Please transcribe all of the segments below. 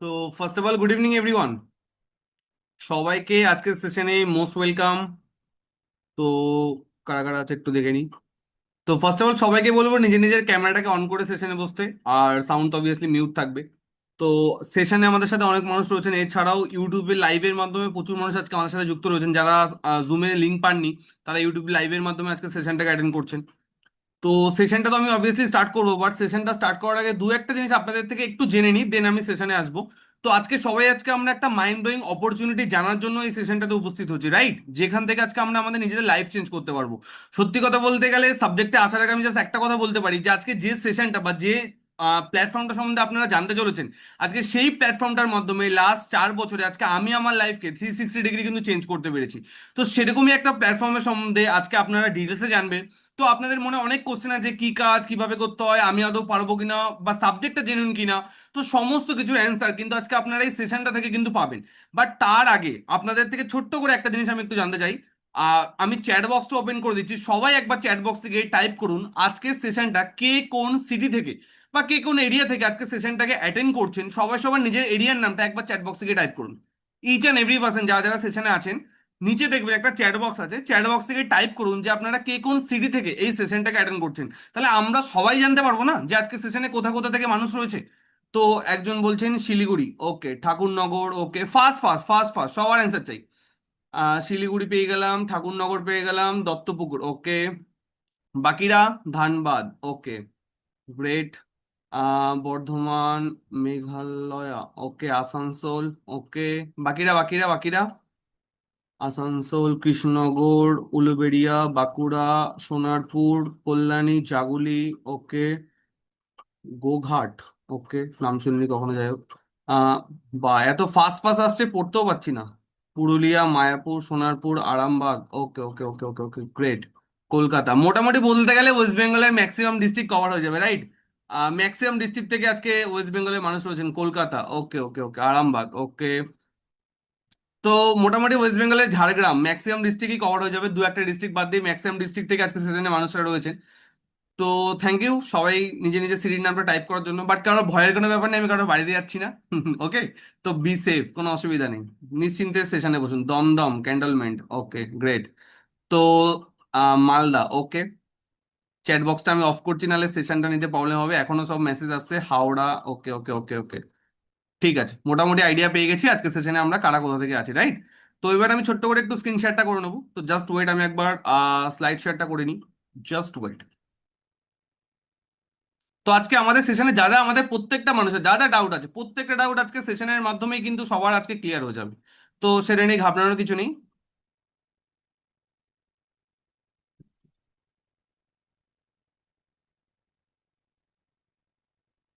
তো first of all good evening everyone. সবাইকে আজকের সেশনে মোস্ট ওয়েলকাম। তো কারা কারা আছে একটু দেখে নিই। তো ফার্স্ট অফ অল সবাইকে বলবো নিজের নিজের ক্যামেরাটাকে অন করে সেশনে বসতে। আর সাউন্ড তো অবভিয়াসলি মিউট থাকবে। তো সেশনে আমাদের সাথে অনেক মানুষ রয়েছেন, এছাড়াও ইউটিউবে লাইভের মাধ্যমে প্রচুর মানুষ আজকে আমাদের সাথে যুক্ত রয়েছেন। যারা জুমে লিঙ্ক পাননি তারা ইউটিউব লাইভের মাধ্যমে আজকে সেশনটাকে অ্যাটেন্ড করছেন। তো সেশনটা তো আমি অবভিয়াসলি স্টার্ট করবো, বাট সেশনটা স্টার্ট করার আগে দু একটা জিনিস আপনাদের থেকে একটু জেনে নিই, দেন আমি সেশনে আসবো। তো আজকে আমরা একটা মাইন্ড ব্লোয়িং অপরচুনিটি জানার জন্য এই সেশনটাতে উপস্থিত হচ্ছি, রাইট? যেখান থেকে আজকে আমরা আমাদের নিজেদের লাইফ চেঞ্জ করতে পারবো। সত্যি কথা বলতে গেলে সাবজেক্টে আসার আগে আমি জাস্ট একটা কথা বলতে পারি যে আজকে যে সেশনটা বা যে প্ল্যাটফর্মটা সম্বন্ধে আপনারা জানতে চলেছেন, আজকে সেই প্ল্যাটফর্মটার মাধ্যমে লাস্ট 4 বছরে আজকে আমি আমার লাইফকে 360 ডিগ্রি কিন্তু চেঞ্জ করতে পেরেছি। তো সেরকমই একটা প্ল্যাটফর্মের সম্বন্ধে আজকে আপনারা ডিটেলসে জানবেন। তো আপনাদের মনে অনেক কোশ্চেন আছে, কি কাজ কিভাবে করতে হয়, আমি আদৌ পারবো কিনা, বা সাবজেক্টটা জেনুইন কিনা। তো সমস্ত কিছুর অ্যান্সার কিন্তু আজকে আপনারা এই সেশনটা থেকে কিন্তু পাবেন। বাট তার আগে আপনাদের থেকে ছোট্ট করে একটা জিনিস আমি একটু জানতে চাই। আমি চ্যাট বক্সটা ওপেন করে দিচ্ছি, সবাই একবার চ্যাট বক্স থেকে টাইপ করুন আজকের সেশনটা কে কোন সিটি থেকে বা কে কোন এরিয়া থেকে আজকে সেশনটাকে অ্যাটেন্ড করছেন। সবাই সবার নিজের এরিয়ার নামটা একবার চ্যাট বক্স থেকে টাইপ করুন। ইচ অ্যান্ড এভরি পার্সন যারা যারা সেশনে আছেন, নিচে দেখবেন একটা চ্যাট বক্স আছে, চ্যাট বক্স থেকে টাইপ করুন যে আপনারা কে কোন সিটি থেকে এই সেশনটাকে অ্যাটেন্ড করছেন। তাহলে আমরা সবাই জানতে পারবো না যে আজকে সেশনে কোথা কোথা থেকে মানুষ রয়েছে। তো একজন বলছেন শিলিগুড়ি, ওকে। ঠাকুরনগর, ওকে। ফার্স্ট ফার্স্ট ফার্স্ট ফার্স্ট সবার অ্যান্সার চাই। শিলিগুড়ি পেয়ে গেলাম, ঠাকুরনগর পেয়ে গেলাম, দত্তপুকুর, ওকে। বাকিরা ধানবাদ, ওকে। গ্রেট। বর্ধমান, মেঘালয়া, ওকে। আসানসোল, ওকে। বাকিরা বাকিরা বাকিরা আসানসোল, কৃষ্ণনগর, উলুবেড়িয়া, বাঁকুড়া, সোনারপুর, কল্যাণী, জাগুলি, ওকে। গোঘাট, ওকে। নাম শুনিনি কখনো, যাই হোক। আহ বা এত ফাস্ট ফাস্ট আসছে পড়তেও পারছি না। পুরুলিয়া, মায়াপুর, সোনারপুর, আরামবাগ, ওকে ওকে ওকে ওকে ওকে, গ্রেট। কলকাতা, মোটামুটি বলতে গেলে ওয়েস্ট বেঙ্গলের ম্যাক্সিমাম ডিস্ট্রিক্ট কভার হয়ে যাবে, রাইট? ম্যাক্সিমাম ডিস্ট্রিক্ট থেকে আজকে ওয়েস্ট বেঙ্গলের মানুষ রয়েছেন। কলকাতা, ওকে ওকে ওকে। আরামবাগ, ওকে। তো মোটামুটি ওয়েস্ট বেঙ্গলের ঝাড়গ্রাম ম্যাক্সিমাম ডিস্ট্রিক্টই কভার হয়ে যাবে, দু একটা ডিস্ট্রিক্ট বাদ দিয়ে ম্যাক্সিমাম ডিস্ট্রিক্ট থেকে আজকে সেশনে মানুষরা রয়েছেন। তো থ্যাংক ইউ সবাই নিজে নিজে সিরির নামটা টাইপ করার জন্য। বাট কারো ভয়ের কোনো ব্যাপার নেই, আমি কারো বাড়িতে যাচ্ছি না। ওকে। তো বি সেফ, কোনো অসুবিধা নেই। নিশ্চিন্তে সেশনে বসুন। দমদম, ক্যান্টনমেন্ট, ওকে, গ্রেট। তো মালদা, ওকে। চ্যাট বক্সটা আমি অফ করছি, নাহলে সেশনটা নিতে প্রবলেম হবে। এখনো সব মেসেজ আসছে। হাওড়া, ওকে ওকে ওকে ওকে। ঠিক আছে, মোটামুটি আইডিয়া পেয়ে গেছি আজকে সেশনে আমরা কারা কোথা থেকে আছি, রাইট? তো এবার আমি ছোট্ট করে একটু স্ক্রিন শেয়ারটা করে নেবো। তো জাস্ট ওয়েট, আমি একবার স্লাইড শেয়ারটা করে নিই। Just wait. তো আজকে আমাদের সেশনে যা যা আমাদের প্রত্যেকটা মানুষের যা যা ডাউট আছে, প্রত্যেকটা ডাউট আজকে সেশনের মাধ্যমেই কিন্তু সবার আজকে ক্লিয়ার হয়ে যাবে। তো সেটা নিয়ে ঘাবড়ানোর কিছু নেই।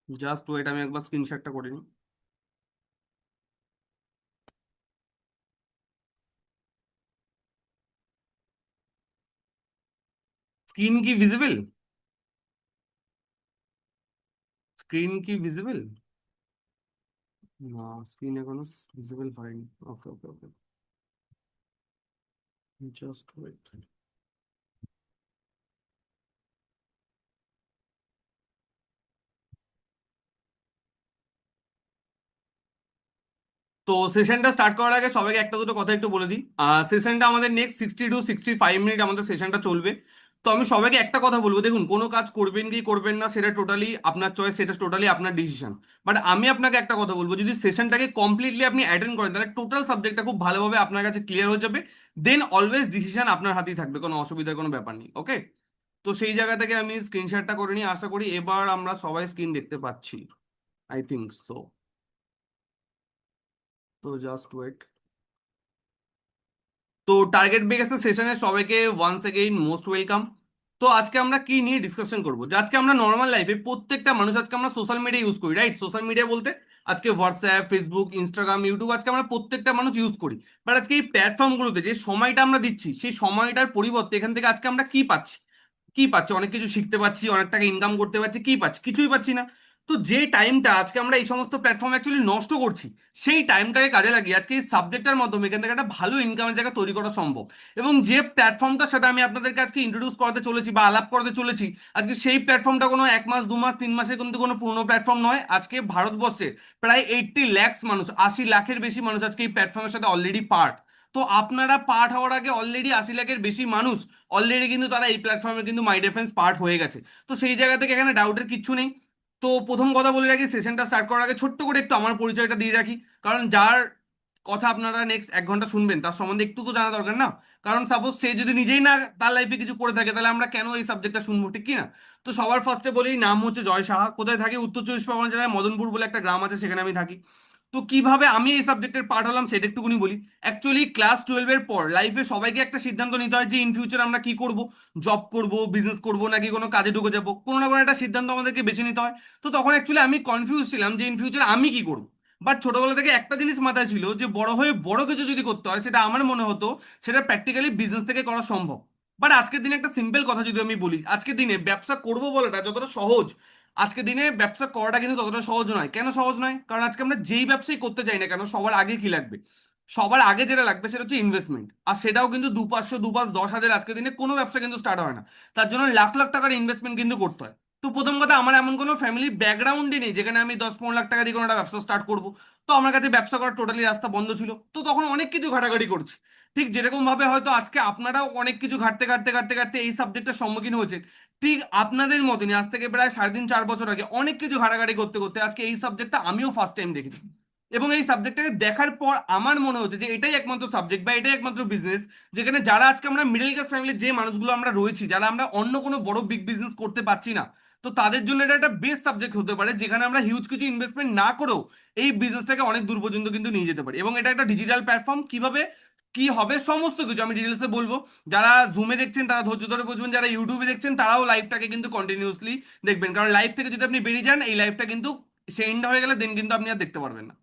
জাস্ট ওয়েট, আমি একবার স্ক্রিন শেয়ারটা করে নিই। স্ক্রিন কি ভিজিবল? স্ক্রিন কি ভিজিবল? না, স্ক্রিন এখনো ভিজিবল হয়নি। Okay okay okay. Just wait. তো সেশনটা স্টার্ট করার আগে সবাইকে একটা দুটো কথা একটু বলে দিই। সেশনটা আমাদের নেক্সট 60 to 65 মিনিট আমাদের সেশনটা চলবে। তো আমি সবাইকে একটা কথা বলবো, দেখুন কোনো কাজ করবেন কি করবেন না সেটা টোটালি আপনার চয়েস, সেটা টোটালি আপনার ডিসিশন। বাট আমি আপনাকে একটা কথা বলবো, যদি সেশনটাকে কমপ্লিটলি আপনি অ্যাটেন্ড করেন তাহলে টোটাল সাবজেক্টটা খুব ভালোভাবে আপনার কাছে ক্লিয়ার হয়ে যাবে। দেন অলওয়েজ ডিসিশন আপনার হাতেই থাকবে, কোনো অসুবিধার কোনো ব্যাপার নেই, ওকে। তো সেই জায়গা থেকে আমি স্ক্রিনশটটা করে নিই, আশা করি এবার আমরা সবাই স্ক্রিন দেখতে পাচ্ছি। I think so. তো জাস্ট ওয়েট। তো টার্গেট বেসের সেশনে সবাইকে ওয়ান্স এগেইন মোস্ট ওয়েলকাম। তো আজকে আমরা কি নিয়ে ডিসকাশন করবো, যে আজকে আমরা নর্মাল লাইফে প্রত্যেকটা মানুষ আজকে আমরা সোশ্যাল মিডিয়া ইউজ করি, রাইট? সোশ্যাল মিডিয়া বলতে আজকে হোয়াটসঅ্যাপ, ফেসবুক, ইনস্টাগ্রাম, ইউটিউব আজকে আমরা প্রত্যেকটা মানুষ ইউজ করি। বাট আজকে এই প্ল্যাটফর্মগুলোতে যে সময়টা আমরা দিচ্ছি, সেই সময়টার পরিবর্তে এখান থেকে আজকে আমরা কি পাচ্ছি? কি পাচ্ছি? অনেক কিছু শিখতে পাচ্ছি, অনেক টাকা ইনকাম করতে পারছি, কি পাচ্ছি? কিছুই পাচ্ছি না। তো যে টাইমটা আজকে আমরা এই সমস্ত প্ল্যাটফর্মে অ্যাকচুয়ালি নষ্ট করছি, সেই টাইমটাকে কাজে লাগিয়ে আজকে এই সাবজেক্টের মাধ্যমে এখান থেকে একটা ভালো ইনকামের জায়গা তৈরি করা সম্ভব। এবং যে প্ল্যাটফর্মটার সাথে আমি আপনাদেরকে আজকে ইন্ট্রোডিউস করাতে চলেছি বা আলাপ করতে চলেছি, আজকে সেই প্ল্যাটফর্মটা কোনো 1 মাস 2 মাস 3 মাসে কিন্তু কোনো পুরনো প্ল্যাটফর্ম নয়। আজকে ভারতবর্ষের প্রায় 80 লাখ মানুষ, 80 লাখের বেশি মানুষ আজকে এই প্ল্যাটফর্মের সাথে অলরেডি পার্ট। তো আপনারা পার্ট হওয়ার আগে অলরেডি 80 লাখের বেশি মানুষ অলরেডি কিন্তু তারা এই প্ল্যাটফর্মে কিন্তু মাই ডিফেন্স পার্ট হয়ে গেছে। তো সেই জায়গা থেকে এখানে ডাউটের কিচ্ছু নেই। তো প্রথম কথা বলে রাখি, সেশনটা স্টার্ট করার আগে ছোট্ট করে একটু আমার পরিচয়টা দিয়ে রাখি। কারণ যার কথা আপনারা নেক্সট 1 ঘন্টা শুনবেন তার সম্বন্ধে একটু তো জানা দরকার না। কারণ সাপোজ সে যদি নিজেই না তার লাইফে কিছু করে থাকে, তাহলে আমরা কেন এই সাবজেক্টটা শুনবো, ঠিক কি না? তো সবার ফার্স্টে বলি, নাম হচ্ছে জয় সাহা। কোথায় থাকি? উত্তর 24 পরগনা জেলায় মদনপুর বলে একটা গ্রাম আছে, সেখানে আমি থাকি। তো কিভাবে আমি এই সাবজেক্টের পার্ট হলাম সেটা একটুকুনি বলি। অ্যাকচুয়ালি ক্লাস 12-এর পর লাইফে সবাইকে একটা সিদ্ধান্ত নিতে হয় যে ইন ফিউচার আমরা কি করব। জব করব, বিজনেস করব, নাকি কোনো কাজে ঢুকে যাবো, কোনো না কোনো একটা সিদ্ধান্ত আমাদেরকে বেছে নিতে হয়। তো তখন অ্যাকচুয়ালি আমি কনফিউজ ছিলাম যে ইন ফিউচার আমি কি করব। বাট ছোটবেলা থেকে একটা জিনিস মাথায় ছিল যে বড় হয়ে বড় কিছু যদি করতে হয়, সেটা আমার মনে হতো সেটা প্র্যাকটিক্যালি বিজনেস থেকে করা সম্ভব। বাট আজকের দিনে একটা সিম্পল কথা যদি আমি বলি, আজকের দিনে ব্যবসা করব বলাটা যতটা সহজ, আজকের দিনে ব্যবসা করাটা কিন্তু ততটা সহজ নয়। কেন সহজ নয়? কারণ আজকে আমরা যেই ব্যবসাই করতে চাই না কেন, সবার আগে কি লাগবে? সবার আগে যেটা লাগবে সেটা হচ্ছে ইনভেস্টমেন্ট। আর সেটাও কিন্তু 2 500 2 5 10 হাজার আজকের দিনে কোনো ব্যবসা কিন্তু স্টার্ট হয় না। তার জন্য লাখ লাখ টাকার ইনভেস্টমেন্ট কিন্তু করতে হয়। তো প্রথম কথা, আমার এমন কোনো ফ্যামিলি ব্যাকগ্রাউন্ডই নেই যেখানে আমি 10 15 লাখ টাকা দিয়ে কোনো একটা ব্যবসা স্টার্ট করবো। তো আমার কাছে ব্যবসা করার টোটালি রাস্তা বন্ধ ছিল। তো তখন অনেক কিছু ঘাটাঘাটি করছি। ঠিক যেরকম ভাবে হয়তো আজকে আপনারাও অনেক কিছু ঘাটতে ঘাটতে ঘাটতে ঘাটতে এই সাবজেক্টের সম্মুখীন হয়েছে, ঠিক আপনাদের মতনই আজ থেকে প্রায় 3.5 4 বছর আগে অনেক কিছু ঘাটাঘাটি করতে করতে আজকে এই সাবজেক্টটা আমিও ফার্স্ট টাইম দেখেছি। এবং এই সাবজেক্টটাকে দেখার পর আমার মনে হচ্ছে যে এটাই একমাত্র সাবজেক্ট বা এটাই একমাত্র বিজনেস যেখানে যারা আজকে আমরা মিডল ক্লাস ফ্যামিলির যে মানুষগুলো আমরা রয়েছি, যারা আমরা অন্য কোনো বড় বিগ বিজনেস করতে পারছি না, তো তাদের জন্য এটা একটা বেস্ট সাবজেক্ট হতে পারে, যেখানে আমরা হিউজ কিছু ইনভেস্টমেন্ট না করেও এই বিজনেসটাকে অনেক দূর পর্যন্ত কিন্তু নিয়ে যেতে পারি। এবং এটা একটা ডিজিটাল প্ল্যাটফর্ম, কিভাবে কি হবে সমস্ত কিছু আমি ডিটেলসে বলবো। যারা জুমে দেখছেন তারা ধৈর্য ধরে বুঝবেন, যারা ইউটিউবে দেখছেন তারাও লাইভটাকে কিন্তু কন্টিনিউসলি দেখবেন, কারণ লাইভ থেকে যদি আপনি বেরিয়ে যান এই লাইভটা কিন্তু সে এন্ড হয়ে গেলে দেন কিন্তু আপনি আর দেখতে পারবেন না।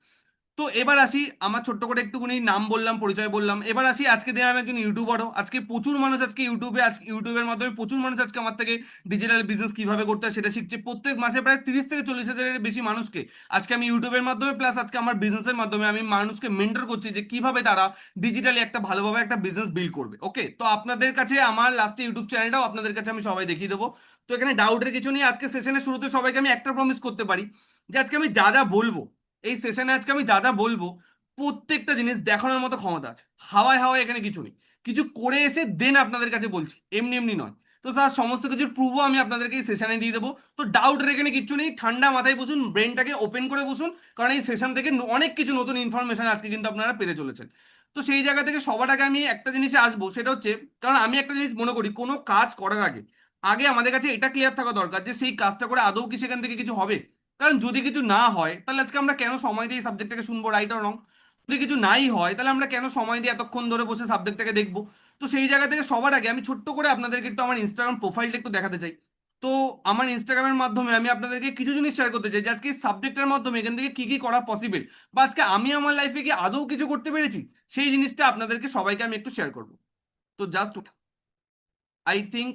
তো এবার আসি, আমার ছোট্ট করে একটুখানি নাম বললাম, পরিচয় বললাম। এবার আসি, আজকে দিনে আমি একজন ইউটিউবারও। আজকে প্রচুর মানুষ আজকে ইউটিউবে, আজকে ইউটিউবের মাধ্যমে প্রচুর মানুষ আজকে আমার থেকে ডিজিটাল বিজনেস কিভাবে করতে হয় সেটা শিখছে। প্রত্যেক মাসে প্রায় 30 থেকে 40 হাজারের বেশি মানুষকে আজকে আমি ইউটিউবের মাধ্যমে প্লাস আজকে আমার বিজনেসের মাধ্যমে আমি মানুষকে মেন্টর করছি যে কিভাবে তারা ডিজিটালি একটা ভালোভাবে একটা বিজনেস বিল্ড করবে। ওকে, তো আপনাদের কাছে আমার লাস্টে ইউটিউব চ্যানেলটাও আপনাদের কাছে আমি সবাই দেখিয়ে দেবো। তো এখানে ডাউটের কিছু নেই। আজকে সেশনের শুরুতে সবাইকে আমি একটা প্রমিস করতে পারি যে আজকে আমি যা যা বলবো, এই সেশনে আজকে আমি যা যা বলবো, প্রত্যেকটা জিনিস দেখানোর মতো ক্ষমতা আছে। হাওয়ায় হাওয়ায় এখানে কিছু নেই। কিছু করে এসে দেন আপনাদের কাছে বলছি, এমনি এমনি নয়। তো তার সমস্ত কিছুর প্রুফও আমি আপনাদেরকে এই সেশনে দিয়ে দেবো। তো ডাউটের এখানে কিচ্ছু নেই, ঠান্ডা মাথায় বসুন, ব্রেনটাকে ওপেন করে বসুন। কারণ এই সেশন থেকে অনেক কিছু নতুন ইনফরমেশন আজকে কিন্তু আপনারা পেতে চলেছেন। তো সেই জায়গা থেকে সবার আগে আমি একটা জিনিসে আসবো, সেটা হচ্ছে, কারণ আমি একটা জিনিস মনে করি, কোনো কাজ করার আগে আগে আমাদের কাছে এটা ক্লিয়ার থাকা দরকার যে সেই কাজটা করে আদৌ কি সেখান থেকে কিছু হবে। কারণ যদি কিছু না হয় তাহলে আজকে আমরা কেন সময় দিয়ে এই সাবজেক্টটাকে শুনবো, রাইট অর রং? যদি কিছু নাই হয় তাহলে আমরা কেন সময় দিয়ে এতক্ষণ ধরে বসে সাবজেক্টটাকে দেখবো? তো সেই জায়গা থেকে সবার আগে আমি ছোট্ট করে আপনাদেরকে একটু আমার ইনস্টাগ্রাম প্রোফাইলটা একটু দেখাতে চাই। তো আমার ইনস্টাগ্রামের মাধ্যমে আমি আপনাদেরকে কিছু জিনিস শেয়ার করতে চাই যে আজকে সাবজেক্টের মাধ্যমে এখান থেকে কি কি করা পসিবল, বা আজকে আমি আমার লাইফে কি আদৌ কিছু করতে পেরেছি, সেই জিনিসটা আপনাদেরকে সবাইকে আমি একটু শেয়ার করবো। তো জাস্ট আই থিঙ্ক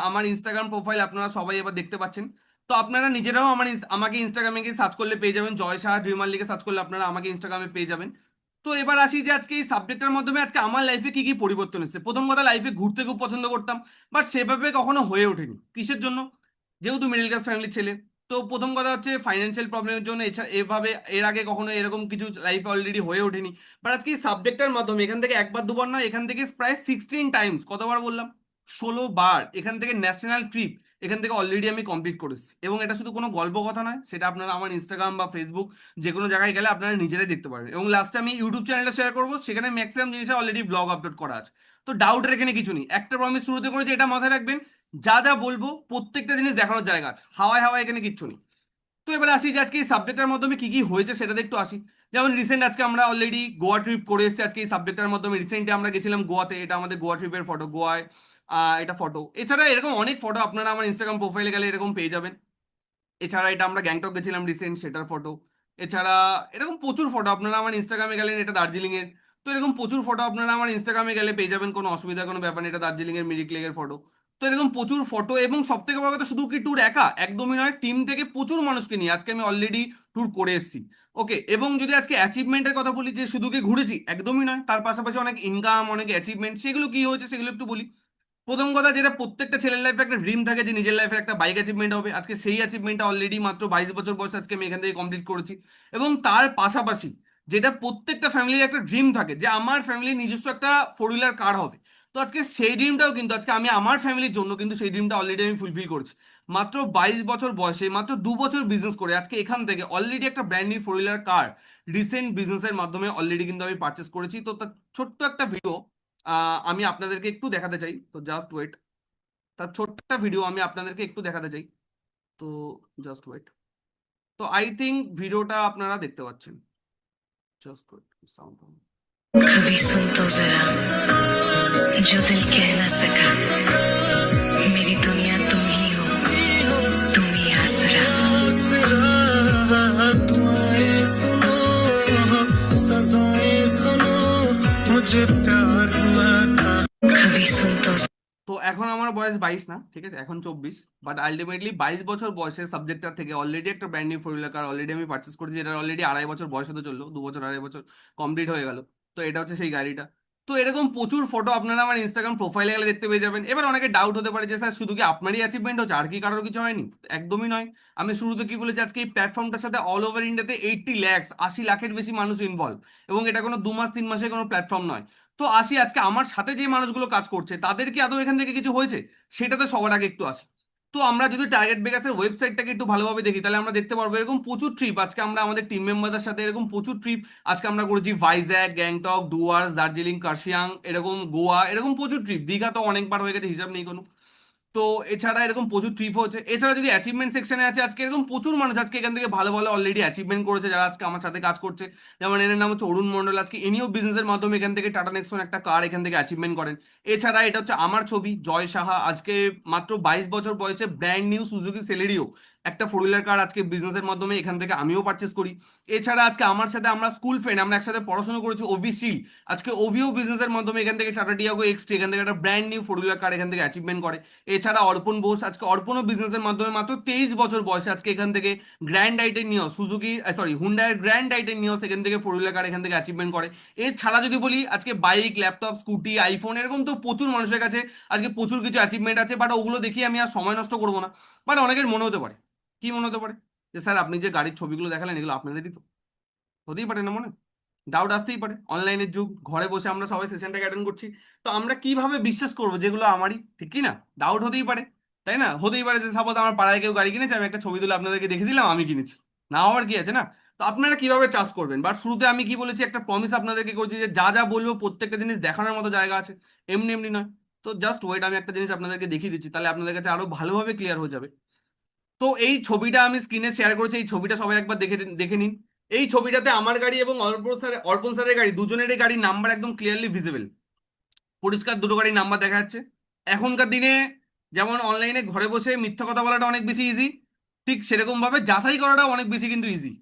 আমার ইনস্টাগ্রাম প্রোফাইল আপনারা সবাই এবার দেখতে পাচ্ছেন। তো আপনারা নিজেরাও আমাকে ইনস্টাগ্রামে গিয়ে সার্চ করলে পেয়ে যাবেন, জয় সাহা ড্রিমার লিখে সার্চ করলে আপনারা আমাকে ইনস্টাগ্রামে পেয়ে যাবেন। তো এবার আসি যে আজকে এই সাবজেক্টের মাধ্যমে আজকে আমার লাইফে কি কি পরিবর্তন এসেছে। প্রথম কথা, লাইফে ঘুরতে খুব পছন্দ করতাম, বাট সেভাবে কখনো হয়ে ওঠেনি। কিসের জন্য? যেহেতু মিডল ক্লাস ফ্যামিলির ছেলে। তো প্রথম কথা হচ্ছে ফাইন্যান্সিয়াল প্রবলেমের জন্য। এছাড়া এভাবে এর আগে কখনো এরকম কিছু লাইফে অলরেডি হয়ে ওঠেনি। বাট আজকে এই সাবজেক্টের মাধ্যমে এখান থেকে একবার দুবার নয়, এখান থেকে প্রায় 16 টাইমস, কতবার বললাম, 16 বার এখান থেকে ন্যাশনাল ট্রিপ এখান থেকে অলরেডি আমি কমপ্লিট করেছি। এবং এটা শুধু কোনো গল্প কথা নয়, সেটা আপনারা আমার ইনস্টাগ্রাম বা ফেসবুক যে কোনো জায়গায় গেলে আপনারা নিজেরাই দেখতে পারবেন। এবং লাস্টে আমি ইউটিউব চ্যানেলটা শেয়ার করবো, সেখানে ম্যাক্সিমাম জিনিসে অলরেডি ব্লগ আপলোড করা আছে। তো ডাউটের এখানে কিছু নেই। একটা প্রমিস শুরুতে করেছি, এটা মাথায় রাখবেন, যা যা বলবো প্রত্যেকটা জিনিস দেখানোর জায়গা আছে, হাওয়ায় হাওয়ায় এখানে কিচ্ছু নেই। তো এবার আসি যে আজকে এই সাবজেক্টের মাধ্যমে কি কি হয়েছে সেটাতে একটু আসি। যেমন রিসেন্ট আজকে আমরা অলরেডি গোয়া ট্রিপ করে এসেছি। আজকে এই সাবজেক্টের মাধ্যমে রিসেন্টলি আমরা গেছিলাম গোয়াতে, এটা আমাদের গোয়া ট্রিপের ফটো, গোয়ায় এটা ফটো। এছাড়া এরকম অনেক ফটো আপনারা আমার ইনস্টাগ্রাম প্রোফাইলে গেলে এরকম পেয়ে যাবেন। এছাড়া এটা আমরা গ্যাংটক গেছিলাম রিসেন্ট, সেটার ফটো। এছাড়া এরকম প্রচুর ফটো আপনারা আমার ইনস্টাগ্রামে গেলেন, এটা দার্জিলিং এর। তো এরকম প্রচুর ফটো আপনারা আমার ইনস্টাগ্রামে গেলে পেয়ে যাবেন, কোনো অসুবিধা কোনো ব্যাপার নেই, এটা দার্জিলিং এর মিরিক লেকের ফটো। তো এরকম প্রচুর ফটো, এবং সব থেকে বড় কথা শুধু কি ট্যুর একা, একদমই নয়, টিম থেকে প্রচুর মানুষকে নিয়ে আজকে আমি অলরেডি ট্যুর করে এসেছি। ওকে, এবং যদি আজকে অ্যাচিভমেন্টের কথা বলি, যে শুধু কি ঘুরেছি, একদমই নয়, তার পাশাপাশি অনেক ইনকাম, অনেক অ্যাচিভমেন্ট, সেগুলো কি হয়েছে সেগুলো একটু বলি। প্রথম কথা, যেটা প্রত্যেকটা ছেলের লাইফে একটা ড্রিম থাকে যে নিজের লাইফে একটা বাইক অ্যাচিভমেন্ট হবে, আজকে সেই অ্যাচিভমেন্টটা অলরেডি মাত্র 22 বছর বয়সে আজকে আমি এখান থেকে কমপ্লিট করেছি। এবং তার পাশাপাশি যেটা প্রত্যেকটা ফ্যামিলির একটা ড্রিম থাকে যে আমার ফ্যামিলির নিজস্ব একটা ফোর হুইলার কার হবে, তো আজকে সেই ড্রিমটাও কিন্তু আজকে আমি আমার ফ্যামিলির জন্য কিন্তু সেই ড্রিমটা অলরেডি আমি ফুলফিল করেছি। মাত্র 22 বছর বয়সে, মাত্র 2 বছর বিজনেস করে আজকে এখান থেকে অলরেডি একটা ব্র্যান্ড নিউ ফোর হুইলার কার রিসেন্ট বিজনেসের মাধ্যমে অলরেডি কিন্তু আমি পারচেস করেছি। তো তার ছোট্ট একটা ভিডিও আমি আপনাদেরকে একটু দেখাতে চাই, তো জাস্ট ওয়েট। তার ছোট্ট একটা ভিডিও আমি আপনাদেরকে একটু দেখাতে চাই, তো জাস্ট ওয়েট। তো আই থিঙ্ক ভিডিওটা আপনারা দেখতে পাচ্ছেন, জাস্ট ওয়েট, সাউন্ড। कभी सुन तो जरा जो दिल कह ना सका मेरी दुनिया तुम ही हो तुम ही आसरा दुआएं सुनो सजाएं सुनो मुझे प्यार हुआ था कभी सुन तो তো এখন আমার বয়স 22 না, ঠিক আছে, এখন 24। বাট আলটিমেটলি 22 বছর বয়সের সাবজেক্টটা থেকে অলরেডি একটা ব্র্যান্ড নিউ ফোর হুইলার কার অলরেডি আমি পার্চেস করেছি, যেটা অলরেডি 2.5 বছর বয়স হতে চললো, 2 বছর 2.5 বছর কমপ্লিট হয়ে গেল। তো এটা হচ্ছে সেই গাড়িটা। তো এরকম প্রচুর ফটো আপনারা আমার ইনস্টাগ্রাম প্রোফাইলে গেলে দেখতে পেয়ে যাবেন। এবার অনেকে ডাউট হতে পারে যে স্যার শুধু কি আপনারই অ্যাচিভমেন্ট হচ্ছে, আর কি কারোর কিছু হয়নি? একদমই নয়। আমি শুরুতে কি বলেছি, আজকে এই প্ল্যাটফর্মটার সাথে অল ওভার ইন্ডিয়াতে 80 লাখ, 80 লাখের বেশি মানুষ ইনভলভ, এবং এটা কোনো 2 মাস 3 মাসের কোনো প্ল্যাটফর্ম নয়। তো আসি, আজকে আমার সাথে যে মানুষগুলো কাজ করছে তাদের কি আদৌ এখান থেকে কিছু হয়েছে, সেটাতে সবার আগে একটু আসি। তো আমরা যদি টার্গেট বেগাসের ওয়েবসাইটটাকে একটু ভালোভাবে দেখি, তাহলে আমরা দেখতে পারবো এরকম প্রচুর ট্রিপ আজকে আমরা আমাদের টিম মেম্বারদের সাথে, এরকম প্রচুর ট্রিপ আজকে আমরা করেছি। ভাইজ্যাক, গ্যাংটক, ডুয়ার্স, দার্জিলিং, কার্শিয়াং, এরকম গোয়া, এরকম প্রচুর ট্রিপ। দীঘা তো অনেকবার হয়ে গেছে, হিসাব নেই কোনো। তো এছাড়া এরকম প্রচুর ট্রিপ হচ্ছে। এছাড়া যদি অ্যাচিভমেন্ট সেকশনে আছে, আজকে এরকম প্রচুর মানুষ আজকে এখান থেকে ভালো ভালো অলরেডি অ্যাচিভমেন্ট করেছে, যারা আজকে আমার সাথে কাজ করছে। যেমন এর নাম হচ্ছে অরুণ মন্ডল, আজকে ইনিও বিজনেসের মাধ্যমে এখান থেকে টাটা নেক্সন একটা কার এখান থেকে অ্যাচিভমেন্ট করেন। এছাড়া এটা হচ্ছে আমার ছবি, জয় সাহা, আজকে মাত্র 22 বছর বয়সে ব্র্যান্ড নিউ সুজুকি সেলেরিও একটা ফোর হুইলার কার আজকে বিজনেসের মাধ্যমে এখান থেকে আমিও পারচেস করি। এছাড়া আজকে আমার সাথে আমরা স্কুল ফ্রেন্ড, আমরা একসাথে পড়াশোনা করেছি, ওভি শিল, আজকে ওভিও বিজনেসের মাধ্যমে এখান থেকে টাটা টিয়াগো এক্সটি এখান থেকে একটা ব্র্যান্ড নিউ ফোর হুইলার কার এখান থেকে অ্যাচিভমেন্ট করে। এছাড়া অর্পণ বোস, আজকে অর্পণও বিজনেসের মাধ্যমে মাত্র 23 বছর বয়সে আজকে এখান থেকে গ্র্যান্ড আইটেন নিয়স সুজুকি, সরি, হুন্ডাইয়ের গ্র্যান্ড আইটেন নিয়স এখান থেকে ফোর হুইলার কার এখান থেকে অ্যাচিভমেন্ট করে। এছাড়া যদি বলি, আজকে বাইক, ল্যাপটপ, স্কুটি, আইফোন, এরকম তো প্রচুর মানুষের কাছে আজকে প্রচুর কিছু অ্যাচিভমেন্ট আছে, বাট ওগুলো দেখি আমি আর সময় নষ্ট করবো না। বাট অনেকের মনে হতে পারে, কি মনে হতে পারে, যে স্যার আপনি যে গাড়ির ছবিগুলো দেখালেন এগুলো আপনাদেরই তো? হতেই পারে না মনে, ডাউট আসতেই পারে। অনলাইনের যুগ, ঘরে বসে আমরা সবাই সেশনটাকে অ্যাটেন্ড করছি, তো আমরা কিভাবে বিশ্বাস করবো যেগুলো আমারই, ঠিক কি না? ডাউট হতেই পারে, তাই না? হতেই পারে যে সাপোজ আমার পাড়ায় কেউ গাড়ি কিনেছে, আমি একটা ছবি তুলে আপনাদেরকে দেখে দিলাম আমি কিনেছি, না হওয়ার কি আছে, না? তো আপনারা কিভাবে ট্রাস্ট করবেন? বাট শুরুতে আমি কি বলেছি, একটা প্রমিস আপনাদেরকে করছি যে যা যা বলবো প্রত্যেকটা জিনিস দেখানোর মতো জায়গা আছে, এমনি এমনি নয়। তো জাস্ট ওয়েট, আমি একটা জিনিস আপনাদেরকে দেখিয়ে দিচ্ছি, তাহলে আপনাদের কাছে আরো ভালোভাবে ক্লিয়ার হয়ে যাবে। তো এই ছবিটা আমি স্ক্রিনে শেয়ার করেছি, এই ছবিটা সবাই একবার দেখে দেখে নিন। এই ছবিটাতে আমার গাড়ি এবং অর্পণ স্যারের গাড়ি, দুজনেরই গাড়ির নাম্বার একদম ক্লিয়ারলি ভিজিবল, পরিষ্কার দুটো গাড়ির নাম্বার দেখা যাচ্ছে। এখনকার দিনে যেমন অনলাইনে ঘরে বসে মিথ্যা কথা বলাটা অনেক বেশি ইজি, ঠিক সেরকম ভাবে যাচাই করাটা অনেক বেশি কিন্তু ইজি।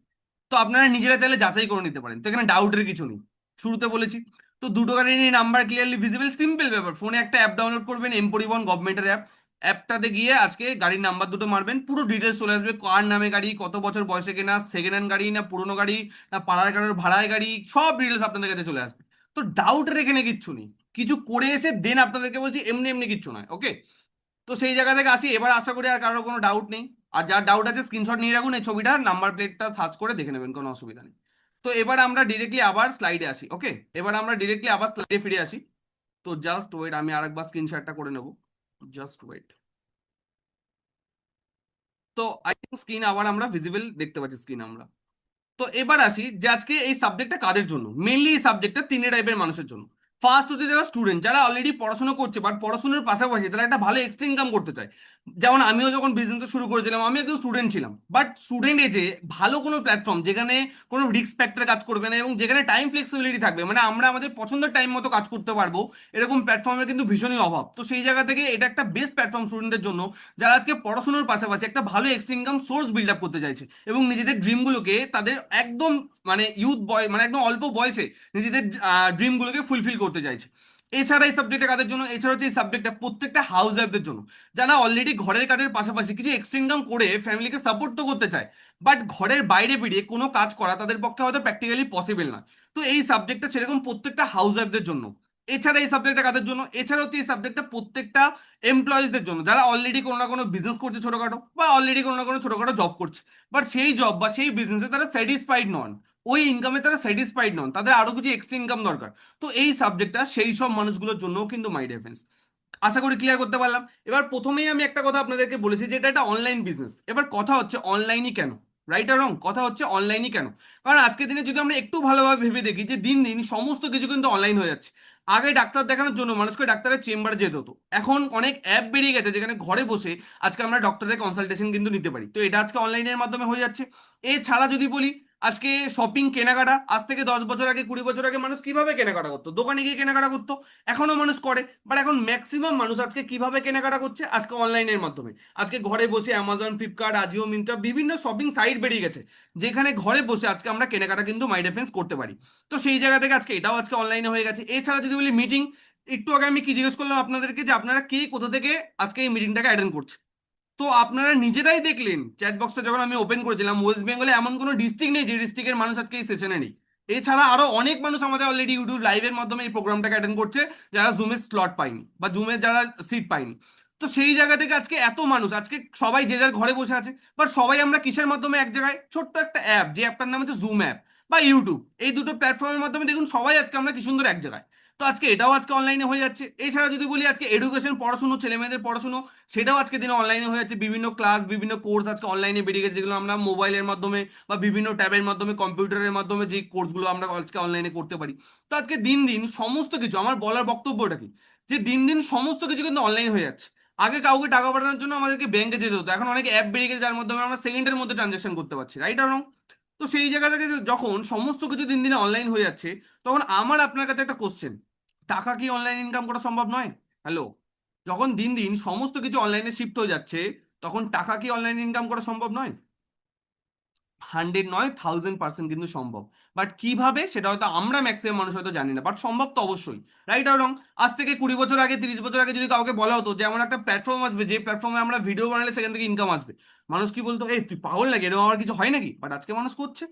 তো আপনারা নিজেরা চাইলে যাচাই করে নিতে পারেন, তো এখানে ডাউটের কিছু নেই, শুরুতে বলেছি। তো দুটো গাড়ির নাম্বার ক্লিয়ারলি ভিজিবল, সিম্পল ব্যাপার, ফোনে একটা অ্যাপ ডাউনলোড করবেন, এম পরিবহন গভর্নমেন্টের অ্যাপ। অ্যাপটাতে গিয়ে আজকে গাড়ির নাম্বার দুটো মারবেন, পুরো ডিটেলস চলে আসবে, কার নামে গাড়ি, কত বছর বয়সে কেনা, সেকেন্ড হ্যান্ড গাড়ি না পুরোনো গাড়ি, না পাড়ার কারোর ভাড়ায় গাড়ি, সব ডিটেলস আপনাদের কাছে চলে আসবে। তো ডাউটের এখানে কিচ্ছু নেই, কিছু করে এসে দেন আপনাদেরকে বলছি, এমনি এমনি কিচ্ছু নয়, ওকে? তো সেই জায়গা থেকে আসি, এবার আশা করি আর কারোর কোনো ডাউট নেই। আর যার ডাউট আছে স্ক্রিনশট নিয়ে রাখুন, এই ছবিটা নাম্বার প্লেটটা সার্চ করে দেখে নেবেন, কোনো অসুবিধা নেই। তো এবার আমরা ডিরেক্টলি আবার স্লাইডে আসি, ওকে? এবার আমরা ডিরেক্টলি আবার স্লাইডে ফিরে আসি। তো জাস্ট ওয়েট, আমি আরেকবার স্ক্রিনশটটা করে নেব, জাস্ট ওয়েট। তো আই থিঙ্ক স্ক্রিন আবার আমরা ভিজিবল দেখতে পাচ্ছি, স্ক্রিন আমরা। তো এবার আসি যে আজকে এই সাবজেক্টটা কাদের জন্য, মেনলি এই সাবজেক্টটা তিন টাইপের মানুষের জন্য। ফার্স্ট হচ্ছে যারা স্টুডেন্ট, যারা অলরেডি পড়াশোনা করছে, বাট পড়াশোনার পাশাপাশি তারা একটা ভালো এক্সট্রা ইনকাম করতে চায়। যেমন আমিও যখন বিজনেস শুরু করেছিলাম, আমি একজন স্টুডেন্ট ছিলাম, বাট স্টুডেন্ট এজে ভালো কোনো প্ল্যাটফর্ম যেখানে কোনো রিস্ক ফ্যাক্টর কাজ করবে না, এবং যেখানে টাইম ফ্লেক্সিবিলিটি থাকবে, মানে আমরা আমাদের পছন্দের টাইম মতো কাজ করতে পারবো, এরকম প্ল্যাটফর্মের কিন্তু ভীষণই অভাব। তো সেই জায়গা থেকে এটা একটা বেস্ট প্ল্যাটফর্ম স্টুডেন্টদের জন্য, যারা আজকে পড়াশোনার পাশাপাশি একটা ভালো extra income source build up করতে চাইছে, এবং নিজেদের ড্রিমগুলোকে তাদের একদম মানে ইউথ বয় মানে একদম অল্প বয়সে নিজেদের ড্রিমগুলোকে ফুলফিল করতে চাইছে। এছাড়া এই সাবজেক্টটা কাদের জন্য? এছাড়া হচ্ছে এই সাবজেক্টটা প্রত্যেকটা হাউস ওয়াইফদের জন্য, যারা অলরেডি ঘরের কাজের পাশাপাশি কিছু এক্সট্রা ইনকাম করে ফ্যামিলিকে সাপোর্ট তো করতে চায়, বাট ঘরের বাইরে বেরিয়ে কোনো কাজ করা তাদের পক্ষে হয়তো প্র্যাকটিক্যালি পসিবল না। তো এই সাবজেক্টটা সেরকম প্রত্যেকটা হাউস ওয়াইফদের জন্য। এছাড়া এই সাবজেক্টটা কাদের জন্য? এছাড়া হচ্ছে এই সাবজেক্টটা প্রত্যেকটা এমপ্লয়িজদের জন্য, যারা অলরেডি কোনো না কোনো বিজনেস করছে ছোটখাটো, বা অলরেডি কোনো না কোনো ছোটখাটো জব করছে, বাট সেই জব বা সেই বিজনেসে তারা স্যাটিসফাইড নন, ওই ইনকামে তারা স্যাটিসফাইড নন, তাদের আরো কিছু এক্সট্রা ইনকাম দরকার। তো এই সাবজেক্টটা সেই সব মানুষগুলোর জন্যও কিন্তু মাই ডিফেন্স। আশা করি ক্লিয়ার করতে পারলাম। এবার প্রথমেই আমি একটা কথা আপনাদেরকে বলেছি যে এটা একটা অনলাইন বিজনেস। এবার কথা হচ্ছে অনলাইনই কেন, রাইট আর রং? কথা হচ্ছে অনলাইনই কেন? কারণ আজকের দিনে যদি আমরা একটু ভালোভাবে ভেবে দেখি যে দিন দিন সমস্ত কিছু কিন্তু অনলাইন হয়ে যাচ্ছে। আগে ডাক্তার দেখানোর জন্য মানুষকে ডাক্তারের চেম্বারে যেতে হতো, এখন অনেক অ্যাপ বেরিয়ে গেছে যেখানে ঘরে বসে আজকে আমরা ডক্টরের কনসালটেশন কিন্তু নিতে পারি। তো এটা আজকে অনলাইনের মাধ্যমে হয়ে যাচ্ছে। এছাড়া যদি বলি, আজকে শপিং কেনাকাটা, আজ থেকে 10 বছর আগে 20 বছর আগে মানুষ কিভাবে কেনাকাটা করতো? দোকানে গিয়ে কেনাকাটা করতো, এখনো মানুষ করে, বাট এখন ম্যাক্সিমাম মানুষ আজকে কিভাবে কেনাকাটা করছে? আজকে অনলাইনের মাধ্যমে। আজকে ঘরে বসে অ্যামাজন, ফ্লিপকার্ট, আজিও, মিন্ত্রা বিভিন্ন শপিং সাইট বেরিয়ে গেছে, যেখানে ঘরে বসে আজকে আমরা কেনাকাটা কিন্তু মাই ডিফেন্স করতে পারি। তো সেই জায়গা থেকে আজকে এটাও আজকে অনলাইনে হয়ে গেছে। এছাড়া যদি বলি মিটিং, একটু আগে আমি কি জিজ্ঞেস করলাম আপনাদেরকে যে আপনারা কে কোথা থেকে আজকে এই মিটিংটাকে অ্যাটেন্ড করছেন? তো আপনারা নিজেরাই দেখলেন চ্যাট বক্সটা যখন আমি ওপেন করেছিলাম, ওয়েস্ট বেঙ্গলে এমন কোনো ডিস্ট্রিক্ট নেই যে ডিস্ট্রিক্টের মানুষ আজকে এই সেশনে নেই। এছাড়া আরো অনেক মানুষ আমাদের অলরেডি ইউটিউব লাইভের মাধ্যমে এই প্রোগ্রামটাকে অ্যাটেন্ড করছে, যারা জুমের স্লট পায়নি বা জুমের যারা সিট পায়নি। তো সেই জায়গা থেকে আজকে এত মানুষ, আজকে সবাই যে যার ঘরে বসে আছে, বাট সবাই আমরা কিসের মাধ্যমে এক জায়গায়? ছোট্ট একটা অ্যাপ, যে অ্যাপটার নাম হচ্ছে জুম অ্যাপ বা ইউটিউব, এই দুটো প্ল্যাটফর্মের মাধ্যমে দেখুন সবাই আজকে আমরা কি সুন্দর এক জায়গায়। তো আজকে এটাও আজকে অনলাইনে হয়ে যাচ্ছে। এছাড়া যদি বলি আজকে এডুকেশন, পড়াশুনো, ছেলে মেয়েদের পড়াশুনো, সেটাও আজকে দিনে অনলাইনে হয়ে যাচ্ছে। বিভিন্ন ক্লাস, বিভিন্ন কোর্স আজকে অনলাইনে বেরিয়ে গেছে, যেগুলো আমরা মোবাইলের মাধ্যমে বা বিভিন্ন ট্যাবের মাধ্যমে, কম্পিউটারের মাধ্যমে যে কোর্সগুলো আমরা আজকে অনলাইনে করতে পারি। তো আজকে দিন দিন সমস্ত কিছু, আমার বলার বক্তব্যটা কি, যে দিন দিন সমস্ত কিছু কিন্তু অনলাইন হয়ে যাচ্ছে। আগে কাউকে টাকা পাঠানোর জন্য আমাদেরকে ব্যাংকে যেতে হতো, এখন অনেক অ্যাপ বেরিয়ে গেছে যার মাধ্যমে আমরা সেকেন্ডের মধ্যে ট্রানজাকশন করতে পারছি, রাইট আর রং? তো সেই জায়গা থেকে যখন সমস্ত কিছু দিন দিনে অনলাইন হয়ে যাচ্ছে, তখন আমার আপনার কাছে একটা কোশ্চেন, টাকা কি অনলাইন ইনকাম করা সম্ভব নয়? হ্যালো, যখন দিন দিন সমস্ত কিছু অনলাইনে শিফট হয়ে যাচ্ছে, তখন টাকা কি অনলাইন ইনকাম করা সম্ভব নয়? 100 নয়, 1000% কিন্তু সম্ভব। বাট কিভাবে সেটা হয়তো আমরা ম্যাক্সিমাম মানুষ হয়তো জানি না, বাট সম্ভব তো অবশ্যই, রাইট আর রং? আজ থেকে 20 বছর আগে, 30 বছর আগে যদি কাউকে বলা হতো যে এমন একটা প্ল্যাটফর্ম আসবে, যে প্ল্যাটফর্মে আমরা ভিডিও বানালে সেখান থেকে ইনকাম আসবে, মানুষ কি বলতো? এই তুই পাগল নাকি, এরকম আমার কিছু হয় নাকি? বাট আজকে মানুষ করছে।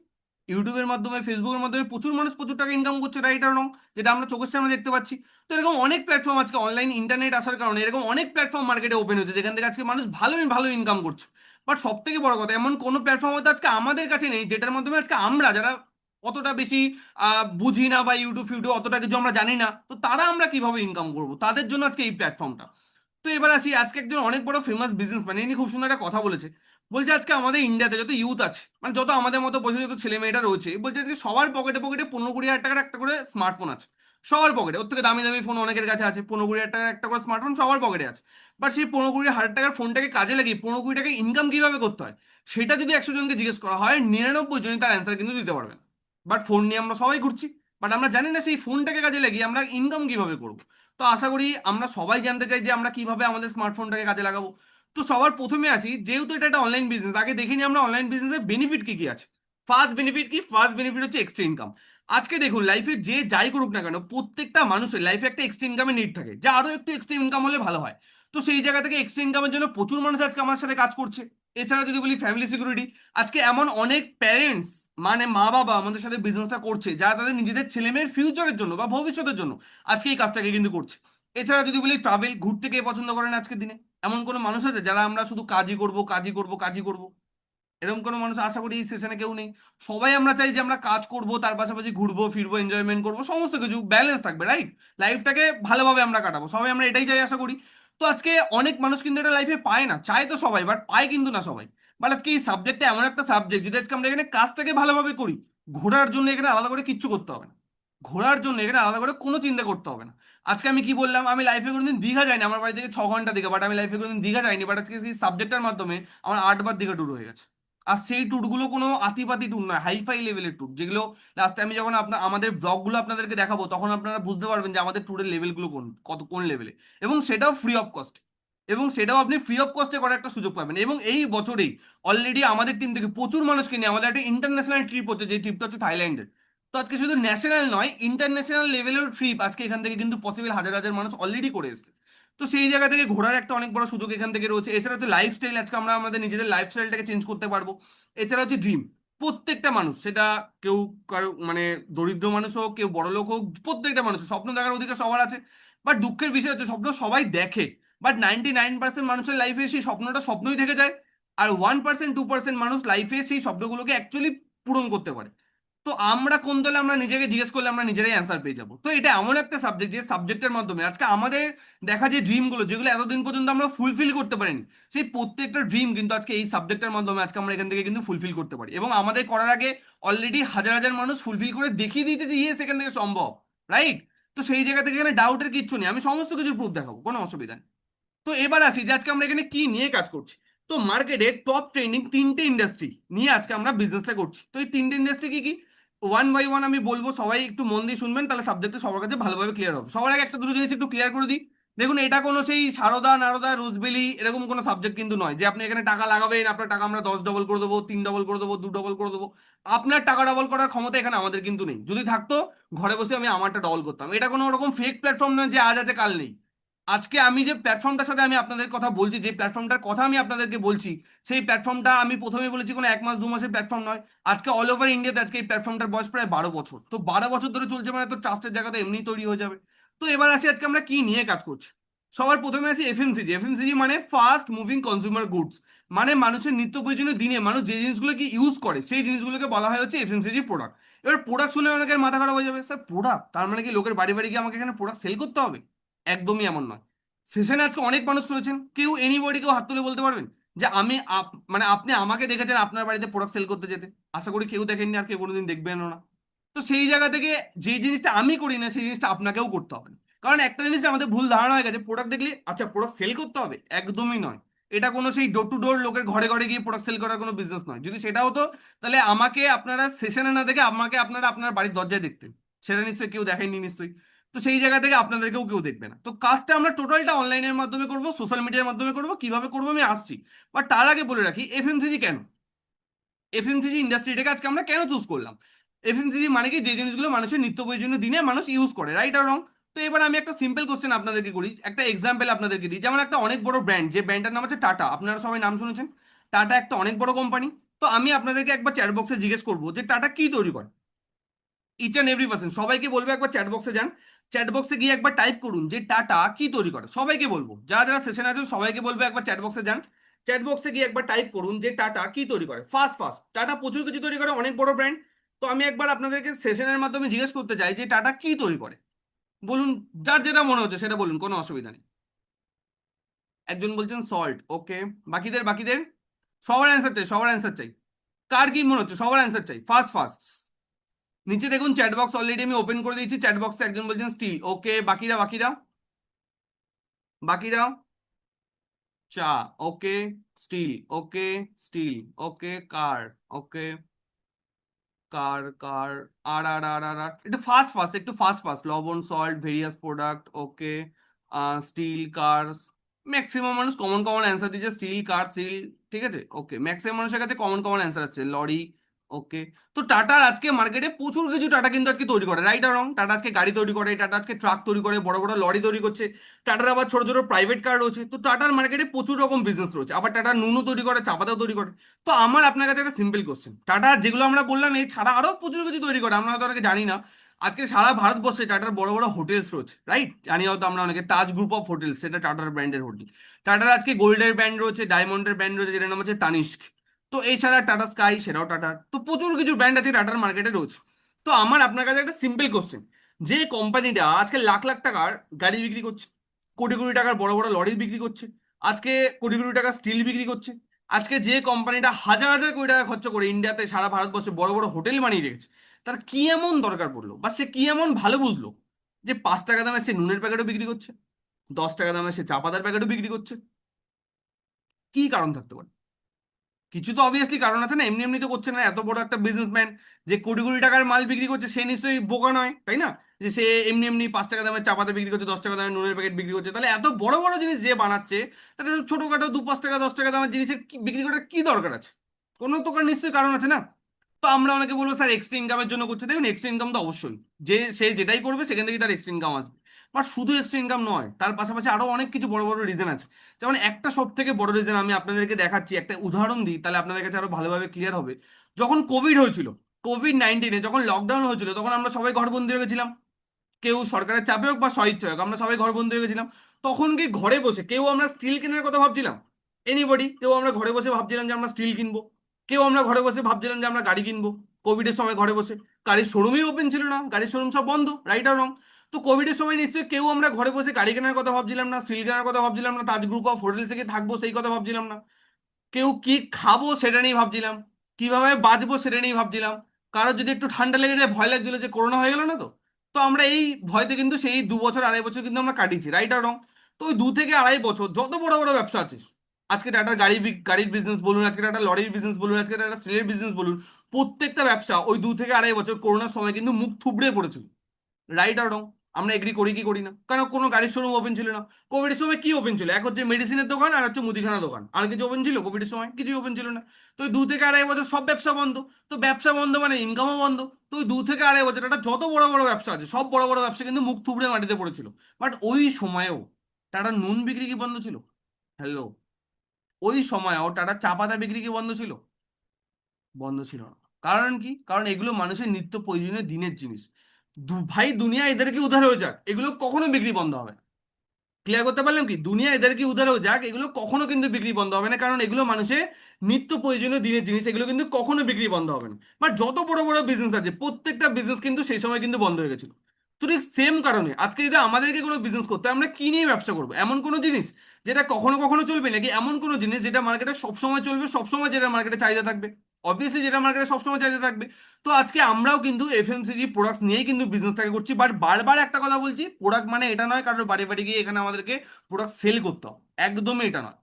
ইউটিউবের মাধ্যমে, ফেসবুকের মাধ্যমে প্রচুর মানুষ প্রচুর টাকা ইনকাম করছে, রাইট আর রং? যেটা আমরা চোখের সামনে দেখতে পাচ্ছি। তো এরকম অনেক প্ল্যাটফর্ম আজকে, অনলাইন ইন্টারনেট আসার কারণে এরকম অনেক প্ল্যাটফর্ম মার্কেটে ওপেন হচ্ছে, যেখান থেকে আজকে মানুষ ভালোই ভালো ইনকাম করছে। বাট সব থেকে বড় কথা, এমন কোনো প্ল্যাটফর্ম হয়তো আজকে আমাদের কাছে নেই যেটার মাধ্যমে আজকে আমরা, যারা অতটা বেশি বুঝি না বা ইউটিউব ফিউটিউব অতটা কিছু আমরা জানি না, তো তারা আমরা কিভাবে ইনকাম করব, তাদের জন্য আজকে এই প্ল্যাটফর্মটা। তো এবার আসি, আজকে একজন অনেক বড় ফেমাস বিজনেসম্যান, ইনি খুব সুন্দর একটা কথা বলেছে। বলছে আজকে আমাদের ইন্ডিয়াতে যত ইউথ আছে, মানে যত আমাদের মতো বয়সী যত ছেলে মেয়েটা রয়েছে, বলছে আজকে সবার পকেটে পকেটে 15-20 হাজার টাকার একটা করে স্মার্টফোন আছে। সবার পকেটে, ওর থেকে দামি দামি ফোন অনেকের কাছে আছে, 15-20 হাজার টাকার একটা করে স্মার্টফোন সবার পকেটে আছে। বাট সেই 15-20 হাজার টাকার ফোনটাকে কাজে লাগিয়ে 15-20 টাকা ইনকাম কিভাবে করতে হয়, সেটা যদি 100 জনকে জিজ্ঞেস করা হয়, 99 জনই তার অ্যান্সার কিন্তু দিতে পারবেন। বাট ফোন নিয়ে আমরা সবাই ঘুরছি, বাট আমরা জানি না সেই ফোনটাকে কাজে লাগিয়ে আমরা ইনকাম কিভাবে করবো। তো আশা করি আমরা সবাই জানতে চাই যে আমরা কিভাবে আমাদের স্মার্টফোনটাকে কাজে লাগাবো। তো সবার প্রথমে আসি, যেহেতু এটা একটা অনলাইন বিজনেস, আগে দেখিনি আমরা অনলাইন বিজনেসের বেনিফিট কি কি আছে। ফার্স্ট বেনিফিট কি? ফার্স্ট বেনিফিট হচ্ছে এক্সট্রা ইনকাম। আজকে দেখুন, লাইফে যে যাই করুক না কেন, প্রত্যেকটা মানুষের লাইফে একটা এক্সট্রা ইনকামের নিড থাকে, যা আরো একটু এক্সট্রা ইনকাম হলে ভালো হয়। তো সেই জায়গা থেকে এক্সট্রা ইনকামের জন্য প্রচুর মানুষ আজকে আমার সাথে কাজ করছে। এছাড়া যদি বলি ফ্যামিলি সিকিউরিটি, আজকে এমন অনেক প্যারেন্টস, মানে মা বাবা আমাদের সাথে বিজনেসটা করছে, যারা তাদের নিজেদের ছেলে মেয়ের ফিউচারের জন্য বা ভবিষ্যতের জন্য আজকে এই কাজটাকে কিন্তু করছে। এছাড়া যদি বলি ট্রাভেল, ঘুরতে কে পছন্দ করেন আজকের দিনে? এমন কোনো মানুষ আছে যারা আমরা শুধু কাজই করব কাজই করব কাজই করব? এরকম কোনো মানুষ আশা করি এই সেশনে কেউ নেই। সবাই আমরা চাই যে আমরা কাজ করব, তার পাশাপাশি ঘুরবো ফিরবো, এনজয়মেন্ট করবো, সমস্ত কিছু ব্যালেন্স থাকবে, রাইট? লাইফটাকে ভালোভাবে আমরা কাটাবো, সবাই আমরা এটাই চাই আশা করি। তো আজকে অনেক মানুষ কিন্তু এটা লাইফে পায় না, চায় তো সবাই, বাট পায় কিন্তু না সবাই। বাট আজকে এই সাবজেক্টটা এমন একটা সাবজেক্ট, যদি আজকে আমরা এখানে কাজটাকে ভালোভাবে করি, ঘোরার জন্য এখানে আলাদা করে কিচ্ছু করতে হবে না। ঘোরার জন্য এখানে আলাদা করে কোনো চিন্তা করতে হবে না। আজকে আমি কি বললাম, আমি লাইফে কোনোদিন দীঘা যাইনি, আমার বাড়ি থেকে 6 ঘন্টা দিকে, বাট আমি লাইফে কোনোদিন দীঘা যাইনি, বাট আজকে এই সাবজেক্টের মাধ্যমে আমার 8 বার দীঘা ট্যুর হয়ে গেছে। আর সেই ট্যুরগুলো কোনো আতিপাতি ট্যুর নয়, হাইফাই লেভেলের ট্যুর, যেগুলো লাস্টে আমি যখন আমাদের ব্লগগুলো আপনাদেরকে দেখাবো, তখন আপনারা বুঝতে পারবেন যে আমাদের ট্যুরের লেভেলগুলো কোন লেভেলে। এবং সেটাও ফ্রি অফ কস্ট, এবং সেটাও আপনি ফ্রি অফ কস্টে করার একটা সুযোগ পাবেন। এবং এই বছরেই অলরেডি আমাদের টিম থেকে প্রচুর মানুষকে নিয়ে আমাদের একটা ইন্টারন্যাশনাল ট্রিপ হচ্ছে, যে ট্রিপটা হচ্ছে থাইল্যান্ডের। তো আজকে শুধু ন্যাশনাল নয়, ইন্টারন্যাশনাল লেভেলের ট্রিপ আজকে এখান থেকে কিন্তু পসিবল, হাজার হাজার মানুষ অলরেডি করে এসেছে। তো সেই জায়গা থেকে ঘোরার একটা অনেক বড় সুযোগ এখান থেকে রয়েছে। এছাড়া হচ্ছে লাইফস্টাইল, আজকে আমরা আমাদের নিজেদের লাইফস্টাইলটাকে চেঞ্জ করতে পারবো। এছাড়া হচ্ছে ড্রিম, প্রত্যেকটা মানুষ, সেটা কেউ কারো মানে দরিদ্র মানুষ হোক, কেউ বড় লোক হোক, প্রত্যেকটা মানুষ স্বপ্ন দেখার অধিকার সবার আছে। বাট দুঃখের বিষয় হচ্ছে স্বপ্ন সবাই দেখে, বাট 99% মানুষের লাইফে সেই স্বপ্নটা স্বপ্নই থেকে যায়। আর 1% 2% মানুষ লাইফে সেই স্বপ্নগুলোকে অ্যাকচুয়ালি পূরণ করতে পারে। তো আমরা কোন দলে, আমরা নিজেকে জিজ্ঞেস করলে আমরা নিজেরাই অ্যান্সার পেয়ে যাবো। তো এটা এমন একটা সাবজেক্ট, যে সাবজেক্টের মাধ্যমে আজকে আমাদের দেখা যে ড্রিমগুলো, যেগুলো এতদিন পর্যন্ত আমরা ফুলফিল করতে পারিনি, সেই প্রত্যেকটা ড্রিম কিন্তু আজকে এই সাবজেক্টের মাধ্যমে আজকে আমরা এখান থেকে কিন্তু ফুলফিল করতে পারি। এবং আমাদের করার আগে অলরেডি হাজার হাজার মানুষ ফুলফিল করে দেখিয়ে দিয়েছে যে ইয়েস এখান থেকে সম্ভব, রাইট? তো সেই জায়গা থেকে এখানে ডাউটের কিচ্ছু নেই, আমি সমস্ত কিছুর প্রুফ দেখাবো, কোনো অসুবিধা নেই। তো এবার আসি যে আজকে আমরা এখানে কি নিয়ে কাজ করছি। তো মার্কেটে টপ ট্রেন্ডিং তিনটে ইন্ডাস্ট্রি নিয়ে আজকে আমরা বিজনেসটা করছি। তো এই তিনটে ইন্ডাস্ট্রি কি কি, ওয়ান বাই ওয়ান আমি বলবো, সবাই একটু মন দিয়ে শুনবেন, তাহলে সাবজেক্টটা সবার কাছে ভালোভাবে ক্লিয়ার হবে। সবার আগে একটা দুটো জিনিস একটু ক্লিয়ার করে দিই। দেখুন, এটা কোনো সেই সারদা নারদা রোজবেলি এরকম কোনো সাবজেক্ট কিন্তু নয় যে আপনি এখানে টাকা লাগাবেন, আপনার টাকা আমরা 10 ডবল করে দেবো, 3 ডবল করে দেবো, 2 ডবল করে দেবো। আপনার টাকা ডবল করার ক্ষমতা এখানে আমাদের কিন্তু নেই। যদি থাকতো, ঘরে বসে আমি আমারটা ডবল করতাম। এটা কোনো রকম ফেক প্ল্যাটফর্ম নয় যে আজ আছে কাল নেই। আজকে আমি যে প্ল্যাটফর্মটার সাথে আমি আপনাদের কথা বলছি, যে প্ল্যাটফর্মটার কথা আমি আপনাদেরকে বলছি, সেই প্ল্যাটফর্মটা আমি প্রথমে বলেছি কোনো 1 মাস 2 মাসের প্ল্যাটফর্ম নয়। আজকে অল ওভার ইন্ডিয়াতে আজকে এই প্ল্যাটফর্মটার বয়স প্রায় 12 বছর। তো 12 বছর ধরে চলছে মানে তো ট্রাস্টের জায়গা তো এমনি তৈরি হয়ে যাবে। তো এবার আসি আজকে আমরা কি নিয়ে কাজ করছি। সবার প্রথমে আসি এফএমসিজি। এফএমসিজি মানে ফাস্ট মুভিং কনজিউমার গুডস। মানে মানুষের নিত্য প্রয়োজনীয় দিনে মানুষ যে জিনিসগুলোকে ইউজ করে সেই জিনিসগুলোকে বলা হয় হচ্ছে এফএমসিজি প্রোডাক্ট। এবার প্রোডাক্ট শুনে অনেকের মাথা খারাপ হয়ে যাবে, স্যার প্রোডাক্ট তার মানে কি লোকের বাড়ি বাড়ি গিয়ে আমাকে এখানে প্রোডাক্ট সেল করতে হবে? একদমই এমন নয়। সেশনে আজকে অনেক মানুষ রয়েছেন, কেউ এনিবডি, কেউ হাত তুলে বলতে পারবেন যে আমি মানে আপনি আমাকে দেখেছেন আপনার বাড়িতে প্রোডাক্ট সেল করতে যেতে? আশা করি কেউ দেখেননি, আর কেউ কোনোদিন দেখবেনও না। তো সেই জায়গা থেকে যে জিনিসটা আমি করি না সেই জিনিসটা আপনাকেও করতে হবে না। কারণ একটা জিনিস আমাদের ভুল ধারণা হয়ে গেছে, প্রোডাক্ট দেখলে আচ্ছা প্রোডাক্ট সেল করতে হবে, একদমই নয়। এটা কোনো সেই ডোর টু ডোর লোকের ঘরে ঘরে গিয়ে প্রোডাক্ট সেল করার কোনো বিজনেস নয়। যদি সেটা হতো, তাহলে আমাকে আপনারা সেশনে না দেখে আমাকে আপনারা আপনার বাড়ির দরজায় দেখতেন। সেটা নিশ্চয়ই কেউ দেখেননি নিশ্চয়ই। তো সেই জায়গা থেকে আপনাদেরকেও কেউ দেখবে না। তো কাজটা আমরা টোটালটা অনলাইনের মাধ্যমে করব, সোশ্যাল মিডিয়ার মাধ্যমে করব। কিভাবে করবো আমি আসছি, বাট তার আগে বলে রাখি এফএমসিজি কেন, এফএমসিজি ইন্ডাস্ট্রিটাকে আজকে আমরা কেন চুজ করলাম। এফএমসিজি মানে কি, যে জিনিসগুলো মানুষের নিত্য প্রয়োজনীয় দিনে মানুষ ইউজ করে, রাইট আর রং? তো এবার আমি একটা সিম্পল কোশ্চেন আপনাদেরকে করি, একটা এক্সাম্পল আপনাদেরকে দিই। যেমন একটা অনেক বড় ব্র্যান্ড, যে ব্র্যান্ডটার নাম হচ্ছে টাটা, আপনারা সবাই নাম শুনেছেন। টাটা একটা অনেক বড় কোম্পানি। তো আমি আপনাদেরকে একবার চ্যাট বক্সে জিজ্ঞেস করবো যে টাটা কি তৈরি করে। ইচ অ্যান্ড এভরি পার্সন সবাইকে বলবো একবার চ্যাট বক্সে যান, চ্যাট বক্সে গিয়ে একবার টাইপ করুন যে টাটা কি তৈরি করে। সবাইকে বলবো, যারা যারা সেশনে আছেন সবাইকে বলবো একবার চ্যাট বক্সে যান, চ্যাট বক্সে গিয়ে একবার টাইপ করুন যে টাটা কি তৈরি করে। ফার্স্ট ফার্স্ট টাটা প্রচুর কিছু তৈরি করে, অনেক বড় ব্র্যান্ড। তো আমি একবার আপনাদেরকে সেশনের মাধ্যমে জিজ্ঞেস করতে চাই যে টাটা কি তৈরি করে। বলুন, যার যেটা মনে হচ্ছে সেটা বলুন, কোনো অসুবিধা নেই। একজন বলছেন সল্ট, ওকে। বাকিদের বাকিদের সবার অ্যান্সার চাই, সবার অ্যান্সার চাই। কার কি মনে হচ্ছে, সবার অ্যান্সার চাই, ফার্স্ট ফার্স্ট। নিচে দেখুন চ্যাট বক্স অলরেডি আমি ওপেন করে দিয়েছি, চ্যাট বক্সে একজন বলছেন স্টিল, ওকে। বাকিরা বাকিরা বাকিরা চা, ওকে। স্টিল, ওকে। স্টিল, ওকে। কার, ওকে। কার কার আর আর আর আর আর একটু ফাস্ট ফাস্ট, একটু ফাস্ট ফাস্ট। লবণ, সল্ট, ভেরিয়াস প্রোডাক্ট, ওকে। স্টিল, কার। ম্যাক্সিমাম মানুষ কমন কমন অ্যান্সার দিচ্ছে, স্টিল, কার, স্টিল। ঠিক আছে, ওকে। ম্যাক্সিমাম মানুষের কাছে কমন কমন অ্যান্সার আছে, লরি, ওকে। তো টাটার আজকে মার্কেটে প্রচুর কিছু টাটা কিন্তু আজকে তৈরি করে, রাইট আর রং? টাটা আজকে গাড়ি তৈরি করে, টাটা আজকে ট্রাক তৈরি করে, বড় বড় লরি তৈরি করছে। টাটার আবার ছোট ছোট প্রাইভেট কার রয়েছে। তো টাটার মার্কেটে প্রচুর রকম বিজনেস রয়েছে। আবার টাটা নুনও তৈরি করে, চা পাতাও তৈরি করে। তো আমার আপনার কাছে একটা সিম্পল কোশ্চেন, টাটা যেগুলো আমরা বললাম এই ছাড়া আরো প্রচুর কিছু তৈরি করে, আমরা হয়তো অনেকে জানি না। আজকে সারা ভারতবর্ষে টাটার বড় বড় হোটেলস রয়েছে, রাইট? জানি হয়তো আমরা অনেকে, তাজ গ্রুপ অফ হোটেল, সেটা টাটার ব্র্যান্ডের হোটেল। টাটার আজকে গোল্ডের ব্র্যান্ড রয়েছে, ডায়মন্ডের ব্র্যান্ড রয়েছে, যেটার নাম হচ্ছে তানিস্ক। তো এছাড়া টাটা স্কাই, সেটাও টাটার। তো প্রচুর কিছু ব্র্যান্ড আছে টাটার মার্কেটে রয়েছে। তো আমার আপনার কাছে একটা সিম্পল কোশ্চেন, যে কোম্পানিটা আজকে লাখ লাখ টাকার গাড়ি বিক্রি করছে, কোটি কোটি টাকার বড় বড় লরি বিক্রি করছে, আজকে কোটি কোটি টাকা স্টিল বিক্রি করছে, আজকে যে কোম্পানিটা হাজার হাজার কোটি টাকা খরচ করে ইন্ডিয়াতে সারা ভারতবর্ষে বড় বড় হোটেল বানিয়ে রেখেছে, তার কি এমন দরকার পড়লো বা সে কি এমন ভালো বুঝলো যে 5 টাকা দামে সে নুনের প্যাকেটও বিক্রি করছে, 10 টাকা দামে সে চা পাতার প্যাকেটও বিক্রি করছে? কি কারণ থাকতে পারে? কিছু তো অবভিয়াসলি কারণ আছে না, এমনি এমনি তো করছে না। এত বড় একটা বিজনেসম্যান যে কোটি কোটি টাকার মাল বিক্রি করছে, সে নিশ্চয়ই বোকা নয়, তাই না? যে সে এমনি এমনি 5 টাকা দামের চা পাতা বিক্রি করছে, 10 টাকা দামের নুনের প্যাকেট বিক্রি করছে। তাহলে এত বড় বড় জিনিস যে বানাচ্ছে, তাহলে ছোটখাটো 2-5 টাকা 10 টাকা দামের জিনিসের বিক্রি করার কি দরকার আছে? কোনো তো নিশ্চয়ই কারণ আছে না। তো আমরা অনেকে বলবো স্যার এক্সট্রা ইনকামের জন্য করছে। দেখুন এক্সট্রা ইনকাম তো অবশ্যই, যে সে যেটাই করবে সেখান থেকে তার এক্সট্রা ইনকাম আসবে। বাট শুধু এক্সট্রা ইনকাম নয়, তার পাশাপাশি আরো অনেক কিছু বড় বড় রিজন আছে। যেমন একটা সব থেকে বড় রিজন আমি আপনাদেরকে দেখাচ্ছি, একটা উদাহরণ দিই, তাহলে আপনাদের কাছে আরো ভালোভাবে ক্লিয়ার হবে। যখন কোভিড হয়েছিল, কোভিড-19 যখন লকডাউন হয়েছিল, তখন আমরা সবাই ঘরবন্দি হয়ে গেছিলাম। কেউ সরকারের চাপে হোক বা স্বইচ্ছা হোক, আমরা সবাই ঘরবন্দি হয়ে গেছিলাম। তখন কি ঘরে বসে কেউ আমরা স্টিল কেনার কথা ভাবছিলাম? এনিবডি? কেউ আমরা ঘরে বসে ভাবছিলাম যে আমরা স্টিল কিনবো? কেউ আমরা ঘরে বসে ভাবছিলাম যে আমরা গাড়ি কিনবো? কোভিডের সময় ঘরে বসে গাড়ির শোরুমই ওপেন ছিল না, গাড়ির শোরুম সব বন্ধ, রাইট আর রং? তো কোভিডের সময় নিশ্চয়ই কেউ আমরা ঘরে বসে গাড়ি কেনার কথা ভাবছিলাম না, স্টিল কেনার কথা ভাবছিলাম না, তাজ গ্রুপ অফ হোটেলসে গিয়ে থাকবো সেই কথা ভাবছিলাম না। কেউ কি খাবো সেটা নিয়ে ভাবছিলাম, কিভাবে বাঁচবো সেটা নিয়ে ভাবছিলাম। কারোর যদি একটু ঠান্ডা লেগে যায় ভয় লাগছিল যে করোনা হয়ে গেল না তো। তো আমরা এই ভয়তে কিন্তু সেই 2 বছর 2.5 বছর কিন্তু আমরা কাটিয়েছি, রাইট আর রং? তো ওই 2 থেকে 2.5 বছর যত বড় বড় ব্যবসা আছে, আজকে টাটার গাড়ির বিজনেস বলুন, আজকে টাটা লরির বিজনেস বলুন, আজকে টাটা স্টিলের বিজনেস বলুন, প্রত্যেকটা ব্যবসা ওই 2 থেকে 2.5 বছর করোনার সময় কিন্তু মুখ থুবড়ে পড়েছিল, রাইট আর রং? আমরা এগ্রি করি কি করি না? কারণ কোনো গাড়ির শোরুম ওপেন ছিল না। কোভিডের সময় কি ওপেন ছিল? এক হচ্ছে মেডিসিনের দোকান, আর হচ্ছে মুদিখানা দোকান। আর কিছু ওপেন ছিল কোভিডের সময়? কিছুই ওপেন ছিল না। তো ওই 2 থেকে 2.5 বছর সব ব্যবসা বন্ধ। তো ব্যবসা বন্ধ মানে ইনকামও বন্ধ। তো ওই 2 থেকে 2.5 বছর একটা যত বড় বড় ব্যবসা আছে সব বড় বড় ব্যবসা কিন্তু মুখ থুবড়ে মাটিতে পড়েছিল। বাট ওই সময়েও টাটা নুন বিক্রি কি বন্ধ ছিল? হ্যালো? ওই সময়ও টাটা চা পাতা বিক্রি কি বন্ধ ছিল? বন্ধ ছিল না। কারণ কি? কারণ এগুলো মানুষের নিত্য প্রয়োজনীয় দিনের জিনিস। ভাই দুনিয়া এদেরকে উধার হয়ে যাক, এগুলো কখনো বিক্রি বন্ধ হবে না। ক্লিয়ার করতে পারলাম কি? দুনিয়া এদেরকে উধার হয়ে যাক, এগুলো কখনো কিন্তু বিক্রি বন্ধ হবে না, কারণ এগুলো মানুষের নিত্য প্রয়োজনীয় দিনের জিনিস, এগুলো কিন্তু কখনো বিক্রি বন্ধ হবে না। বাট যত বড় বড় বিজনেস আছে প্রত্যেকটা বিজনেস কিন্তু সেই সময় কিন্তু বন্ধ হয়ে গেছিল। তো ঠিক সেম কারণে আজকে যদি আমাদেরকে কোনো বিজনেস করতে হয়, আমরা কি নিয়ে ব্যবসা করবো? এমন কোনো জিনিস যেটা কখনো কখনো চলবে, নাকি এমন কোনো জিনিস যেটা মার্কেটে সবসময় চলবে, সবসময় যেটা মার্কেটে চাহিদা থাকবে? অবভিয়াসলি যেটা মার্কেটে সবসময় চাহিদা থাকবে। তো আজকে আমরাও কিন্তু এফএমসিজি প্রোডাক্টস নিয়েই কিন্তু বিজনেসটাকে করছি। বাট বারবার একটা কথা বলছি, প্রোডাক্ট মানে এটা নয় কারোর বাড়ি বাড়ি গিয়ে এখানে আমাদেরকে প্রোডাক্ট সেল করতে হবে, একদমই এটা নয়।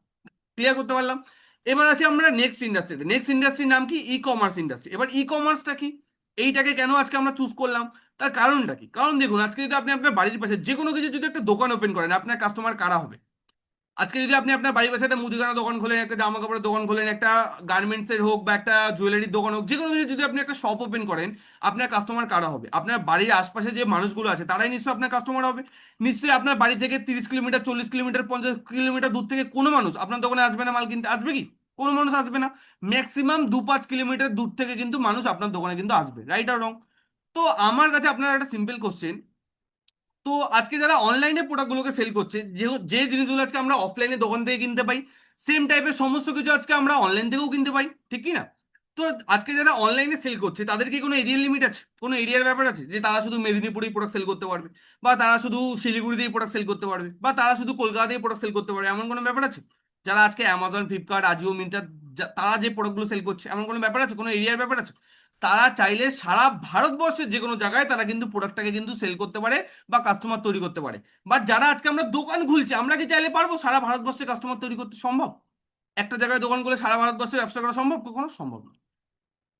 ক্লিয়ার করতে পারলাম? এবার আসি আমরা নেক্সট ইন্ডাস্ট্রিতে। নেক্সট ইন্ডাস্ট্রির নাম কি? E commerce industry. এবার ই কমার্সটা কি? এইটাকে কেন আজকে আমরা চুজ করলাম? তার কারণটা কি? কারণ দেখুন, আজকে যদি আপনি আপনার বাড়ির পাশে যে কোনো কিছু যদি একটা দোকান ওপেন করেন, আপনার কাস্টমার কারা হবে? আজকে যদি আপনি আপনার বাড়ির পাশে একটা মুদিখানা দোকান খোলেন, একটা জামা কাপড়ের দোকান খোলেন, একটা গার্মেন্টসের হোক বা একটা জুয়েলারির দোকান হোক, যে কোনো কিছু যদি আপনি একটা শপ ওপেন করেন, আপনার কাস্টমার কারা হবে? আপনার বাড়ির আশপাশে যে মানুষগুলো আছে তারাই নিশ্চয়ই আপনার কাস্টমার হবে। নিশ্চয়ই আপনার বাড়ি থেকে 30 কিলোমিটার, 40 কিলোমিটার, 50 কিলোমিটার দূর থেকে কোনো মানুষ আপনার দোকানে আসবে না মাল কিনতে? আসবে কি? কোনো মানুষ আসবে না। ম্যাক্সিমাম 2-5 কিলোমিটার দূর থেকে কিন্তু মানুষ আপনার দোকানে কিন্তু আসবে, রাইট আর রং? তো আমার কাছে আপনার একটা সিম্পল কোশ্চেন। তো আজকে যারা অনলাইনে প্রোডাক্টগুলোকে সেল করছে, যে যে জিনিসগুলো আজকে আমরা অফলাইনে দোকান থেকে কিনতে পাই, সেম টাইপের সমস্ত কিছু আজকে আমরা অনলাইন থেকেও কিনতে পাই, ঠিক কি না? তো আজকে যারা অনলাইনে সেল করছে তাদের কি কোনো এরিয়ার লিমিট আছে? কোনো এরিয়ার ব্যাপার আছে যে তারা শুধু মেদিনীপুরেই প্রোডাক্ট সেল করতে পারবে, বা তারা শুধু শিলিগুড়িতেই প্রোডাক্ট সেল করতে পারবে, বা তারা শুধু কলকাতাতেই প্রোডাক্ট সেল করতে পারবে? এমন কোনো ব্যাপার আছে? যারা আজকে অ্যামাজন, ফ্লিপকার্ট, আজিও, মিন্ত্রা, তারা যে প্রোডাক্টগুলো সেল করছে, এমন কোনো ব্যাপার আছে? কোনো এরিয়ার ব্যাপার আছে? তারা চাইলে সারা ভারতবর্ষের যে কোনো জায়গায় তারা কিন্তু প্রোডাক্টটাকে কিন্তু সেল করতে পারে বা কাস্টমার তৈরি করতে পারে। বাট যারা আজকে আমরা দোকান খুলছি, আমরা কি চাইলে পারবো সারা ভারতবর্ষে কাস্টমার তৈরি করতে? সম্ভব? একটা জায়গায় দোকান খুলে সারা ভারতবর্ষে ব্যবসা করা সম্ভব? কখনো সম্ভব না।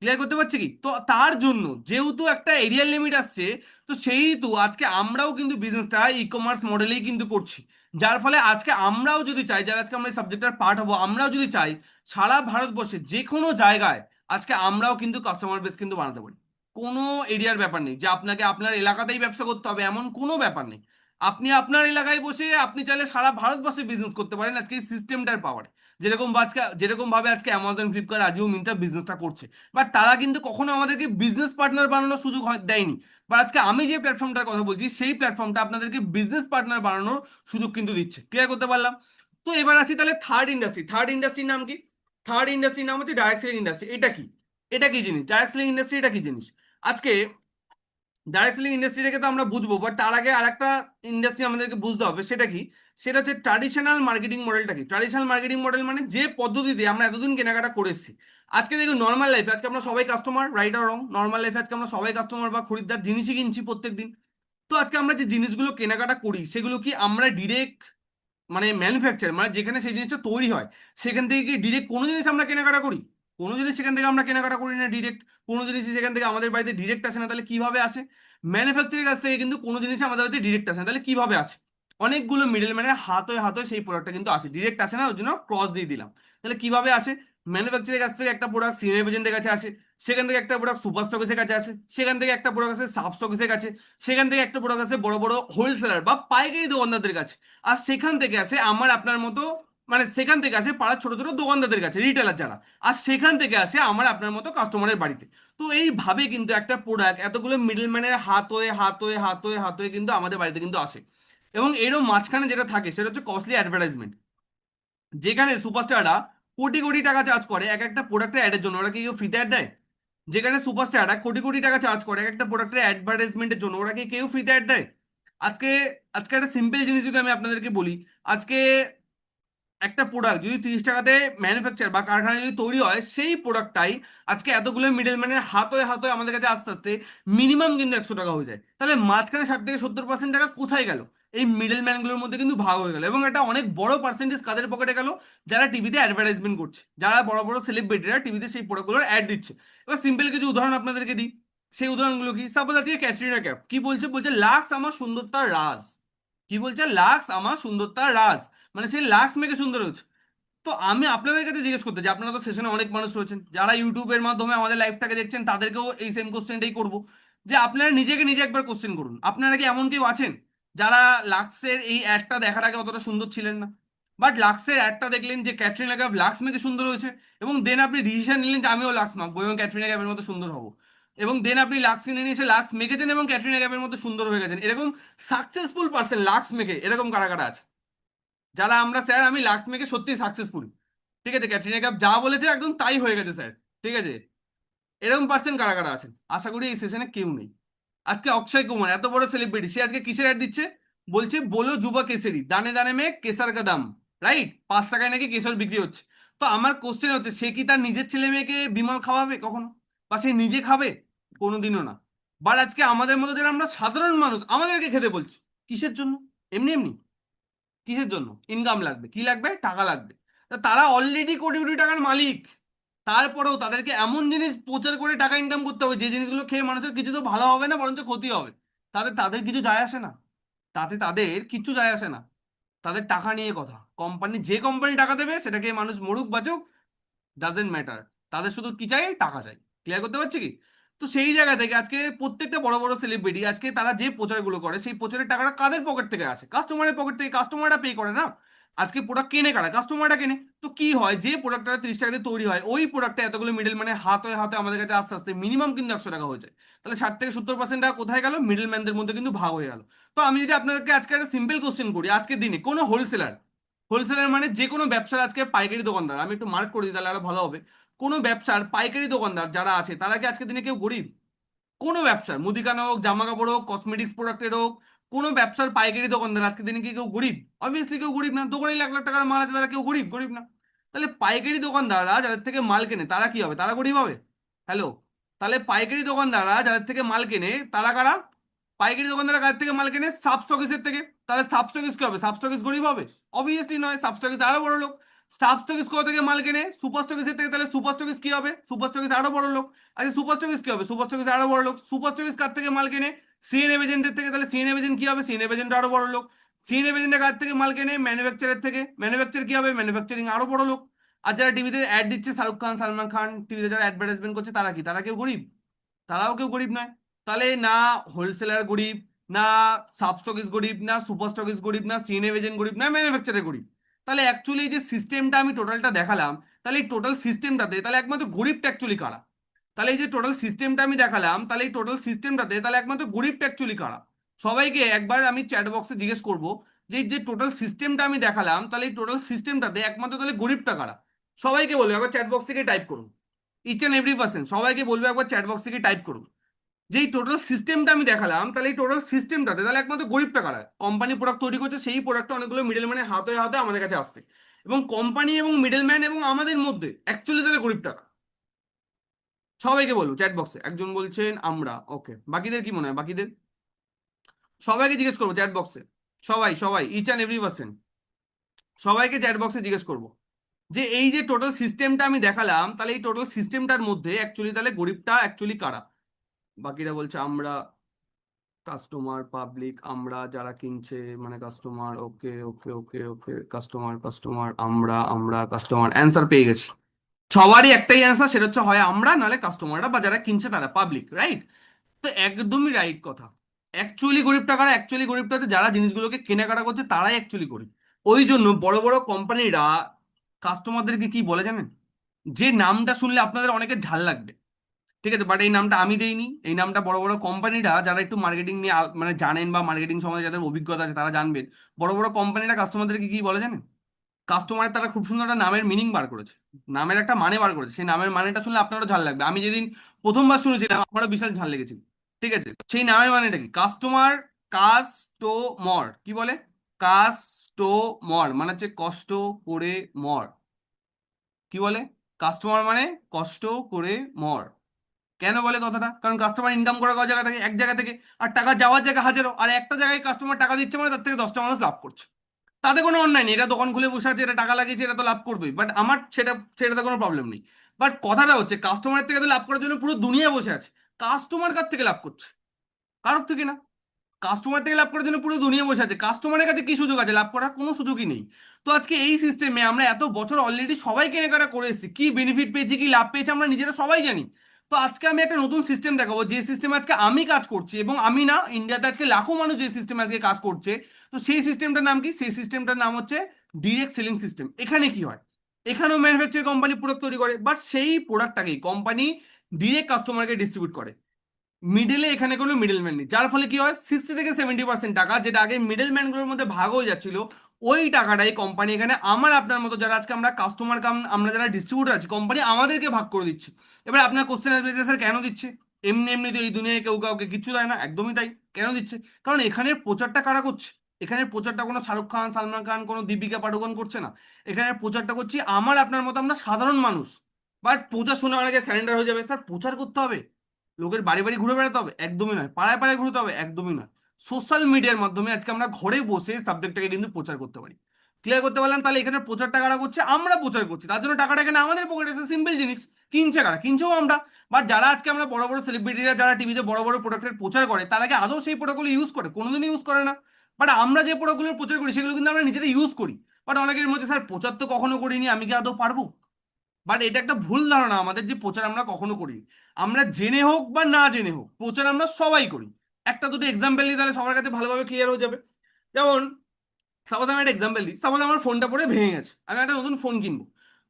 ক্লিয়ার করতে পারছি কি? তো তার জন্য যেহেতু একটা এরিয়ার লিমিট আসছে, তো সেইহেতু আজকে আমরাও কিন্তু বিজনেসটা ই কমার্স মডেলেই কিন্তু করছি। যার ফলে আজকে আমরাও যদি চাই, যারা আজকে আমরা এই সাবজেক্টের পার্ট হবো, আমরাও যদি চাই সারা ভারতবর্ষে যে কোনো জায়গায় আজকে আমরাও কিন্তু কাস্টমার বেস কিন্তু বানাতে পারি। কোনো এরিয়ার ব্যাপার নেই যে আপনাকে আপনার এলাকাতেই ব্যবসা করতে হবে, এমন কোনো ব্যাপার নেই। আপনি আপনার এলাকায় বসে আপনি চাইলে সারা ভারতবর্ষে বিজনেস করতে পারেন আজকে এই সিস্টেমটার পাওয়ারে। যেরকম ভাবে আজকে অ্যামাজন, ফ্লিপকার্ট, আজিও, মিন্ত্রা বিজনেসটা করছে। বাট তারা কিন্তু কখনো আমাদেরকে বিজনেস পার্টনার বানানোর সুযোগ দেয়নি। বাট আজকে আমি যে প্ল্যাটফর্মটার কথা বলছি, সেই প্ল্যাটফর্মটা আপনাদেরকে বিজনেস পার্টনার বানানোর সুযোগ কিন্তু দিচ্ছে। ক্লিয়ার করতে পারলাম? তো এবার আসি তাহলে থার্ড ইন্ডাস্ট্রি। থার্ড ইন্ডাস্ট্রির নাম কি? থার্ড ইন্ডাস্ট্রির নাম হচ্ছে ডাইরেক্ট সেলিং ইন্ডাস্ট্রি। এটা কি? এটা কি জিনিস ডাইরেক্ট সেলিং ইন্ডাস্ট্রি? এটা কি জিনিস? আজকে ডাইরেক্ট সেলিং ইন্ডাস্ট্রিটাকে তো আমরা বুঝবো, বাট তার আগে আর একটা ইন্ডাস্ট্রি আমাদেরকে বুঝতে হবে। সেটা কি? সেটা হচ্ছে ট্র্যাডিশনাল মার্কেটিং মডেলটা কি? ট্র্যাডিশনাল মার্কেটিং মডেল মানে যে পদ্ধতিতে আমরা এতদিন কেনাকাটা করে এসেছি। আজকে দেখুন নর্মাল লাইফে আজকে আমরা সবাই কাস্টমার, রাইট আর রং? নর্মাল লাইফে আজকে আমরা সবাই কাস্টমার বা খরিদ্দার, জিনিসই কিনছি প্রত্যেক দিন। তো আজকে আমরা যে জিনিসগুলো কেনাকাটা করি সেগুলো কি আমরা ডিরেক্ট মানে ম্যানুফ্যাকচার, মানে যেখানে সেই জিনিসটা তৈরি হয় সেখান থেকে কি ডিরেক্ট কোনো জিনিস আমরা কেনাকাটা করি? কোনো জিনিস সেখান থেকে আমরা কেনাকাটা করি না ডিরেক্ট। কোনো জিনিস সেখান থেকে আমাদের বাড়িতে ডিরেক্ট আসে না। তাহলে কিভাবে আসে? ম্যানুফ্যাকচারের কাছ থেকে কিন্তু কোনো জিনিস আমাদের বাড়িতে ডিরেক্ট আসে না। তাহলে কিভাবে আসে? অনেকগুলো মিডল ম্যানের হাত হয়ে সেই প্রোডাক্টটা কিন্তু আসে, ডিরেক্ট আসে না, ওর জন্য ক্রস দিয়ে দিলাম। তাহলে কিভাবে আসে? ম্যানুফ্যাকচারের কাছ থেকে একটা প্রোডাক্ট সিনিয়র এজেন্টের কাছে আসে, সেখান থেকে একটা প্রোডাক্ট সুপার স্টকের কাছে আসে, সেখান থেকে একটা প্রোডাক্ট আসে সাব স্টকের কাছে, সেখান থেকে একটা প্রোডাক্ট আসে বড় বড় হোলসেলার বা পাইকারি দোকানদারদের কাছে, আর সেখান থেকে আসে আমার আপনার মতো, মানে সেখান থেকে আসে পাড়ার ছোট ছোট দোকানদারদের কাছে, রিটেলার যারা, আর সেখান থেকে আসে আমার আপনার মতো কাস্টমারের বাড়িতে। তো এইভাবে কিন্তু একটা প্রোডাক্ট এতগুলো মিডলম্যানের হাত হয়ে হাত হয়ে হাত হয়ে হাত হয়ে কিন্তু আমাদের বাড়িতে কিন্তু আসে। এবং এরও মাঝখানে যেটা থাকে সেটা হচ্ছে কস্টলি অ্যাডভার্টাইজমেন্ট, যেখানে সুপারস্টাররা কোটি কোটি টাকা চার্জ করে এক একটা প্রোডাক্টের অ্যাডের জন্য। ওরা কি কেউ ফ্রিতে অ্যাড দেয়? যেখানে সুপারস্টাররা কোটি কোটি টাকা চার্জ করে এক একটা প্রোডাক্টের অ্যাডভার্টাইজমেন্টের জন্য, ওরা কি কেউ ফ্রিতে অ্যাড দেয়? আজকে আজকে একটা সিম্পল জিনিস যদি আমি আপনাদেরকে বলি, আজকে একটা প্রোডাক্ট যদি 30 টাকাতে ম্যানুফ্যাকচার বা কারখানায় যদি তৈরি হয়, সেই প্রোডাক্টটাই আজকে এতগুলো মিডলম্যানের হাত হয়ে আমাদের কাছে আস্তে আস্তে মিনিমাম কিন্তু 100 টাকা হয়ে যায়। তাহলে মাঝখানে 60 থেকে 70% টাকা কোথায় গেল? এই মিডলম্যানগুলোর মধ্যে কিন্তু ভাগ হয়ে গেল, এবং একটা অনেক বড় পার্সেন্টেজ কাদের পকেটে গেল? যারা টিভিতে অ্যাডভার্টাইজমেন্ট করছে, যারা বড় বড় সেলিব্রিটিরা টিভিতে সেই প্রোডাক্টগুলোর অ্যাড দিচ্ছে। এবার সিম্পল কিছু উদাহরণ আপনাদেরকে দিই। সেই উদাহরণগুলো কি? সাপোজ আজকে ক্যাটরিনা ক্যাফ কি বলছে? বলছে লাক্স আমার সুন্দরতার রাজ। কি বলছে? লাক্স আমার সুন্দরতার রাজ। মানে সে লাক্স মেখে সুন্দর হচ্ছে। তো আমি আপনাদের কাছে জিজ্ঞেস করতে চাই, আপনারা তো সেশনে অনেক মানুষ রয়েছেন যারা ইউটিউবের মাধ্যমে আমাদের লাইভটাকে দেখছেন, তাদেরকেও এই সেম কোশ্চেনটাই করবো, যে আপনারা নিজেকে নিজে একবার কোশ্চেন করুন, আপনারা কি এমন কেউ আছেন যারা লাক্সের এই অ্যাডটা দেখার আগে অতটা সুন্দর ছিলেন না, বাট লাক্সের অ্যাডটা দেখলেন যে ক্যাটরিনা কাইফ লাক্স মেখে সুন্দর হয়েছে, এবং দেন আপনি ডিসিশন নিলেন যে আমিও লাক্স মাখবো এবং ক্যাটরিনা কাইফের মতো সুন্দর হবো, এবং দেন আপনি লাক্স কিনে নিয়ে এসে লাক্স মেখেছেন এবং ক্যাটরিনা কাইফের মতো সুন্দর হয়ে গেছেন। এরকম সাকসেসফুল পার্সন লাক্স মেখে এরকম কারা কারা আছে? যারা আমরা স্যার আমি লাক্স মেখে সত্যি সাকসেসফুল, ঠিক আছে, ক্যাটরিনা কাইফ যা বলেছে একদম তাই হয়ে গেছে স্যার, ঠিক আছে, এরকম পার্সেন্ট কারা কারা আছেন? আশা করি এই সেশনে কেউ নেই। আজকে অক্ষয় কুমার এত বড় সেলিব্রিটি, সে আজকে কিসের অ্যাড দিচ্ছে? বলছে বলো যুবা কেশরি দানে দানে মে কেসার কা দাম, রাইট? 5 টাকায় নাকি কেশর বিক্রি হচ্ছে। তো আমার কোশ্চেন হচ্ছে, সে কি তার নিজের ছেলে মেয়েকে বিমল খাওয়াবে কখনো? বা সে নিজে খাবে? কোনোদিনও না। বাট আজকে আমাদের মধ্যে যারা আমরা সাধারণ মানুষ, আমাদেরকে খেতে বলছে। কিসের জন্য? এমনি এমনি। কিসের জন্য? ইনকাম লাগবে, কি লাগবে? টাকা লাগবে। তা তারা অলরেডি কোটি কোটি টাকার মালিক, তারপরেও তাদেরকে এমন জিনিস প্রচার করে টাকা ইনকাম করতে হবে যে জিনিসগুলো খেয়ে মানুষের কিছু তো ভালো হবে না, বরঞ্চ ক্ষতি হবে। তাদের তাদের কিছু যায় আসে না, তাতে তাদের কিচ্ছু যায় আসে না। তাদের টাকা নিয়ে কথা, কোম্পানি যে কোম্পানি টাকা দেবে সেটাকে মানুষ মরুক বাঁচুক, ডাজেন্ট ম্যাটার। তাদের শুধু কি চাই? টাকা চাই। ক্লিয়ার করতে পারছি কি? তো সেই জায়গা থেকে আজকে প্রত্যেকটা বড় বড় সেলিব্রিটি আজকে তারা যে প্রচারগুলো করে, সেই প্রচারের টাকাটা কাদের পকেট থেকে আসে? কাস্টমারের পকেট থেকে। কাস্টমাররা পে করে না। আজকে প্রোডাক্ট কেনে কারা? কাস্টমাররা কেনে। তো কি হয়, যে প্রোডাক্টটা 30 টাকাতে তৈরি হয়, ওই প্রোডাক্টটা এতগুলো মিডল মানে হাত হয়ে হাতে আমাদের কাছে আস্তে আস্তে মিনিমাম কিন্তু 100 টাকা হয়ে যায়। তাহলে 60 থেকে 70% টাকা কোথায় গেল? মিডল ম্যানদের মধ্যে কিন্তু ভাগ হয়ে গেল। তো আমি যদি আপনাদেরকে আজকে একটা সিম্পল কোশ্চেন করি, আজকের দিনে কোনো হোলসেলার, হোলসেলার মানে যে কোনো ব্যবসার আজকে পাইকারি দোকানদার, আমি একটু মার্ক করে দিই তাহলে আরো ভালো হবে। কোনো ব্যবসার পাইকারি দোকানদার যারা আছে তারা কি আজকের দিনে কেউ গরিব? কোনো ব্যবসার, মুদিখানা হোক, জামা কাপড় হোক, কসমেটিক্স প্রোডাক্টের হোক, কোনো ব্যবসার পাইকারি দোকানদার আজকের দিনে কি কেউ গরিব? অবভিয়াসলি কেউ গরিব না। দোকানে লাখ লাখ টাকার মাল আছে, তারা কেউ গরিব? গরিব না। তাহলে পাইকারি দোকানদাররা যাদের থেকে মাল কেনে তারা কি হবে? তারা গরিব হবে? হ্যালো? তাহলে পাইকারি দোকানদাররা যাদের থেকে মাল কেনে তারা কারা? পাইকারি দোকানদাররা কাদের থেকে মাল কেনে? সাব স্টকিসের থেকে। তাহলে সাব স্টকিস কি হবে? সাব স্টকিস গরিব হবে? অবভিয়াসলি নয়, সাব স্টকিস আরো বড় লোক। সাব স্টকিস কোথা থেকে মাল কেনে? সুপার স্টকিসের থেকে। তাহলে সুপার স্টকিস কি হবে? সুপার স্টকিস আরো বড় লোক। আচ্ছা সুপার স্টকিস কি হবে? সুপার স্টকিস আরো বড় লোক। সুপার স্টকিস কার থেকে মাল কেনে? সিএনএফ এজেন্টের থেকে। তাহলে সিএনএফ এজেন্ট কি হবে? সিএনএফ এজেন্ট আরো বড় লোক। সিএনএফ এজেন্টের কার থেকে মাল কেনে? ম্যানুফ্যাকচারের থেকে। ম্যানুফ্যাকচার কি হবে? ম্যানুফ্যাকচারিং আরো বড় লোক। আর যারা টিভিতে অ্যাড দিচ্ছে, শাহরুখ খান, সালমান খান, টিভিতে যারা অ্যাডভার্টাইজমেন্ট করছে, তারা কি? তারা কেউ গরিব? তারাও কেউ গরিব নয়। তাহলে না হোলসেলার গরিব, না সাব স্টকিস গরিব, না সুপার স্টকিস গরিব, না সিএনএফ এজেন্ট গরিব, না ম্যানুফ্যাকচারার গরিব। তাহলে অ্যাকচুয়ালি যে সিস্টেমটা আমি টোটালটা দেখালাম, তাহলে এই টোটাল সিস্টেমটাতে তাহলে একমাত্র গরিবটা অ্যাকচুয়ালি কারা? তাহলে এই যে টোটাল সিস্টেমটা আমি দেখালাম, তাহলে এই টোটাল সিস্টেমটাতে তাহলে একমাত্র গরিবটা অ্যাকচুয়ালি কারা? সবাইকে একবার আমি চ্যাট বক্সে জিজ্ঞেস করবো, যে এই যে টোটাল সিস্টেমটা আমি দেখালাম, তাহলে এই টোটাল সিস্টেমটাতে একমাত্র তাহলে গরিবটা কারা? সবাইকে বলবো একবার চ্যাট বক্স থেকে টাইপ করুন। ইচ অ্যান্ড এভরি পার্সন সবাইকে বলবো একবার চ্যাট বক্স থেকে টাইপ করুন, যে এই টোটাল সিস্টেমটা আমি দেখালাম, তাহলে এই টোটাল সিস্টেমটাতে তাহলে একমাত্র গরিবটা কারা? কোম্পানি প্রোডাক্ট তৈরি করছে, সেই প্রোডাক্টটা অনেকগুলো মিডল ম্যানের হাতে হাতে আমাদের কাছে আসছে, এবং কোম্পানি এবং মিডল ম্যান এবং আমাদের মধ্যে অ্যাকচুয়ালি তাহলে গরিবটা কারা? সবাইকে বলবো চ্যাট বক্সে। একজন বলছেন আমরা, ওকে, বাকিদের কি মনে হয়? বাকিদের সবাইকে জিজ্ঞেস করবো চ্যাট বক্সে। সবাই সবাই ইচ অ্যান্ড এভরি পার্সন সবাইকে চ্যাট বক্সে জিজ্ঞেস করবো, যে এই যে টোটাল সিস্টেমটা আমি দেখালাম, তাহলে এই টোটাল সিস্টেমটার মধ্যে অ্যাকচুয়ালি তাহলে গরিবটা অ্যাকচুয়ালি কারা? বাকিরা বলছে আমরা, কাস্টমার, পাবলিক, আমরা যারা কিনছে মানে কাস্টমার, ওকে ওকে ওকে ওকে, কাস্টমার কাস্টমার, আমরা কাস্টমার, অ্যান্সার পেয়ে গেছি। সবারই একটাই অ্যান্সার, সেটা হচ্ছে হয় আমরা, নাহলে কাস্টমাররা বা যারা কিনছে তারা, পাবলিক, রাইট? তো একদমই রাইট কথা। অ্যাকচুয়ালি গরিবটা হচ্ছে যারা জিনিসগুলোকে কেনাকাটা করছে, তারাই অ্যাকচুয়ালি গরিব। ওই জন্য বড় বড় কোম্পানিরা কাস্টমারদেরকে কি বলে জানেন? যে নামটা শুনলে আপনাদের অনেকের ঝাল লাগবে, ঠিক আছে, বাট এই নামটা আমি দেইনি, এই নামটা বড় বড় কোম্পানিরা, যারা একটু মার্কেটিং নিয়ে মানে জানেন বা মার্কেটিং সম্বন্ধে যাদের অভিজ্ঞতা আছে তারা জানবেন। বড় বড় কোম্পানিরা কাস্টমারদেরকে কি বলে জানেন? কাস্টমারের তারা খুব সুন্দর একটা নামের মিনিং বার করেছে, নামের একটা মানে বার করেছে। সেই নামের মানেটা শুনলে আপনারও ঝাল লাগবে। আমি যেদিন প্রথমবার শুনেছিলাম আমারও বিশাল ঝাল লেগেছিল। ঠিক আছে, সেই নামের মানেটা কি? কাস্টমার, কাস্টোমর, কি বলে? কাস্টোমর মানে হচ্ছে কষ্ট করে মর। কি বলে? কাস্টমার মানে কষ্ট করে মর। কেন বলে কথাটা? কারণ কাস্টমার ইনকাম করে কয় জায়গা থেকে? এক জায়গা থেকে। আর টাকা যাওয়ার জায়গা হাজারো, আর একটা জায়গায় কাস্টমার টাকা দিচ্ছে মানে তার থেকে 10টা মানুষ লাভ করছে। তাতে কোনো অন্যায় নেই, এটা দোকান খুলে বসে আছে, এটা টাকা লাগিয়েছে, এটা তো লাভ করবেই, বাট আমার সেটাতে কোনো প্রবলেম নেই। বাট কথাটা হচ্ছে কাস্টমার থেকে তো লাভ করার জন্য পুরো দুনিয়া বসে আছে। কাস্টমার কার থেকে লাভ করছে? কারোর থেকে না। কাস্টমার থেকে লাভ করার জন্য পুরো দুনিয়া বসে আছে, কাস্টমারের কাছে কি সুযোগ আছে? লাভ করার কোনো সুযোগই নেই। তো আজকে এই সিস্টেমে আমরা এত বছর অলরেডি সবাই কেনাকাটা করে এসেছি, কি বেনিফিট পেয়েছি, কি লাভ পেয়েছি আমরা নিজেরা সবাই জানি। তো আজকে আমি একটা নতুন সিস্টেম দেখাবো, যে সিস্টেমে আজকে আমি কাজ করছি, এবং আমি না, ইন্ডিয়াতে আজকে লাখো মানুষ যে সিস্টেমে আজকে কাজ করছে। তো সেই সিস্টেমটার নাম কি? সেই সিস্টেমটার নাম হচ্ছে ডিরেক্ট সেলিং সিস্টেম। এখানে কি হয়? এখানেও ম্যানুফ্যাকচারিং কোম্পানি প্রোডাক্ট তৈরি করে, বাট সেই প্রোডাক্টটাকেই কোম্পানি ডিরেক্ট কাস্টমারকে ডিস্ট্রিবিউট করে। মিডলে এখানে কোনো মিডলম্যান নেই, যার ফলে কি হয়, 60 থেকে 70% টাকা যেটা আগে মিডলম্যানগুলোর মধ্যে ভাগ হয়ে যাচ্ছিল, ওই টাকাটাই কোম্পানি এখানে আমার আপনার মতো যারা আজকে আমরা কাস্টমার আমরা যারা ডিস্ট্রিবিউটার আছি, কোম্পানি আমাদেরকে ভাগ করে দিচ্ছে। এবার আপনার কোশ্চেন আসবে যে স্যার কেন দিচ্ছে? এমনি এমনি তো এই দুনিয়ায় কেউ কাউকে কিচ্ছু দেয় না, একদমই তাই। কেন দিচ্ছে? কারণ এখানের প্রচারটা কারা করছে? এখানের প্রচারটা কোনো শাহরুখ খান, সালমান খান, কোনো দীপিকা পাডুকোন করছে না। এখানের প্রচারটা করছি আমার আপনার মতো আমরা সাধারণ মানুষ। বাট প্রচার শোনা অনেকে স্যারেন্ডার হয়ে যাবে, স্যার প্রচার করতে হবে, লোকের বাড়ি বাড়ি ঘুরে বেড়াতে হবে, একদমই নয়। পাড়ায় পাড়ায় ঘুরতে হবে, একদমই নয়। সোশ্যাল মিডিয়ার মাধ্যমে আজকে আমরা ঘরে বসে সাবজেক্টটাকে কিন্তু প্রচার করতে পারি। ক্লিয়ার করতে পারলাম? তাহলে এখানে প্রচারটা কারা করছে? আমরা প্রচার করছি, তার জন্য টাকাটা এখানে আমাদের পকেটে এসে, সিম্পল জিনিস। কিনছে কারা? কিনছেও আমরা। বাট যারা আজকে আমরা বড় বড় সেলিব্রিটিরা যারা টিভিতে বড় বড় প্রোডাক্টের প্রচার করে, তারা কি আদৌ সেই প্রোডাক্টগুলো ইউজ করে? কোনোদিনই ইউজ করে না। বাট আমরা যে প্রোডাক্টগুলোর প্রচার করি সেগুলো কিন্তু আমরা নিজেরা ইউজ করি। বাট অনেকের মধ্যে, স্যার প্রচার তো কখনো করিনি, আমি কি আদৌ পারবো? বাট এটা একটা ভুল ধারণা আমাদের, যে প্রচার আমরা কখনো করি। আমরা জেনে হোক বা না জেনে হোক প্রচার আমরা সবাই করি। একটা দুটো এক্সাম্পল দিই, তাহলে সবার কাছে ভালোভাবে ক্লিয়ার হয়ে যাবে। যেমন সাপোজ আমি একটা এক্সাম্পল দিই, সাপোজ আমার ফোনটা পরে ভেঙে গেছে, আমি একটা নতুন ফোন কিনবো।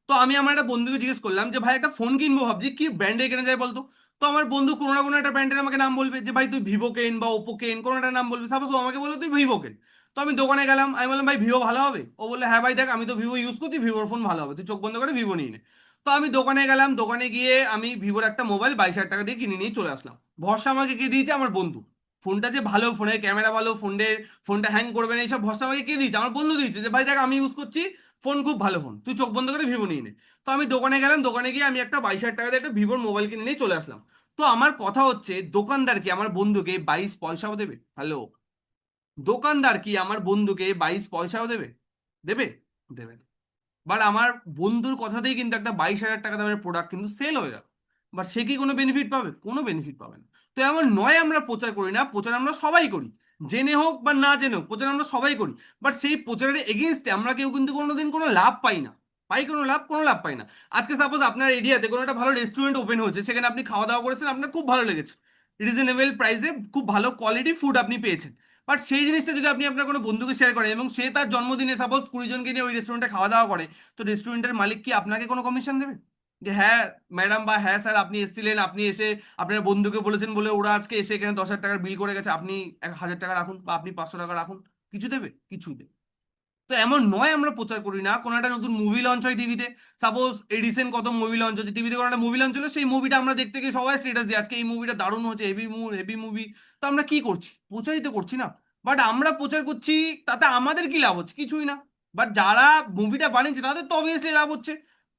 তো আমি আমার একটা বন্ধুকে জিজ্ঞেস করলাম যে ভাই একটা ফোন কিনবো, ভাবছি কি ব্র্যান্ডে কেনা যায় বলতো। তো আমার বন্ধু কোনো না কোনো একটা ব্র্যান্ডের আমাকে নাম বলবে, যে ভাই তুই ভিভো কেন বা ওপো কেন, কোনো একটা নাম বলবে। সাপোজ ও আমাকে বললো তুই ভিভো কেন। তো আমি দোকানে গেলাম, আমি বললাম ভাই ভিভো ভালো হবে? ও বললো হ্যাঁ ভাই দেখ আমি তো ভিভো ইউজ করছি, ভিভোর ফোন ভালো হবে, তুই চোখ বন্ধ করে ভিভো নিয়ে নে। তো আমি দোকানে গেলাম, দোকানে গিয়ে আমি ভিভোর একটা মোবাইল 22,000 টাকা দিয়ে কিনে নিয়ে চলে আসলাম। ভরসা আমাকে কে দিয়েছে? আমার বন্ধু। ফোনটা যে ভালো, ফোনের ক্যামেরা ভালো, ফোনটা হ্যাং করবে না, এইসব ভরসা আমাকে কে দিয়েছে? আমার বন্ধু দিয়েছে, যে ভাই দেখ আমি ইউজ করছি, ফোন খুব ভালো ফোন, তুই চোখ বন্ধ করে ভিভো নিয়ে নে। তো আমি দোকানে গেলাম, দোকানে গিয়ে আমি একটা 22,000 টাকা দিয়ে একটা ভিভোর মোবাইল কিনে নিয়ে চলে আসলাম। তো আমার কথা হচ্ছে, দোকানদার কি আমার বন্ধুকে 22 পয়সাও দেবে? হ্যালো, দোকানদার কি আমার বন্ধুকে 22 পয়সাও দেবে? দেবে? দেবে না। বাট আমার বন্ধুর কথাতেই কিন্তু একটা 22,000 টাকা দামের প্রোডাক্ট কিন্তু সেল হয়ে গেল। বাট সে কি কোনো বেনিফিট পাবে? কোনো বেনিফিট পাবে না। তো এমন নয় আমরা প্রচার করি না, প্রচার আমরা সবাই করি। জেনে হোক বা না জেনে হোক প্রচার আমরা সবাই করি। বাট সেই প্রচারের এগেনস্টে আমরা কেউ কিন্তু কোনোদিন কোনো লাভ পাই না। পাই কোনো লাভ? কোনো লাভ পাই না। আজকে সাপোজ আপনার এরিয়াতে কোনো একটা ভালো রেস্টুরেন্ট ওপেন হয়েছে, সেখানে আপনি খাওয়া দাওয়া করেছেন, আপনার খুব ভালো লেগেছে, রিজনেবল প্রাইসে খুব ভালো কোয়ালিটি ফুড আপনি পেয়েছেন। বাট সেই জিনিসটা যদি আপনি আপনার কোনো বন্ধুকে শেয়ার করেন, এবং সে তার জন্মদিনে সাপোজ 20 জনকে নিয়ে ওই রেস্টুরেন্টে খাওয়া দাওয়া করে, তো রেস্টুরেন্টের মালিক কি আপনাকে কোনো কমিশন দেবে? যে হ্যাঁ ম্যাডাম বা হ্যাঁ স্যার আপনি এসেছিলেন, আপনি এসে আপনার বন্ধুকে বলেছেন বলে ওরা আজকে এসে এখানে 10,000 টাকার বিল করে গেছে, আপনি 1,000 টাকা রাখুন বা আপনি 500 টাকা রাখুন। কিছু দেবে? কিছুই দেবে। তো এমন নয় আমরা প্রচার করি না। কোনো একটা নতুন মুভি লঞ্চ হয় টিভিতে, সাপোজ এই রিসেন্ট কত মুভি লঞ্চ হচ্ছে টিভিতে, কোনো একটা মুভি লঞ্চ হলো, সেই মুভিটা আমরা দেখতে গিয়ে সবাই স্ট্যাটাস দিই আজকে এই মুভিটা দারুণ হচ্ছে, হেভি মুভি। তো আমরা কি করছি? প্রচারিত করছি না। বাট আমরা প্রচার করছি, তাতে আমাদের কি লাভ হচ্ছে? কিছুই না। বাট যারা মুভিটা বানিয়েছে তাদের তো অবভিয়াসলি লাভ হচ্ছে,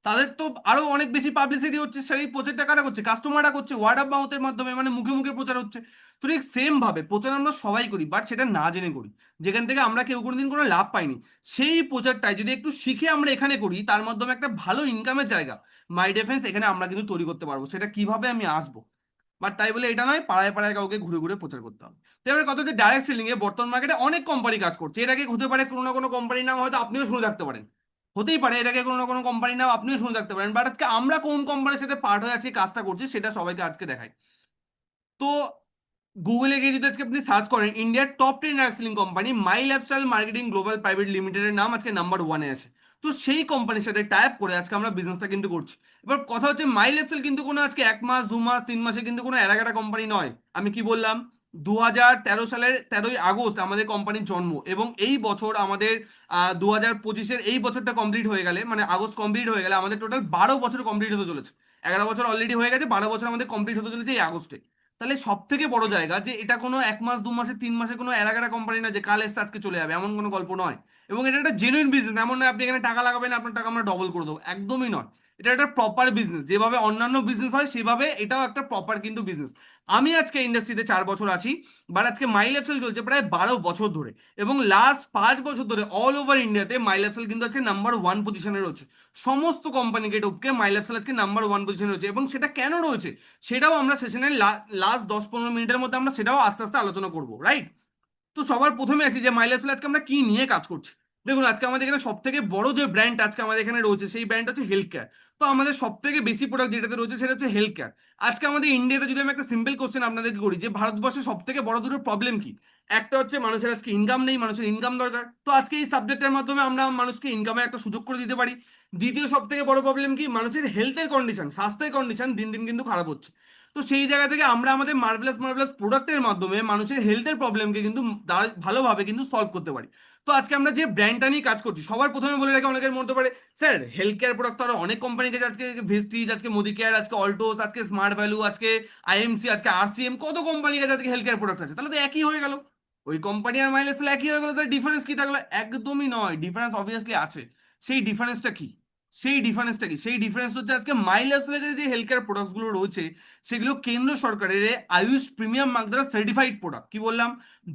তাদের তো আরো অনেক বেশি পাবলিসিটি হচ্ছে, সেই প্রচারটা কারা করছে? কাস্টমাররা করছে, ওয়ার্ড অফ মাউথের মাধ্যমে, মানে মুখে মুখে প্রচার হচ্ছে। তো ঠিক সেম ভাবে প্রচার আমরা সবাই করি, বাট সেটা না জেনে করি, যেখান থেকে আমরা কেউ কোনোদিন কোনো লাভ পাইনি। সেই প্রচারটাই যদি একটু শিখে আমরা এখানে করি, তার মাধ্যমে একটা ভালো ইনকামের জায়গা, মাই ডিফেন্স, এখানে আমরা কিন্তু তৈরি করতে পারবো। সেটা কিভাবে আমি আসবো। বাট তাই বলে এটা নয় পাড়ায় পাড়ায় কাউকে ঘুরে ঘুরে প্রচার করতে হবে। তো এবার কত, যে ডাইরেক্ট সেলিং এ বর্তমান মার্কেটে অনেক কোম্পানি কাজ করছে, এর আগে হতে পারে কোনো না কোনো কোম্পানির নাম হয়তো আপনিও শুনে থাকতে পারেন। হতেই পারে এটাকে কোনো না কোনো কোম্পানি নাম আপনিও শুনে থাকতে পারেন, বাট আজকে আমরা কোন কোম্পানির সাথে পার্ট হয়ে আছি কাজটা করছি সেটা সবাইকে আজকে দেখাই। তো গুগলে গিয়ে যদি আজকে আপনি সার্চ করেন ইন্ডিয়ার টপ 10 সেলিং কোম্পানি, মাই লাইফস্টাইল মার্কেটিং গ্লোবাল প্রাইভেট লিমিটেডের নাম আজকে নাম্বার 1-এ আসে। তো সেই কোম্পানির সাথে টাই আপ করে আজকে আমরা বিজনেসটা কিন্তু করছি। এবার কথা হচ্ছে মাই লাইফস্টাইল কিন্তু কোনো আজকে 1 মাস 2 মাস 3 মাসে কিন্তু কোনো এলাকাটা কোম্পানি নয়। আমি কি বললাম, 2013 সালের 13ই আগস্ট আমাদের কোম্পানির জন্ম, এবং এই বছর আমাদের 2025-এর এই বছরটা কমপ্লিট হয়ে গেলে, মানে আগস্ট কমপ্লিট হয়ে গেলে আমাদের টোটাল 12 বছর কমপ্লিট হতে চলেছে। 11 বছর অলরেডি হয়ে গেছে, 12 বছর আমাদের কমপ্লিট হতে চলেছে এই আগস্টে। তাহলে সব থেকে বড় জায়গা যে এটা কোনো 1 মাস 2 মাসে 3 মাসে কোনো এলাকাটা কোম্পানি না যে কাল এসে আজকে চলে যাবে, এমন কোনো গল্প নয়। এবং এটা একটা জেনুইন বিজনেস, এমন নয় আপনি এখানে টাকা লাগাবেন আপনার টাকা আমরা ডবল করে দেবো, একদমই নয়। এটা একটা প্রপার বিজনেস, যেভাবে অন্যান্য বিজনেস হয় সেভাবে এটাও একটা প্রপার কিন্তু বিজনেস। আমি আজকে ইন্ডাস্ট্রিতে 4 বছর আছি, বাট আজকে মাই লাইফস্টাইল চলছে প্রায় 12 বছর ধরে, এবং লাস্ট 5 বছর ধরে অল ওভার ইন্ডিয়াতে মাই লাইফস্টাইল কিন্তু আজকে নাম্বার 1 পজিশনে রয়েছে। সমস্ত কোম্পানিকে টপকে মাই লাইফস্টাইল আজকে নাম্বার 1 পজিশনে রয়েছে, এবং সেটা কেন রয়েছে সেটাও আমরা সেশনের লাস্ট 10-15 মিনিটের মধ্যে আমরা সেটাও আস্তে আস্তে আলোচনা করবো, রাইট? তো সবার প্রথমে আসি যে মাই লাইফস্টাইল আজকে আমরা কি নিয়ে কাজ করছি। দেখুন, আজকে আমাদের এখানে সব থেকে বড় যে ব্র্যান্ড আজকে আমাদের এখানে রয়েছে সেই ব্র্যান্ড হচ্ছে হেলথ কেয়ার। তো আমাদের সব থেকে বেশি প্রোডাক্ট যেটাতে রয়েছে সেটা হচ্ছে হেলথ কেয়ার। আজকে আমাদের ইন্ডিয়াতে যদি আমি একটা সিম্পল কোশ্চেন আপনাদেরকে করি যে ভারতবর্ষে সব থেকে বড় দুটো প্রবলেম কি, একটা হচ্ছে মানুষের আজকে ইনকাম নেই, মানুষের ইনকাম দরকার। তো আজকে এই সাবজেক্টের মাধ্যমে আমরা মানুষকে ইনকামের একটা সুযোগ করে দিতে পারি। দ্বিতীয় সব থেকে বড় প্রবলেম কি, মানুষের হেলথের কন্ডিশন, স্বাস্থ্যের কন্ডিশন দিন দিন কিন্তু খারাপ হচ্ছে। তো সেই জায়গা থেকে আমরা আমাদের মার্ভেলাস মার্ভেলাস প্রোডাক্টের মাধ্যমে মানুষের হেলথের প্রবলেমকে কিন্তু ভালোভাবে কিন্তু সলভ করতে পারি। তো আজকে আমরা যে ব্র্যান্ডটা নিয়ে কাজ করছি, সবার প্রথমে বলে রাখি, অনেকের মধ্যে পারে স্যার হেলথ কেয়ার প্রোডাক্ট তো আরো অনেক কোম্পানি আছে, আজকে ভেস্টিজ, আজকে মোদি কেয়ার, আজকে অল্টোস, আজকে স্মার্ট ভ্যালু, আজকে আইএমসি, আজকে আরসিএম, কত কোম্পানি আছে আজকে হেলথ কেয়ার প্রোডাক্ট আছে, তাহলে তো একই হয়ে গেল। ওই কোম্পানি আর মাইলেজ একই হয়ে গেল, তার ডিফারেন্স কি থাকলো? একদমই নয়, ডিফারেন্স অবভিয়াসলি আছে। সেই ডিফারেন্সটা কি? সেই ডিফারেন্স হচ্ছে আজকে মাইলেজ যে হেলথ কেয়ার প্রোডাক্টস গুলো রয়েছে সেগুলো কেন্দ্র সরকারের আয়ুষ প্রিমিয়াম মার্ক দ্বারা সার্টিফাইড প্রোডাক্ট। কি বললাম?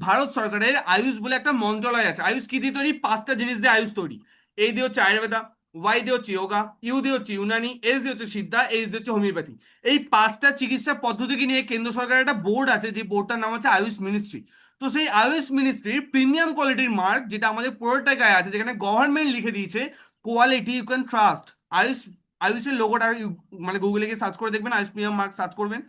ভারত সরকারের আয়ুষ বলে একটা মন্ত্রণালয় আছে। আয়ুষ কি দিয়ে তৈরি? 5টা জিনিস দিয়ে আয়ুষ তৈরি। এই দিয়ে হচ্ছে আয়ুর্বেদা, ওয়াই দিয়ে হচ্ছে যোগা, ইউ দিয়ে হচ্ছে ইউনানি, এস দিয়ে হচ্ছে সিদ্ধা, এইচ দিয়ে হচ্ছে হোমিওপ্যাথি। এই 5টা চিকিৎসা পদ্ধতিকে নিয়ে কেন্দ্র সরকারের একটা বোর্ড আছে, যে বোর্ডটার নাম হচ্ছে আয়ুষ মিনিস্ট্রি। তো সেই আয়ুষ মিনিস্ট্রির প্রিমিয়াম কোয়ালিটির মার্ক, যেটা আমাদের পুরোটাই গায়ে আছে, যেখানে গভর্নমেন্ট লিখে দিয়েছে quality you can trust. Ayush, আয়ুষের লোগোটা মানে গুগলে গিয়ে সার্চ করে দেখবেন, আয়ুষ প্রিমিয়াম মার্ক সার্চ করবেন।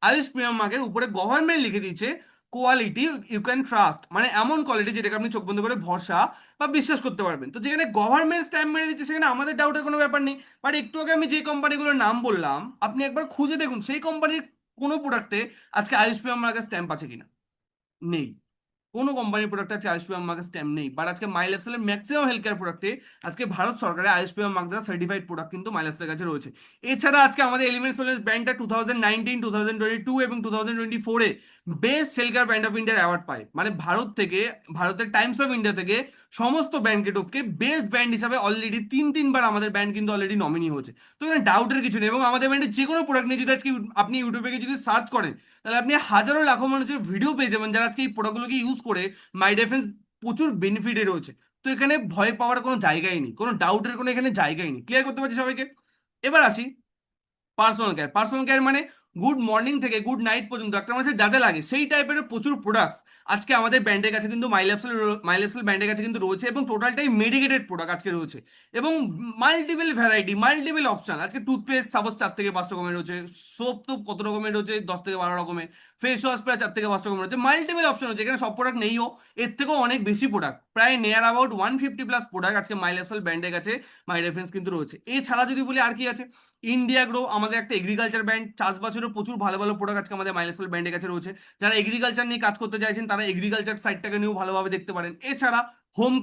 আয়ুষ প্রিমিয়াম মার্কের উপরে গভর্নমেন্ট লিখে দিয়েছে কোয়ালিটি ইউ ক্যান ট্রাস্ট, মানে এমন কোয়ালিটি যেটাকে আপনি চোখ বন্ধ করে ভরসা বা বিশ্বাস করতে পারবেন। তো যেখানে গভর্নমেন্ট স্ট্যাম্প মেরে দিচ্ছে সেখানে আমাদের ডাউটের কোনো ব্যাপার নেই। বাট একটু আগে আমি যে কোম্পানিগুলোর নাম বললাম আপনি একবার খুঁজে দেখুন সেই কোম্পানির কোনো প্রোডাক্টে আজকে আয়ুষ প্রিমিয়াম মার্কের স্ট্যাম্প আছে কিনা। নেই। কোনো কোম্পানির প্রোডাক্টে আছে আইএসপিএম মার্কের স্ট্যাম্প নেই। বাট আজকে মাই লাইফস্টাইলের ম্যাক্সিমাম হেলথ কেয়ার প্রোডাক্টে আজকে ভারত সরকারের আইএসপিএম মার্ক দ্বারা সার্টিফাইড প্রোডাক্ট কিন্তু মাই লাইফস্টাইলের কাছে রয়েছে। এছাড়া আজকে আমাদের এলিমেন্টস ওয়েলনেস ব্র্যান্ডটা 2019, 2022 এবং 2024-এ best cell care brand of ইন্ডিয়ার অ্যাওয়ার্ড পায়। মানে ভারত থেকে, ভারতের টাইমস অফ ইন্ডিয়া থেকে সমস্ত ব্র্যান্ডকে টপকে বেস্ট ব্র্যান্ড হিসাবে অলরেডি 3-3 বার আমাদের ব্র্যান্ড কিন্তু অলরেডি নমিনি হয়েছে। তো এখানে ডাউটের কিছু নেই। এবং আমাদের ব্র্যান্ডের যে কোনো প্রোডাক্ট নিয়ে যদি আজকে আপনি ইউটিউবে গিয়ে যদি সার্চ করেন তাহলে আপনি হাজারো লাখো মানুষের ভিডিও পেয়ে যাবেন যারা আজকে এই প্রোডাক্টগুলোকে ইউজ করে মাই ডিফেন্স প্রচুর বেনিফিটে রয়েছে। তো এখানে ভয় পাওয়ার কোনো জায়গাই নেই, কোনো ডাউটের কোনো এখানে জায়গাই নেই। ক্লিয়ার করতে পারছি সবাইকে? এবার আসি পার্সোনাল কেয়ার। পার্সোনাল কেয়ার মানে গুড মর্নিং থেকে গুড নাইট পর্যন্ত একটা মানুষের যা যা লাগে সেই টাইপের প্রচুর প্রোডাক্টস আজকে আমাদের ব্র্যান্ডের কাছে কিন্তু মাই লাইফস্টাইল ব্র্যান্ডের কাছে কিন্তু রয়েছে, এবং টোটালটাই মেডিকেটেড প্রোডাক্ট আজকে রয়েছে। এবং মাল্টিপল ভ্যারাইটি, মাল্টিপল অপশন। আজকে টুথপেস্ট সাপোজ 4 থেকে 5 রকমের রয়েছে, সোপ তো কত রকমের রয়েছে, 10 থেকে 12 রকমের, ফেস ওয়াশ প্রায় 4 থেকে 5 রকমের রয়েছে, মাল্টিপল অপশন রয়েছে। এখানে সব প্রোডাক্ট নেইও, এর থেকেও অনেক বেশি প্রোডাক্ট, প্রায় নিয়ার অ্যাবাউট 150+ প্রোডাক্ট আজকে মাই লাইফস্টাইল ব্র্যান্ডের কাছে মাই রেফারেন্স কিন্তু রয়েছে। এছাড়া যদি বলি আর কি আছে, ইন্ডিয়া গ্রো আমাদের একটা এগ্রিকালচার ব্র্যান্ড, চাষবাসেরও প্রচুর ভালো ভালো প্রোডাক্ট আজকে আমাদের মাইলেজ ব্র্যান্ডের কাছে রয়েছে। যারা এগ্রিকালচার নিয়ে কাজ করতে চাইছেন তারা এগ্রিকালচার সাইডটাকে নিয়েও ভালোভাবে দেখতে পারেন। এছাড়া হোম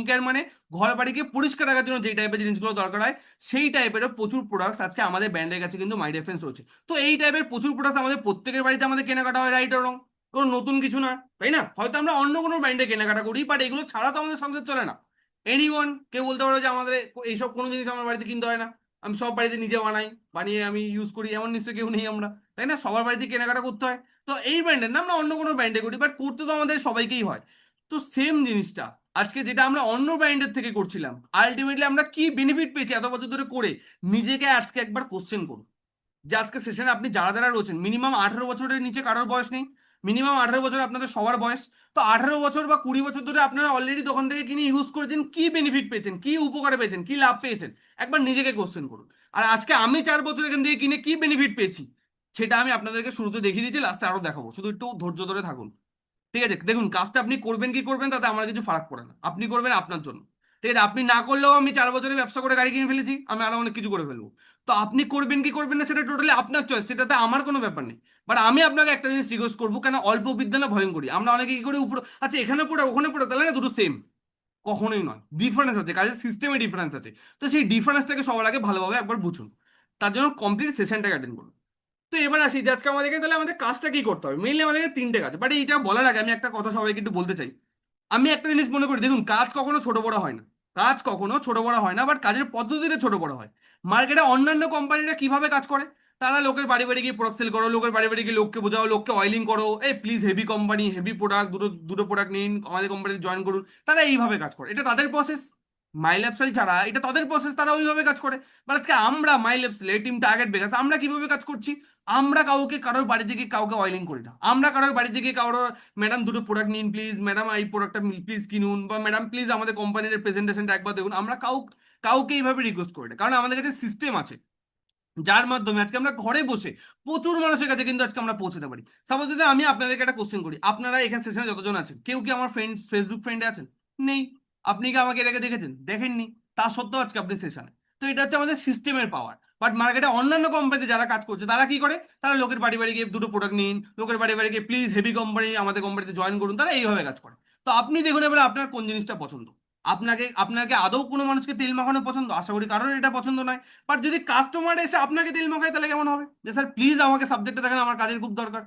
কেয়ার মানে ঘর বাড়িকে পরিষ্কার রাখার জন্য যেই টাইপের জিনিসগুলো দরকার হয় সেই টাইপেরও প্রচুর প্রোডাক্টস আজকে আমাদের ব্র্যান্ডের কাছে কিন্তু মাই রেফারেন্স রয়েছে। তো এই টাইপের প্রচুর প্রোডাক্ট আমাদের প্রত্যেকের বাড়িতে আমাদের কেনাকাটা হয়, রাইট আর রং? কোনো নতুন কিছু না, তাই না? হয়তো আমরা অন্য কোনো ব্র্যান্ডে কেনাকাটা করি, বাট এগুলো ছাড়া তো আমাদের সংসার চলে না। এনিওয়ান কেউ বলতে পারো যে আমাদের এইসব কোনো জিনিস আমার বাড়িতে কিনতে হয় না, আমি সব বাড়িতে নিজে বানাই, বানিয়ে আমি ইউজ করি, এমন নিশ্চয়ই কেউ নেই আমরা, তাই না? সবার বাড়িতে কেনাকাটা করতে হয়। তো এই ব্র্যান্ডের না আমরা অন্য কোনো ব্র্যান্ডে করি, বাট করতে তো আমাদের সবাইকেই হয়। তো সেম জিনিসটা আজকে যেটা আমরা অন্য ব্র্যান্ডের থেকে করছিলাম, আলটিমেটলি আমরা কি বেনিফিট পেয়েছি এত বছর ধরে করে, নিজেকে আজকে একবার কোশ্চেন করুন। যে আজকে সেশনে আপনি যারা যারা রয়েছেন মিনিমাম 18 বছরের নিচে কারোর বয়স নেই, মিনিমাম 18 বছর আপনাদের সবার বয়স। তো 18 বছর বা 20 বছর ধরে আপনারা অলরেডি দোকান থেকে কিনে ইউজ করেছেন, কি বেনিফিট পেয়েছেন, কি উপকারে পেয়েছেন, কি লাভ পেয়েছেন, একবার নিজেকে কোশ্চেন করুন। আর আজকে আমি 4 বছর এখান থেকে কিনে কি বেনিফিট পেয়েছি সেটা আমি আপনাদেরকে শুরুতে দেখিয়ে দিয়েছি, লাস্টে আরো দেখাবো, শুধু একটু ধৈর্য ধরে থাকুন। ঠিক আছে, দেখুন কাজটা আপনি করবেন কি করবেন তাতে আমার কিছু ফারাক পড়ে না, আপনি করবেন আপনার জন্য। ঠিক আছে, আপনি না করলেও আমি 4 বছরে ব্যবসা করে গাড়ি কিনে ফেলেছি, আমি আরো অনেক কিছু করে ফেলবো। তো আপনি করবেন কি করবেন না সেটা টোটালি আপনার চয়েস, সেটাতে আমার কোনো ব্যাপার নেই। বাট আমি আপনাকে একটা জিনিস রিকোয়েস্ট করবো, কেন অল্প বিদ্যা না ভয়ঙ্করী, আমরা অনেকে কি করি উপর, আচ্ছা এখানে পড়ে ওখানে পড়ে, তাহলে না দুটো সেম, কখনোই নয়, ডিফারেন্স আছে, কাজের সিস্টেমে ডিফারেন্স আছে। তো সেই ডিফারেন্সটাকে সবার আগে ভালোভাবে একবার বুঝুন, তার জন্য কমপ্লিট সেশনটাকে অ্যাটেন্ড করুন। তো এবার আসি যে আজকে আমাদেরকে, তাহলে আমাদের কাজটা কি করতে হবে, মেইনলি আমাদেরকে 3টে কাজ। বাট এইটা বলার আগে আমি একটা কথা সবাইকে একটু বলতে চাই। আমি একটা জিনিস মনে করি, দেখুন কাজ কখনো ছোট বড় হয় না, কাজ কখনো ছোট বড় হয় না, বাট কাজের পদ্ধতিটা ছোট বড় হয়। মার্কেটে অন্যান্য কোম্পানিরা কিভাবে কাজ করে, তারা লোকের বাড়ি বাড়ি গিয়ে প্রোডাক্ট সেল করো, লোকের বাড়ি বাড়ি গিয়ে লোককে বোঝাও, লোককে অয়েলিং করো, এই please heavy company heavy product, দুটো দুটো প্রোডাক্ট নিন আমাদের কোম্পানিতে জয়েন করুন, তারা এইভাবে কাজ করে, এটা তাদের প্রসেস। মাই লাইফস্টাইল ছাড়া এটা তাদের প্রসেস, তারা ওইভাবে কাজ করে। বাট আজকে আমরা মাই লাইফস্টাইল টিম টার্গেট বেগাস আমরা কিভাবে কাজ করছি, আমরা কাউকে কারোর বাড়ি থেকে কাউকে অয়েলিং করি না, আমরা কারোর বাড়ি থেকে কারোর ম্যাডাম দুটো প্রোডাক্ট নিন প্লিজ, ম্যাডাম এই প্রোডাক্টটা প্লিজ কিনুন, বা ম্যাডাম প্লিজ আমাদের কোম্পানির প্রেজেন্টেশনটা একবার দেখুন, আমরা কাউকে এইভাবে রিকোয়েস্ট করি না, কারণ আমাদের কাছে সিস্টেম আছে যার মাধ্যমে আজকে আমরা ঘরে বসে প্রচুর মানুষের কাছে কিন্তু আজকে আমরা পৌঁছতে পারি। সাপোজ যদি আমি আপনাদেরকে একটা কোশ্চেন করি, আপনারা এখানে সেশনে যতজন আছেন কেউ কি আমার ফ্রেন্ড ফেসবুক ফ্রেন্ডে আছেন? নেই। আপনি কি আমাকে এর আগে দেখেছেন? দেখেননি। তা সত্ত্বেও আজকে আপনি সেশনে। তো এটা হচ্ছে আমাদের সিস্টেমের পাওয়ার। বাট মার্কেটে অন্যান্য কোম্পানিতে যারা কাজ করছে তারা কি করে, তারা লোকের বাড়ি বাড়ি গিয়ে দুটো প্রোডাক্ট নিন, লোকের বাড়ি বাড়ি গিয়ে প্লিজ হেভি কোম্পানি আমাদের কোম্পানিতে জয়েন করুন, তারা এইভাবে কাজ করে। তো আপনি দেখুন এবার আপনার কোন জিনিসটা পছন্দ। আপনাকে আদৌ কোনো মানুষকে তেল মাখানো পছন্দ? আশা করি কারোর এটা পছন্দ নয়। বাট যদি কাস্টমার এসে আপনাকে তেল মাখায় তাহলে কেমন হবে, যে স্যার প্লিজ আমাকে সাবজেক্টটা দেখেন আমার কাজের খুব দরকার,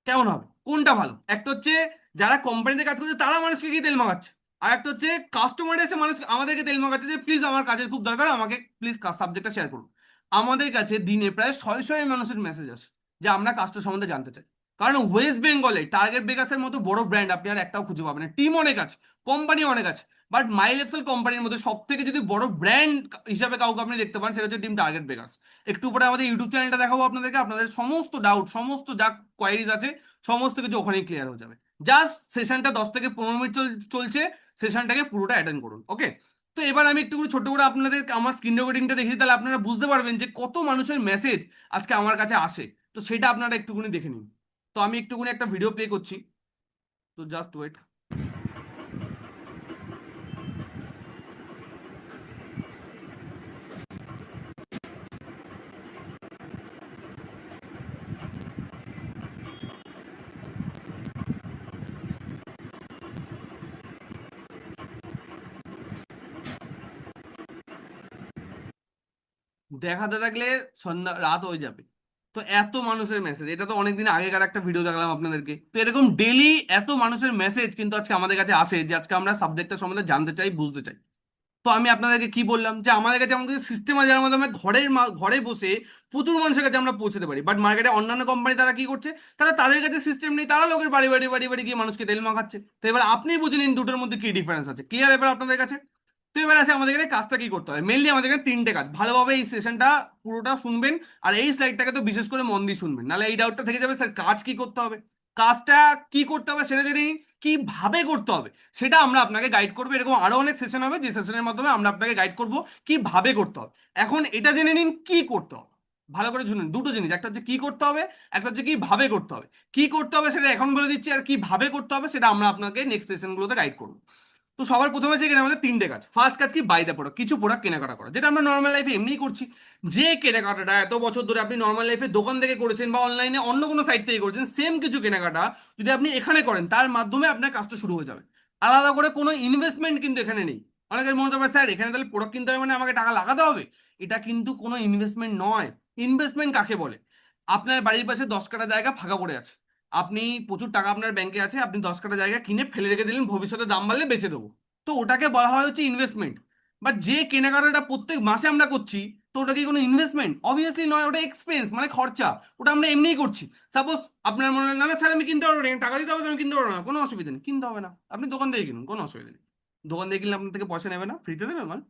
কেমন হবে? কোনটা ভালো? একটা হচ্ছে যারা কোম্পানিতে কাজ করছে তারা মানুষকে গিয়ে তেল মাখাচ্ছে, আর একটা হচ্ছে কাস্টমার এসে মানুষ আমাদেরকে তেল মাখাচ্ছে যে প্লিজ আমার কাজের খুব দরকার, আমাকে প্লিজ সাবজেক্টটা শেয়ার করুন। আমাদের কাছে দিনে প্রায় শয়ে শয়ে মানুষের মেসেজ আসে যে আমরা কাজটা সম্বন্ধে জানতে চাই। কারণ ওয়েস্ট বেঙ্গলে টার্গেট বেগাসের মতো বড় ব্র্যান্ড আপনি আর একটাও খুঁজে পাবেন না, টিম অনেক আছে, কোম্পানি অনেক আছে, বাট মাই লেভেল কোম্পানির মধ্যে সব থেকে যদি বড় ব্র্যান্ড হিসাবে কাউকে আপনি দেখতে পান সেটা হচ্ছে টিম টার্গেট বেগাস। একটু পরে আমাদের ইউটিউব চ্যানেলটা দেখাবো আপনাদেরকে, আপনাদের সমস্ত ডাউট সমস্ত যা কোয়ারিজ আছে সমস্ত কিছু ওখানেই ক্লিয়ার হয়ে যাবে। জাস্ট সেশনটা 10 থেকে 15 মিনিট চলছে, সেশনটাকে পুরোটা অ্যাটেন্ড করুন, ওকে? তো এবার আমি একটু করে ছোট্ট করে আপনাদের আমার স্ক্রিন রেকর্ডিংটা দেখি, তাহলে আপনারা বুঝতে পারবেন যে কত মানুষের মেসেজ আজকে আমার কাছে আসে। তো সেটা আপনারা একটুখানি দেখে নিন। তো আমি একটুখানি একটা ভিডিও প্লে করছি, তো জাস্ট ওয়েট। দেখাতে থাকলে সন্ধ্যা রাত হয়ে যাবে। তো এত মানুষের মেসেজ, এটা তো অনেকদিন আগেকার একটা ভিডিও দেখলাম আপনাদেরকে, তো এরকম ডেলি এত মানুষের মেসেজ কিন্তু আজকে আমাদের কাছে আসে যে আজকে আমরা সাবজেক্টটা সম্বন্ধে জানতে চাই, বুঝতে চাই। তো আমি আপনাদেরকে কি বললাম যে আমাদের কাছে আমাদের সিস্টেম আছে যার মাধ্যমে ঘরে বসে প্রচুর মানুষের কাছে আমরা পৌঁছতে পারি। বাট মার্কেটে অন্যান্য কোম্পানি তারা কি করছে, তারা তাদের কাছে সিস্টেম নেই, তারা লোকের বাড়ি বাড়ি বাড়ি বাড়ি গিয়ে মানুষকে তেল মাখাচ্ছে। তো এবার আপনি বুঝে নিন দুটোর মধ্যে কি ডিফারেন্স আছে, ক্লিয়ার এবার আপনাদের কাছে? তো এবার আছে আমাদের এখানে কাজটা কি করতে হবে, মেনলি আমাদের এখানে 3টে কাজ, ভালোভাবে এই সেশনটা পুরোটা শুনবেন, আর এই স্লাইডটাকে তো বিশেষ করে মন দিয়ে শুনবেন, নাহলে এই ডাউটটা থেকে যাবে স্যার কাজ কি করতে হবে। কাজটা কি করতে হবে সেটা জেনে নিন, কিভাবে করতে হবে সেটা আমরা আপনাকে গাইড করবো। এরকম আরো অনেক সেশন হবে যে সেশনের মাধ্যমে আমরা আপনাকে গাইড করবো কিভাবে করতে হবে। এখন এটা জেনে নিন কি করতে হবে, ভালো করে শুনুন, দুটো জিনিস, একটা হচ্ছে কি করতে হবে, একটা হচ্ছে কিভাবে করতে হবে। কি করতে হবে সেটা এখন বলে দিচ্ছি, আর কিভাবে করতে হবে সেটা আমরা আপনাকে নেক্সট সেশনগুলোতে গাইড করবো। তো সবার প্রথমে আছে এখানে আমাদের 3টে কাজ। ফার্স্ট কাজ কি, বাই দ্য প্রোডাক্ট, কিছু প্রোডাক্ট কেনাকাটা করা, যেটা আমরা নর্মাল লাইফে এমনিই করছি। যে কেনাকাটাটা এত বছর ধরে আপনি নর্মাল লাইফে দোকান থেকে করেছেন বা অনলাইনে অন্য কোনো সাইট থেকে করেছেন, সেম কিছু কেনাকাটা যদি আপনি এখানে করেন তার মাধ্যমে আপনার কাজটা শুরু হয়ে যাবে। আলাদা করে কোনো ইনভেস্টমেন্ট কিন্তু এখানে নেই। অনেকের মনে হবে স্যার এখানে তাহলে প্রোডাক্ট কিনতে হবে মানে আমাকে টাকা লাগাতে হবে, এটা কিন্তু কোনো ইনভেস্টমেন্ট নয়। ইনভেস্টমেন্ট কাকে বলে, আপনার বাড়ির পাশে 10 কাঠা জায়গা ফাঁকা পড়ে আছে, আপনি প্রচুর টাকা আপনার ব্যাংকে আছে, আপনি 10 কাঠা জায়গা কিনে ফেলে রেখে দিলেন ভবিষ্যতে দাম বাড়লে বেচে দেবো, তো ওটাকে বলা হয় হচ্ছে ইনভেস্টমেন্ট। বাট যে কেনাকাটাটা প্রত্যেক মাসে আমরা করছি, তো ওটা কি কোনো ইনভেস্টমেন্ট? অবভিয়াসলি নয়, ওটা এক্সপেন্স মানে খরচা, ওটা আমরা এমনিই করছি। সাপোজ আপনার মনে হয় না না স্যার আমি কিনতে পারবো না, টাকা দিতে হবে তো আমি কিনতে পারবো না, কোনো অসুবিধা নেই, কিনতে হবে না, আপনি দোকান থেকে কিনুন, কোনো অসুবিধা নেই। দোকান থেকে কিনলে আপনার থেকে পয়সা নেবে না, ফ্রিতে দেবে মাল।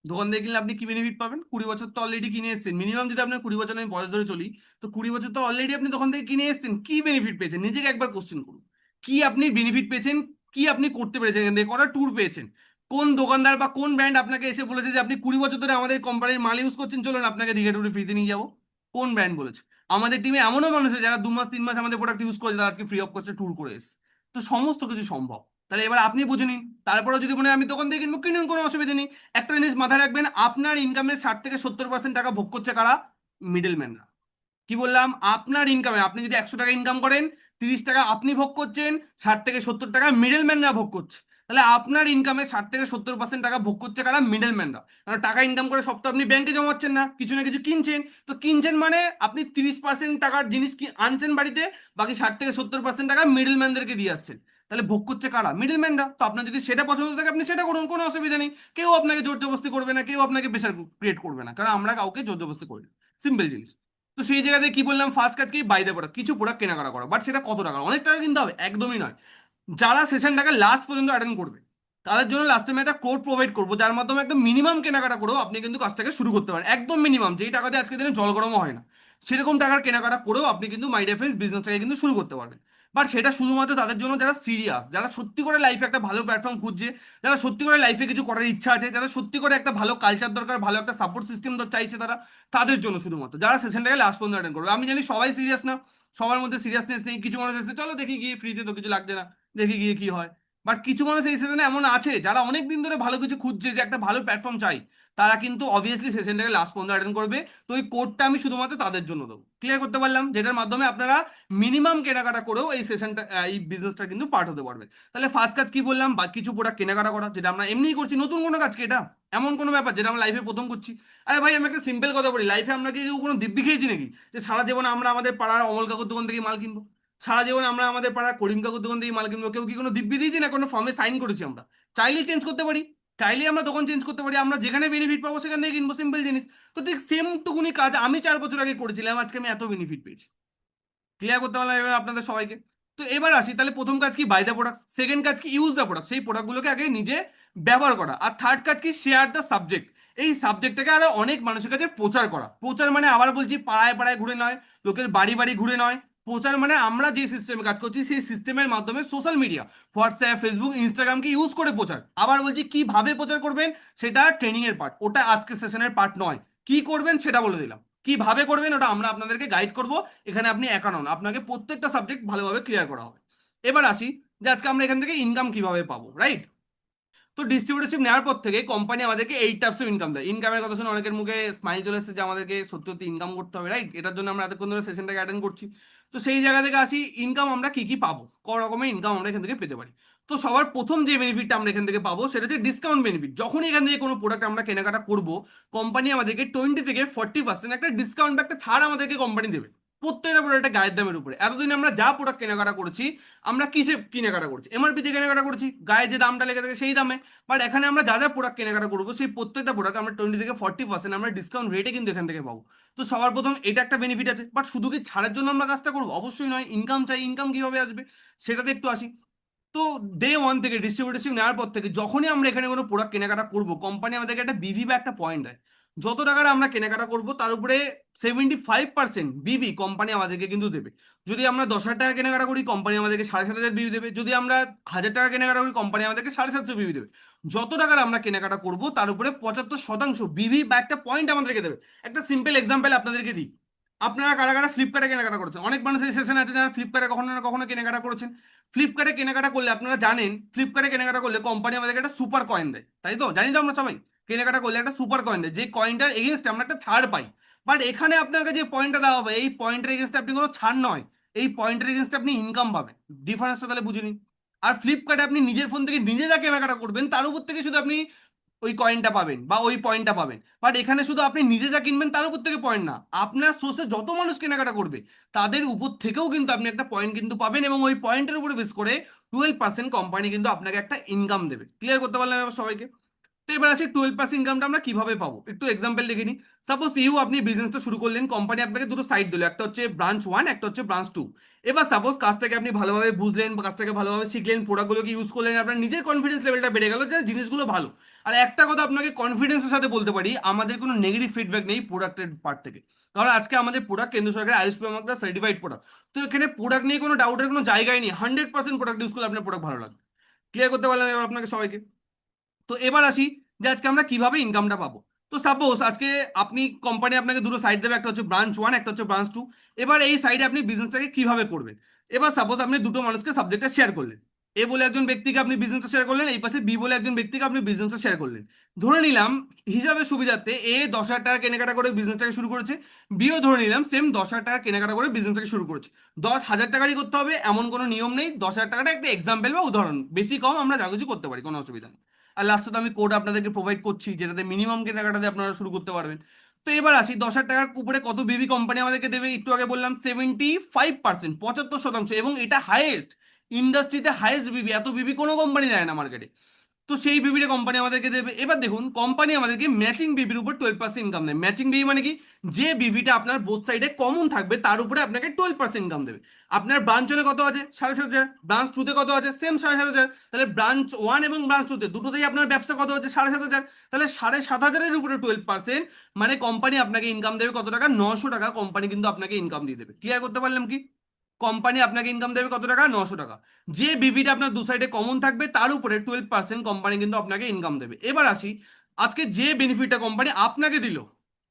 দোকান থেকে কিনলে আপনি কি বেনিফিট পাবেন? 20 বছর তো অলরেডি কিনে এসেছেন, মিনিমাম যদি আপনার 20 বছর আমি বয়স ধরে চলি, তো 20 বছর তো অলরেডি আপনি দোকান থেকে কিনে এসেছেন। কি বেনিফিট পেয়েছেন নিজেকে একবার কোশ্চেন করুন। কি আপনি বেনিফিট পেয়েছেন? কি আপনি করতে পেরেছেন এখান থেকে? কটা ট্যুর পেয়েছেন? কোন দোকানদার বা কোন ব্র্যান্ড আপনাকে এসে বলেছে যে আপনি 20 বছর ধরে আমাদের কোম্পানির মাল ইউজ করছেন, চলুন আপনাকে দীঘা ট্যুরে ফ্রিতে নিয়ে যাবো? কোন ব্র্যান্ড বলেছে? আমাদের টিমে এমনও মানুষ আছে যারা 2 মাস 3 মাস আমাদের প্রোডাক্ট ইউজ করেছে, তারা আজকে ফ্রি অফ কস্টে ট্যুর করে এসেছে। তো সমস্ত কিছু সম্ভব। তাহলে এবার আপনি বুঝে নিন। তারপরেও যদি মনে হয় আমি দোকান থেকে কিনবো, কিনুন, কোনো অসুবিধা নেই। একটা জিনিস মাথায় রাখবেন, আপনার ইনকামের 60 থেকে 70% টাকা ভোগ করছে কারা? মিডল ম্যানরা। কি বললাম? আপনার ইনকামে আপনি যদি 100 টাকা ইনকাম করেন, 30 টাকা আপনি ভোগ করছেন, 60 থেকে 70 টাকা মিডল ম্যানরা ভোগ করছে। তাহলে আপনার ইনকামে 60 থেকে 70% টাকা ভোগ করছে কারা? মিডল ম্যানরা। কারণ টাকা ইনকাম করে সব তো আপনি ব্যাংকে জমাচ্ছেন না, কিছু না কিছু কিনছেন। তো কিনছেন মানে আপনি 30% টাকার জিনিস কি আনছেন বাড়িতে, বাকি 60 থেকে 70% টাকা মিডল ম্যানদেরকে দিয়ে আসছেন। তাহলে ভোগ করছে কারা? মিডল ম্যানরা। তো আপনার যদি সেটা পছন্দ থাকে আপনি সেটা করুন, কোনো অসুবিধা নেই। কেউ আপনাকে জোর জবরদস্তি করবে না, কেউ আপনাকে প্রেশার ক্রিয়েট করবে না, কারণ আমরা কাউকে জোর জবরদস্তি করি না। সিম্পল জিনিস। তো সেই জায়গাতে কি বললাম, ফার্স্ট কাজ কি? বাইরে প্রোডাক্ট, কিছু প্রোডাক্ট কেনাকাটা করা। বাট সেটা কত টাকা? অনেক টাকা কিনতে হবে? একদমই নয়। যারা সেশনটাকে লাস্ট পর্যন্ত অ্যাটেন্ড করবে, তাদের জন্য লাস্টে আমি একটা কোড প্রোভাইড করবো, যার মাধ্যমে একদম মিনিমাম কেনাকাটা করেও আপনি কিন্তু কাজটাকে শুরু করতে পারেন। একদম মিনিমাম, যেই টাকা দিয়ে আজকে দিনে জল গরমও হয় না, সেরকম টাকার কেনাকাটা করেও আপনি কিন্তু মাই ডিফেন্স বিজনেসটাকে কিন্তু শুরু করতে পারবেন। বাট সেটা শুধুমাত্র তাদের জন্য যারা সিরিয়াস, যারা সত্যি করে লাইফে একটা ভালো প্ল্যাটফর্ম খুঁজছে, যারা সত্যি করে লাইফে কিছু করার ইচ্ছা আছে, যারা সত্যি করে একটা ভালো কালচার দরকার, ভালো একটা সাপোর্ট সিস্টেম চাইছে তারা, তাদের জন্য শুধুমাত্র, যারা সেশনটাকে লাস্ট পর্যন্ত অ্যাটেন্ড করবে। আমি জানি সবাই সিরিয়াস না, সবার মধ্যে সিরিয়াসনেস নেই। কিছু মানুষ এসে চলো দেখি গিয়ে, ফ্রিতে তো কিছু লাগছে না, দেখি গিয়ে কি হয়। বাট কিছু মানুষ এই সেশনে এমন আছে যারা অনেক দিন ধরে ভালো কিছু খুঁজছে, যে একটা ভালো প্ল্যাটফর্ম চাই, তারা কিন্তু অবভিয়াসলি সেশনটাকে লাস্ট পর্যন্ত অ্যাটেন্ড করবে। তো এই কোডটা আমি শুধুমাত্র তাদের জন্য দেবো। ক্লিয়ার করতে পারলাম? যেটার মাধ্যমে আপনারা মিনিমাম কেনাকাটা করেও এই সেশনটা, এই বিজনেসটা কিন্তু পার্ট হতে পারবে। তাহলে ফার্স্ট কাজ কি বললাম? বা কিছু প্রোডাক্ট কেনাকাটা করা, যেটা আমরা এমনিই করছি। নতুন কোনো কাজ কি এটা? এমন কোনো ব্যাপার যেটা আমরা লাইফে প্রথম করছি? আরে ভাই, আমি একটা সিম্পল কথা বলি, লাইফে আমরা কি কেউ কোনো দিব্যি খেয়েছি নাকি যে সারা জীবন আমরা আমাদের পাড়ার অমল কাকুর দোকান থেকে মাল কিনবো? সারা জীবন আমরা আমাদের পাড়ার করিম কাকুর দোকান থেকে মাল কিনবো? কেউ কি কোনো দিব্যি দিয়েছি না কোনো ফর্মে সাইন করেছি আমরা? চাইলেই চেঞ্জ করতে পারি, চাইলেই আমরা দোকান চেঞ্জ করতে পারি, আমরা যেখানে বেনিফিট পাবো সেখান থেকে কিনবো, সিম্পল জিনিস। তো ঠিক সেম টুকুনি কাজ আমি 4 বছর আগে করেছিলাম, আজকে আমি এত বেনিফিট পেয়েছি। ক্লিয়ার করতে পারলাম এবার আপনাদের সবাইকে? তো এবার আসি, তাহলে প্রথম কাজ কি? By the product. সেকেন্ড কাজ কি? Use the product. সেই প্রোডাক্টগুলোকে আগে নিজে ব্যবহার করা। আর থার্ড কাজ কি? Share the subject. এই সাবজেক্টটাকে আরো অনেক মানুষের কাছে প্রচার করা। প্রচার মানে আবার বলছি, পাড়ায় পাড়ায় ঘুরে নয়, লোকের বাড়ি বাড়ি ঘুরে নয়। প্রচার মানে আমরা যে সিস্টেমে কাজ করছি সেই সিস্টেমের মাধ্যমে সোশ্যাল মিডিয়া, হোয়াটসঅ্যাপ, ফেসবুক, ইনস্টাগ্রামকে ইউজ করে প্রচার। আবার বলছি, কিভাবে প্রচার করবেন সেটা ট্রেনিং এর পার্ট, ওটা আজকের সেশনের পার্ট নয়। কি করবেন সেটা বলে দিলাম, কিভাবে করবেন ওটা আমরা আপনাদেরকে গাইড করব। এখানে আপনি একা নন, আপনাকে প্রত্যেকটা সাবজেক্ট ভালোভাবে ক্লিয়ার করা হবে। এবার আসি যে আজকে আমরা এখান থেকে ইনকাম কিভাবে পাবো, রাইট? তো ডিস্ট্রিবিউটরশিপ নেওয়ার পর থেকে কোম্পানি আমাদেরকে 8 টাইপস অফ ইনকাম দেয়। ইনকামের কথা শুনে অনেকের মুখে স্মাইল চলে এসেছে যে আমাদেরকে সত্যি সত্যি ইনকাম করতে হবে, রাইট? এটার জন্য আমরা এতক্ষণ ধরে সেশনটাকে অ্যাটেন্ড করছি। তো সেই জায়গা থেকে আসি, ইনকাম আমরা কি কি পাবো, ক রকমের ইনকাম আমরা এখান থেকে পেতে পারি। তো সবার প্রথম যে বেনিফিটটা আমরা এখান থেকে পাবো সেটা হচ্ছে ডিসকাউন্ট বেনিফিট। যখনই এখান থেকে কোনো প্রোডাক্ট আমরা কেনাকাটা করবো, কোম্পানি আমাদেরকে 20 থেকে 40% একটা ডিসকাউন্ট বা একটা ছাড় আমাদেরকে কোম্পানি দেবে প্রত্যেকটা প্রোডাক্টের গায়ের দামের উপরে। এতদিন আমরা যা প্রোডাক্ট কেনাকাটা করেছি, আমরা কিসে কেনাকাটা করছি? এমআরপি তে কেনাকাটা করছি, গায়ে যে দামটা লেগে থাকে সেই দামে। বাট এখানে আমরা যা যা প্রোডাক্ট কেনাকাটা করবো, সেই প্রত্যেকটা প্রোডাক্ট আমরা 20 থেকে 40% আমরা ডিসকাউন্ট রেটে কিন্তু এখান থেকে পাবো। তো সবার প্রথম এটা একটা বেনিফিট আছে। বাট শুধু কি ছাড়ের জন্য আমরা কাজটা করবো? অবশ্যই নয়। ইনকাম চাই, ইনকাম কিভাবে আসবে সেটাতে একটু আসি। তো ডে ওয়ান থেকে ডিস্ট্রিবিউটরশিপ নেওয়ার পর থেকে যখনই আমরা এখানে কোনো প্রোডাক্ট কেনাকাটা করবো, কোম্পানি আমাদেরকে একটা বিভি বা একটা পয়েন্ট দেয়। যত টাকার আমরা কেনাকাটা করবো তার উপরে 75% বিভি কোম্পানি আমাদেরকে কিন্তু দেবে। যদি আমরা 10,000 টাকা কেনাকাটা করি, কোম্পানি আমাদেরকে 7,500 বিভি দেবে। যদি আমরা 1,000 টাকা কেনাকাটা করি, কোম্পানি আমাদেরকে 750 বিভি দেবে। যত টাকার আমরা কেনাকাটা করবো তার উপরে 75% বিভি বা একটা পয়েন্ট আমাদেরকে দেবে। একটা সিম্পল এক্সাম্পল আপনাদেরকে দিই। আপনারা কারা কারা ফ্লিপকার্টে কেনাকাটা করেছেন? অনেক মানুষ এই সেশনে আছে যারা ফ্লিপকার্টে কখনো না কখনো কেনাকাটা করেছেন। ফ্লিপকার্টে কেনাকাটা করলে আপনারা জানেন, ফ্লিপকার্টে কেনাকাটা করলে কোম্পানি আমাদেরকে একটা সুপার কয়েন দেয়, তাই তো? জানি তো আমরা সবাই। কেনাকাটা করলে একটা সুপার কয়েন দেয়, যে কয়েনটার এগেনস্টে আমরা একটা ছাড় পাই। বাট এখানে আপনাকে যে পয়েন্টটা দেওয়া হবে, এই পয়েন্টের এগেনস্টে আপনি কোনো ছাড় নয়, এই পয়েন্টের এগেনস্টে আপনি ইনকাম পাবেন। ডিফারেন্সটা তাহলে বুঝে নিন। আর ফ্লিপকার্টে আপনি নিজের ফোন থেকে নিজে যা কেনাকাটা করবেন তার উপর থেকে শুধু আপনি ওই কয়েনটা পাবেন বা ওই পয়েন্টটা পাবেন। বাট এখানে শুধু আপনি নিজে যা কিনবেন তার উপর থেকে পয়েন্ট না, আপনার সোর্সে যত মানুষ কেনাকাটা করবে তাদের উপর থেকেও কিন্তু আপনি একটা পয়েন্ট কিন্তু পাবেন, এবং ওই পয়েন্টের উপরে বেস করে 12% কোম্পানি কিন্তু আপনাকে একটা ইনকাম দেবে। ক্লিয়ার করতে পারলাম এবার সবাইকে? তো তো এবার আসি 12% ইনকামটা আমরা কিভাবে পাবো, একটু এক্সাম্পল দেখে নিই। সাপোজ আপনি বিজনেসটা শুরু করলেন, কোম্পানি আপনাকে দুটো সাইট দিল, একটা হচ্ছে ব্রাঞ্চ 1, একটা হচ্ছে ব্রাঞ্চ 2। এবার সাপোজ কাজটাকে আপনি ভালোভাবে বুঝলেন বা কাজটাকে ভালোভাবে শিখলেন, প্রোডাক্টগুলোকে ইউজ করলেন, আপনার নিজের কনফিডেন্স লেভেলটা বেড়ে গেল যে জিনিসগুলো ভালো। আর একটা কথা আপনাকে কনফিডেন্সের সাথে বলতে পারি, আমাদের কোনো নেগেটিভ ফিডব্যাক নেই প্রোডাক্টের পার্ট থেকে। কারণ আজকে আমাদের প্রোডাক্ট কেন্দ্র সরকারের আইএসপি আমাদের সার্টিফাইড প্রোডাক্ট। তো এখানে প্রোডাক্ট নিয়ে কোনো ডাউটের কোনো জায়গায় নেই, 100% প্রোডাক্ট ইউজ করলে আপনার প্রোডাক্ট ভালো লাগবে। ক্লিয়ার করতে পারলাম এবার আপনাকে সবাইকে? তো এবার আসি যে আজকে আমরা কিভাবে ইনকামটা পাবো। তো সাপোজ আজকে আপনি কোম্পানি আপনাকে দুটো সাইড দেবে, একটা হচ্ছে ব্রাঞ্চ 1, একটা হচ্ছে ব্রাঞ্চ 2। এবার এই সাইডে আপনি বিজনেসটাকে কিভাবে করবেন। এবার সাপোজ আপনি দুটো মানুষকে সাবজেক্টটা শেয়ার করলেন, এ বলে একজন ব্যক্তিকে আপনি বিজনেসটা শেয়ার করলেন, এই পাশে বি বলে একজন ব্যক্তিকে আপনি বিজনেসটা শেয়ার করলেন। ধরে নিলাম হিসাবে সুবিধার্থে এ 10,000 টাকা কেনাকাটা করে বিজনেসটাকে শুরু করেছে, বিও ধরে নিলাম সেম 10,000 টাকা কেনাকাটা করে বিজনেসটাকে শুরু করেছে। 10,000 টাকারই করতে হবে এমন কোনো নিয়ম নেই, 10,000 টাকাটা একটা এক্সাম্পল বা উদাহরণ, বেশি কম আমরা যা কিছু করতে পারি, কোনো অসুবিধা নেই। আর লাস্টে তো আমি কোড আপনাদেরকে প্রোভাইড করছি যেটাতে মিনিমাম কেনাকাটাতে আপনারা শুরু করতে পারবেন। তো এবার আসি 10,000 টাকার উপরে কত বিবি কোম্পানি আমাদেরকে দেবে, একটু আগে বললাম 75%, 75%, এবং এটা হাইয়েস্ট, ইন্ডাস্ট্রিতে হাইয়েস্ট বিবি, এত বিবি কোনো কোম্পানি দেয় না মার্কেটে। তো সেই বিবিটা কোম্পানি আমাদেরকে দেবে। এবার দেখুন কোম্পানি আমাদেরকে ম্যাচিং বিবির উপর 12% ইনকাম দেয়। ম্যাচিং বিবি মানে কি, যে বিবিটা আপনার বোথ সাইডে কমন থাকবে তার উপরে আপনাকে 12% ইনকাম দেবে। আপনার ব্রাঞ্চ 1-এ কত আছে, 7,500। ব্রাঞ্চ 2-তে কত আছে, সেম 7,500। তাহলে ব্রাঞ্চ 1 এবং ব্রাঞ্চ 2-তে দুটোতেই আপনার ব্যবসা কত হচ্ছে, 7,500। তাহলে 7,500-এর উপরে 12% মানে কোম্পানি আপনাকে ইনকাম দেবে কত টাকা, 900 টাকা। কোম্পানি কিন্তু আপনাকে ইনকাম দিয়ে দেবে। ক্লিয়ার করতে পারলাম কি? কোম্পানি আপনাকে ইনকাম দেবে কত টাকা, 900 টাকা। যে বিভিটা আপনার দু সাইডে কমন থাকবে তার উপরে 12% কোম্পানি কিন্তু আপনাকে ইনকাম দেবে। এবার আসি আজকে যে বেনিফিটটা কোম্পানি আপনাকে দিল,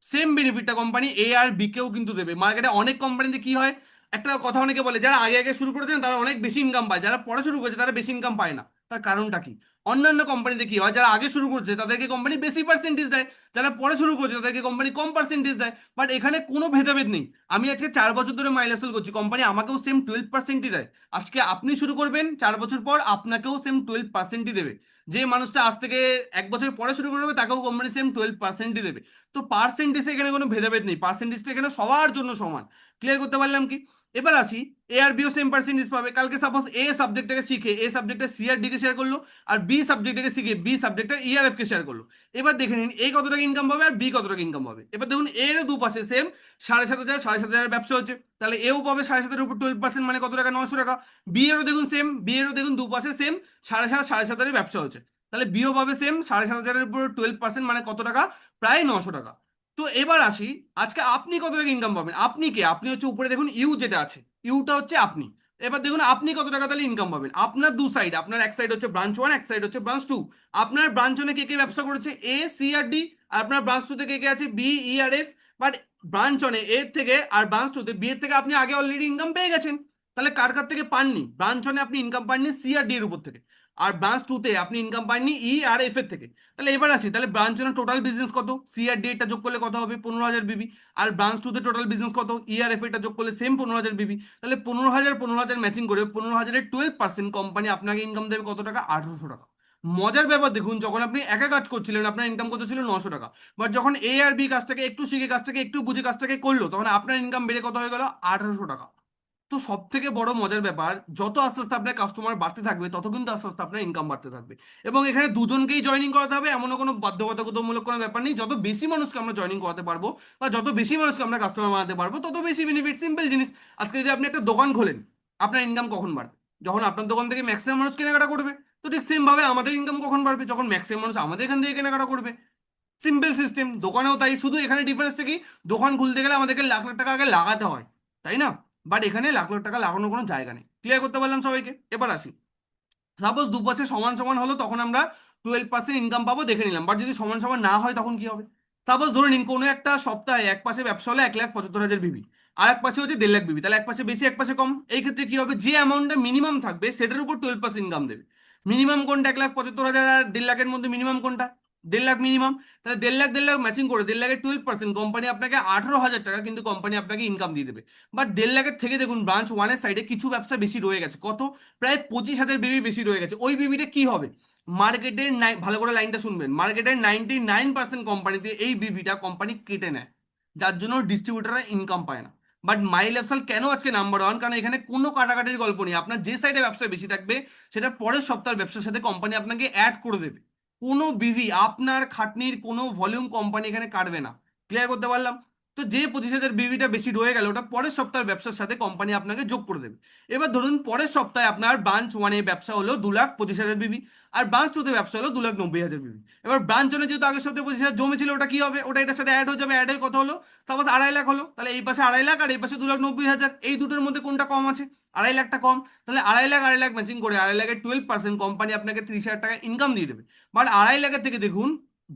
সেম বেনিফিটটা কোম্পানি এ আর বি কেও কিন্তু দেবে। মার্কেটে অনেক কোম্পানিতে কি হয়, একটা কথা অনেকে বলে, যারা আগে আগে শুরু করেছেন তারা অনেক বেশি ইনকাম পায়, যারা পরে শুরু করেছে তারা বেশি ইনকাম পায় না। তার কারণটা কি? অন্যান্য কোম্পানিতে কি হয়, যারা আগে শুরু করছে তাদেরকে কোম্পানি বেশি পার্সেন্টেজ দেয়, যারা পরে শুরু করছে তাদেরকে কোম্পানি কম পার্সেন্টেজ দেয়। বাট এখানে কোনো ভেদাভেদ নেই। আমি আজকে 4 বছর ধরে মাইল হাসেল করছি, কোম্পানি আমাকেও সেম 12%ই দেয়। আজকে আপনি শুরু করবেন, 4 বছর পর আপনাকেও সেম 12%ই দেবে। যে মানুষটা আজ থেকে 1 বছর পরে শুরু করবে তাকেও কোম্পানি সেম 12%ই দেবে। তো পার্সেন্টেজে এখানে কোনো ভেদাভেদ নেই, পার্সেন্টেজটা এখানে সবার জন্য সমান। ক্লিয়ার করতে পারলাম কি? এবার আসি এ আর বিও সেম পার্সেন্টেজ পাবে। কালকে সাপোজ এ সাবজেক্টটাকে শিখে এ সাবজেক্টটা সি আর ডি কে শেয়ার করলো, আর বি সাবজেক্টটাকে শিখে বি সাবজেক্টটা ই আর এফ কে শেয়ার করলো। এবার দেখে নিন এ কত টাকা ইনকাম পাবে আর বি কত টাকা ইনকাম পাবে। এবার দেখুন এরও দুপাশে সেম 7,500, 7,500 ব্যবসা হচ্ছে, তাহলে এও পাবে 7,500-এর উপর 12% মানে কত টাকা, 900 টাকা। বি এরও দেখুন সেম, বি এরও দেখুন দুপাশে সেম 7,500, 7,500-এর ব্যবসা হচ্ছে, তাহলে বিও পাবে সেম 7,500-এর উপর 12% মানে কত টাকা, প্রায় 900 টাকা। তো এবার আসি আজকে আপনি কত টাকা ইনকাম পাবেন। আপনি কে? আপনি হচ্ছে উপরে দেখুন ইউ যেটা আছে, ইউটা হচ্ছে আপনি। এবার দেখুন আপনি কত টাকা তাহলে ইনকাম পাবেন। আপনার দু সাইড, আপনার এক সাইড হচ্ছে ব্রাঞ্চ 1, এক সাইড হচ্ছে ব্রাঞ্চ 2। আপনার ব্রাঞ্চ 1-এ কে কে ব্যবসা করেছে, এ সি আর ডি, আর আপনার ব্রাঞ্চ 2-তে কে কে আছে, B E R F. But branch 1-এ এর থেকে আর ব্রাঞ্চ 2-তে বি এর থেকে আপনি আগে অলরেডি ইনকাম পেয়ে গেছেন। তাহলে কার কার থেকে পাননি, ব্রাঞ্চ 1-এ আপনি ইনকাম পাননি সি আর ডি এর উপর থেকে, আর ব্রাঞ্চ 2-তে আপনি ইনকাম পাননি ই আর এফ এর থেকে। তাহলে এবার আসি, তাহলে ব্রাঞ্চ 1-এর টোটাল বিজনেস কত, সি আর ডি এটা যোগ করলে কত হবে, 15,000 বিবি। আর ব্রাঞ্চ 2-তে টোটাল বিজনেস কত, ই আর এফ এটা যোগ করলে সেম 15,000 বিবি। তাহলে 15,000 15,000 ম্যাচিং করে 15,000-এর 12% কোম্পানি আপনাকে ইনকাম দেবে কত টাকা, 1,800 টাকা। মজার ব্যাপার দেখুন, যখন আপনি একা কাজ করছিলেন আপনার ইনকাম কত ছিল, 900 টাকা। বাট যখন এ আর বি কাজটাকে একটু শিখে, কাজটাকে একটু বুঝে কাজটাকে করলো, তখন আপনার ইনকাম বেড়ে কত হয়ে গেল, 1,800 টাকা। তো সব থেকে বড় মজার ব্যাপার, যত আস্তে আস্তে আপনার কাস্টমার বাড়তে থাকবে তত কিন্তু আস্তে আস্তে আপনার ইনকাম বাড়তে থাকবে। এবং এখানে দুজনকেই জয়েনিং করাতে হবে, এমনও কোনো বাধ্যবাধকতামূলক কোনো ব্যাপার নেই। যত বেশি মানুষকে আমরা জয়েনিং করাতে পারবো বা যত বেশি মানুষকে আমরা কাস্টমার বানাতে পারবো তত বেশি বেনিফিট। সিম্পল জিনিস। আজকে যদি আপনি একটা দোকান খোলেন, আপনার ইনকাম কখন বাড়বে, যখন আপনার দোকান থেকে ম্যাক্সিমাম মানুষ কেনাকাটা করবে। তো ঠিক সেম ভাবে আমাদের ইনকাম কখন বাড়বে, যখন ম্যাক্সিমাম মানুষ আমাদের এখান থেকে কেনাকাটা করবে। Simple system. দোকানেও তাই, শুধু এখানে ডিফারেন্সটা কি, দোকান খুলতে গেলে আমাদেরকে লাখ লাখ টাকা আগে লাগাতে হয়, তাই না? বাট এখানে লাখ লাখ টাকা লাগানোর কোনো জায়গা নেই। ক্লিয়ার করতে পারলাম সবাইকে? এবার আসি সাপোজ দুপাশে সমান সমান হলো, তখন আমরা 12% ইনকাম পাবো, দেখে নিলাম। বাট যদি সমান সমান না হয় তখন কি হবে? সাপোজ ধরে নিন কোনো একটা সপ্তাহে এক পাশে ব্যবসা হলো 1,75,000 বিবি, আর এক পাশে হচ্ছে 1.5 লাখ বিবি, তাহলে এক পাশে বেশি এক পাশে কম। এই ক্ষেত্রে কি হবে, যে অ্যামাউন্টটা মিনিমাম থাকবে সেটার উপর 12% ইনকাম দেবে। মিনিমাম কোনটা, 1,75,000 আর 1.5 লাখের মধ্যে মিনিমাম কোনটা, 1.5 লাখ মিনিমাম। তাহলে 1.5 লাখ 1.5 লাখ ম্যাচিং করে 1.5 লাখের 12% কোম্পানি আপনাকে 18,000 টাকা কিন্তু কোম্পানি আপনাকে ইনকাম দিয়ে দেবে। বাট 1.5 লাখের থেকে দেখুন ব্রাঞ্চ 1-এর সাইডে কিছু ব্যবসা বেশি রয়ে গেছে, কত, প্রায় 25,000 বিবি বেশি রয়ে গেছে। ওই বিবিটা কি হবে, মার্কেটের ভালো করে লাইনটা শুনবেন, মার্কেটের 99% কোম্পানিতে এই বিবিটা কোম্পানি কেটে নেয়, যার জন্য ডিস্ট্রিবিউটাররা ইনকাম পায় না। বাট মাই লেভসেল কেন আজকে নাম্বার 1, কারণ এখানে কোনো কাটাকাটির গল্প নেই। আপনার যে সাইডে ব্যবসা বেশি থাকবে সেটা পরের সপ্তাহের ব্যবসার সাথে কোম্পানি আপনাকে অ্যাড করে দেবে। কোনো বিভি আপনার খাটনির কোনো ভলিউম কোম্পানি এখানে কাটবে না। ক্লিয়ার করতে পারলাম? তো যে 25,000 বিভিটা বেশি রয়ে গেল ওটা পরের সপ্তাহের ব্যবসার সাথে কোম্পানি আপনাকে যোগ করে দেবে। এবার ধরুন পরের সপ্তাহে আপনার ব্রাঞ্চ ওয়ানে ব্যবসা হলো 2,25,000 বিভি, আর ব্রাঞ্চ টুতে ব্যবসা হলো 2,90,000 বিভি। এবার ব্রাঞ্চ ওয়ানে যেহেতু আগের সপ্তাহে 25,000 জমেছিল, ওটা কি হবে, ওটা এটার সাথে অ্যাড হয়ে যাবে, অ্যাড হয়ে কত হলো, সাপোজ 2.5 লাখ হলো। তাহলে এই পাশে 2.5 লাখ আর এই পাশে 2,90,000, এই দুটোর মধ্যে কোনটা কম আছে? 2.5 লাখটা কম। তাহলে 2.5 লাখ 2.5 লাখ ম্যাচিং করে 2.5 লাখের 12% কোম্পানি আপনাকে 30,000 টাকা ইনকাম দিয়ে দেবে। বাট 2.5 লাখের থেকে দেখুন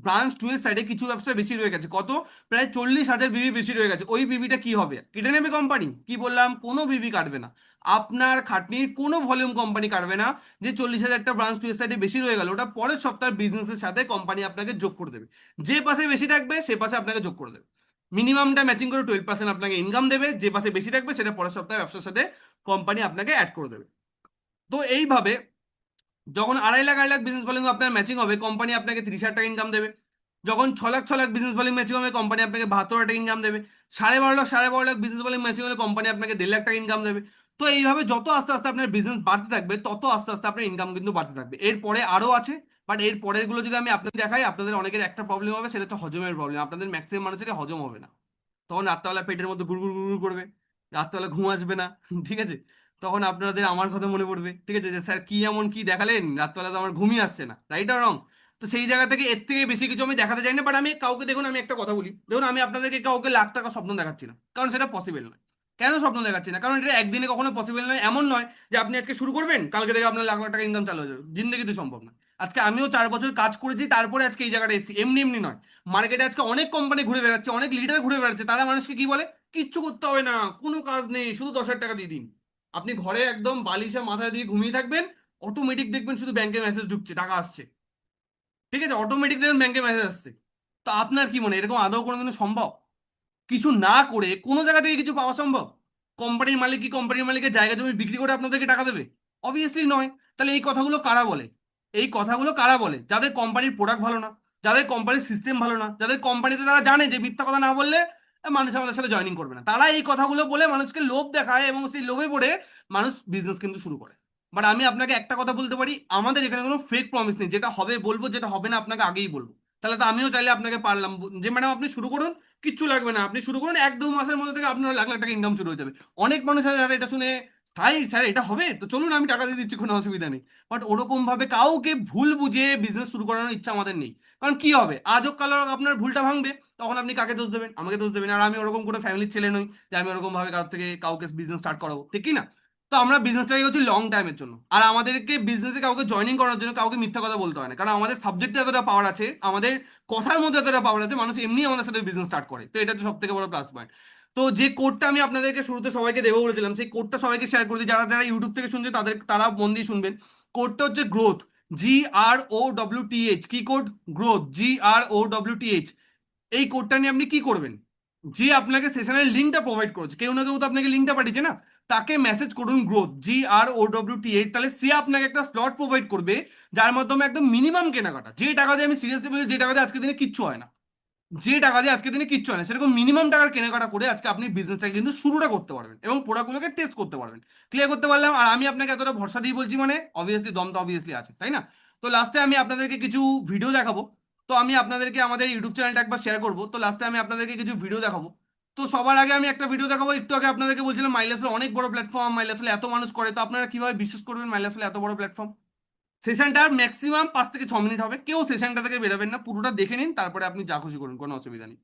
ব্রাঞ্চ টু এর সাইডে কিছু ব্যবসা বেশি রয়ে গেছে, কত, প্রায় 40,000 বিবি বেশি রয়ে গেছে। ওই বিবিটা কি হবে, কেটে নেবে কোম্পানি? কি বললাম, কোনো বিবি কাটবে না। আপনার খাটনির কোনো ভলিউম কোম্পানি কাটবে না। যে 40,000টা ব্রাঞ্চ টু এর সাইডে বেশি রয়ে গেল ওটা পরের সপ্তাহের বিজনেসের সাথে কোম্পানি আপনাকে যোগ করে দেবে। যে পাশে বেশি থাকবে সে পাশে আপনাকে যোগ করে দেবে। মিনিমামটা ম্যাচিং করে 12% আপনাকে ইনকাম দেবে, যে পাশে বেশি থাকবে সেটা পরের সপ্তাহে ব্যবসার সাথে কোম্পানি আপনাকে অ্যাড করে দেবে। তো এইভাবে যখন 2.5 লাখ 2.5 লাখ বিজনেস ভলিউম আপনার ম্যাচিং হবে কোম্পানি আপনাকে 30,000 টাকা ইনকাম দেবে। যখন 6 lakh 6 lakh business volume matching হবে কোম্পানি আপনাকে 72,000 টাকা ইনকাম দেবে। 12.5 lakh 12.5 lakh business volume matching হলে কোম্পানি আপনাকে 1.5 লাখ টাকা ইনকাম দেবে। তো এইভাবে যত আস্তে আস্তে আপনার বিজনেস বাড়তে থাকবে তত আস্তে আস্তে আপনার ইনকাম কিন্তু বাড়তে থাকবে। এরপরে আরও আছে, বাট এর পরের গুলো যদি আমি আপনাদের দেখাই আপনাদের অনেকের একটা প্রবলেম হবে, সেটা হচ্ছে হজমের প্রবলেম। আপনাদের ম্যাক্সিমাম মানুষের হজম হবে না, তখন রাত্রেবেলা পেটের মধ্যে গুড়গুড় গুড়গুড় করবে, রাত্রেবেলা ঘুম আসবে না। ঠিক আছে? তখন আপনাদের আমার কথা মনে পড়বে, ঠিক আছে, যে স্যার কি এমন কি দেখালেন, রাত্রেবেলা তো আমার ঘুমই আসছে না, রাইট আর রং? তো সেই জায়গা থেকে এর থেকে বেশি কিছু আমি দেখাতে চাই না। বাট আমি কাউকে, দেখুন আমি একটা কথা বলি, দেখুন আমি আপনাদেরকে কাউকে লাখ টাকা স্বপ্ন দেখাচ্ছি না, কারণ সেটা পসিবল নয়। কেন স্বপ্ন দেখাচ্ছি না? কারণ এটা একদিনে কখনো পসিবল নয়। এমন নয় যে আপনি আজকে শুরু করবেন কালকে থেকে আপনার লাখ লাখ টাকা ইনকাম চালু হয়ে যাবে, জিন্দগিতে সম্ভব না। আজকে আমিও 4 বছর কাজ করেছি, তারপরে আজকে এই জায়গাটা এসেছি, এমনি এমনি নয়। মার্কেটে আজকে অনেক কোম্পানি ঘুরে বেড়াচ্ছে, অনেক লিডার ঘুরে বেড়াচ্ছে, তারা মানুষকে কি বলে, কিচ্ছু করতে হবে না, কোনো কাজ নেই, শুধু 10,000 টাকা দিয়ে দিন। আপনি ঘরে একদম বালিশে মাথা দিয়ে ঘুমিয়ে থাকবেন, অটোমেটিক দেখবেন শুধু ব্যাংকে মেসেজ ঢুকছে, টাকা আসছে। ঠিক আছে, অটোমেটিক দেখবেন ব্যাংকে মেসেজ আসছে। তো আপনার কি মনে হয় এরকম আদৌ কোনোদিনও সম্ভব? কিছু না করে কোনো জায়গা থেকে কিছু পাওয়া সম্ভব? কোম্পানির মালিক কি কোম্পানির মালিকের জায়গা জমি বিক্রি করে আপনাদেরকে টাকা দেবে? অবভিয়াসলি নয়। তাহলে এই কথাগুলো কারা বলে? এই কথাগুলো কারা বলে? যাদের কোম্পানির প্রোডাক্ট ভালো না, যাদের কোম্পানির সিস্টেম ভালো না, যাদের কোম্পানিতে তারা জানে যে মিথ্যা কথা না বললে মানুষ আমাদের সাথে জয়েনিং করবে না, তারা এই কথাগুলো বলে মানুষকে লোভ দেখায়, এবং সেই লোভে পড়ে মানুষ বিজনেস কিন্তু শুরু করে। বাট আমি আপনাকে একটা কথা বলতে পারি, আমাদের এখানে কোনো ফেক প্রমিস নেই, যেটা হবে বলবো, যেটা হবে না আপনাকে আগেই বলবো। তাহলে তো আমিও চাইলে আপনাকে পারলাম যে ম্যাডাম আপনি শুরু করুন, কিচ্ছু লাগবে না, আপনি শুরু করুন, 1-2 মাসের মধ্যে থেকে আপনার লাখ লাখ টাকা ইনকাম শুরু হয়ে যাবে। অনেক মানুষ আছে যারা এটা শুনে, তাই স্যার এটা হবে তো চলুন আমি টাকা দিয়ে দিচ্ছি, কোনো অসুবিধা নেই। বাট ওরকম ভাবে কাউকে ভুল বুঝিয়ে বিজনেস শুরু করানোর ইচ্ছা আমাদের নেই। কারণ কি হবে, আজ হোক কাল হোক আপনার ভুলটা ভাঙবে, তখন আপনি কাকে দোষ দেবেন? আমাকে দোষ দেবেন। আর আমি ওরকম কোনো ফ্যামিলির ছেলে নই যে আমি ওরকম ভাবে কারোর থেকে কাউকে বিজনেস স্টার্ট করাবো, ঠিক কি না? তো আমরা বিজনেসটাকে হচ্ছে লং টাইমের জন্য, আর আমাদেরকে বিজনেসে কাউকে জয়েনিং করার জন্য কাউকে মিথ্যা কথা বলতে হয় না, কারণ আমাদের সাবজেক্টে এতটা পাওয়ার আছে, আমাদের কথার মধ্যে এতটা পাওয়ার আছে, মানুষ এমনি আমাদের সাথে বিজনেস স্টার্ট করে। তো এটা হচ্ছে সব থেকে বড় প্লাস পয়েন্ট। তো যে কোডটা আমি আপনাদেরকে শুরুতে সবাইকে দেবো বলেছিলাম, সেই কোডটা সবাইকে শেয়ার করে দিই, যারা যারা ইউটিউব থেকে শুনছে তারা মন দিয়ে শুনবেন। কোডটা হচ্ছে গ্রোথ, GROWTH। কি কোড? Growth, GROWTH। এই কোডটা নিয়ে আপনি কি করবেন, যে আপনাকে সেশনের লিঙ্কটা প্রোভাইড করেছে, কেউ না কেউ তো আপনাকে লিঙ্কটা পাঠিয়েছে না, তাকে মেসেজ করুন গ্রোথ, GROWTH। তাহলে সে আপনাকে একটা স্লট প্রোভাইড করবে, যার মাধ্যমে একদম মিনিমাম কেনাকাটা, যে টাকা দিয়ে আমি সিরিয়াসলি বলছি, যে টাকা দিয়ে আজকে দিনে কিচ্ছু হয় না, যে টাকা দিয়ে আজকে দিনে কিচ্ছু হয় না, সেরকম মিনিমাম টাকার কেনাকাটা করে আজকে আপনি বিজনেসটাকে কিন্তু শুরুটা করতে পারবেন এবং প্রোডাক্টগুলোকে টেস্ট করতে পারবেন। ক্লিয়ার করতে পারলাম? আর আমি আপনাকে এতটা ভরসা দিয়ে বলছি মানে অবভিয়াসলি দম তো অবভিয়াসলি আছে, তাই না? তো লাস্টে আমি আপনাদেরকে কিছু ভিডিও দেখাবো। তো আমি আপনাদেরকে আমাদের ইউটিউব চ্যানেলটা একবার শেয়ার করবো, তো লাস্টে আমি আপনাদেরকে কিছু ভিডিও দেখাবো। তো সবার আগে আমি একটা ভিডিও দেখাবো, একটু আগে আপনাদেরকে বলছিলাম মাইলেজের অনেক বড় প্ল্যাটফর্ম, মাইলেজে এত মানুষ করে, তো আপনারা কিভাবে বিশ্বাস করবেন মাইলেজে এত বড় প্ল্যাটফর্ম? সেশনটার ম্যাক্সিমাম 5 থেকে 6 মিনিট হবে, কেউ সেশনটা থেকে বেরোবেন না, পুরোটা দেখে নিন, তারপরে আপনি যা খুশি করুন, কোনো অসুবিধা নেই।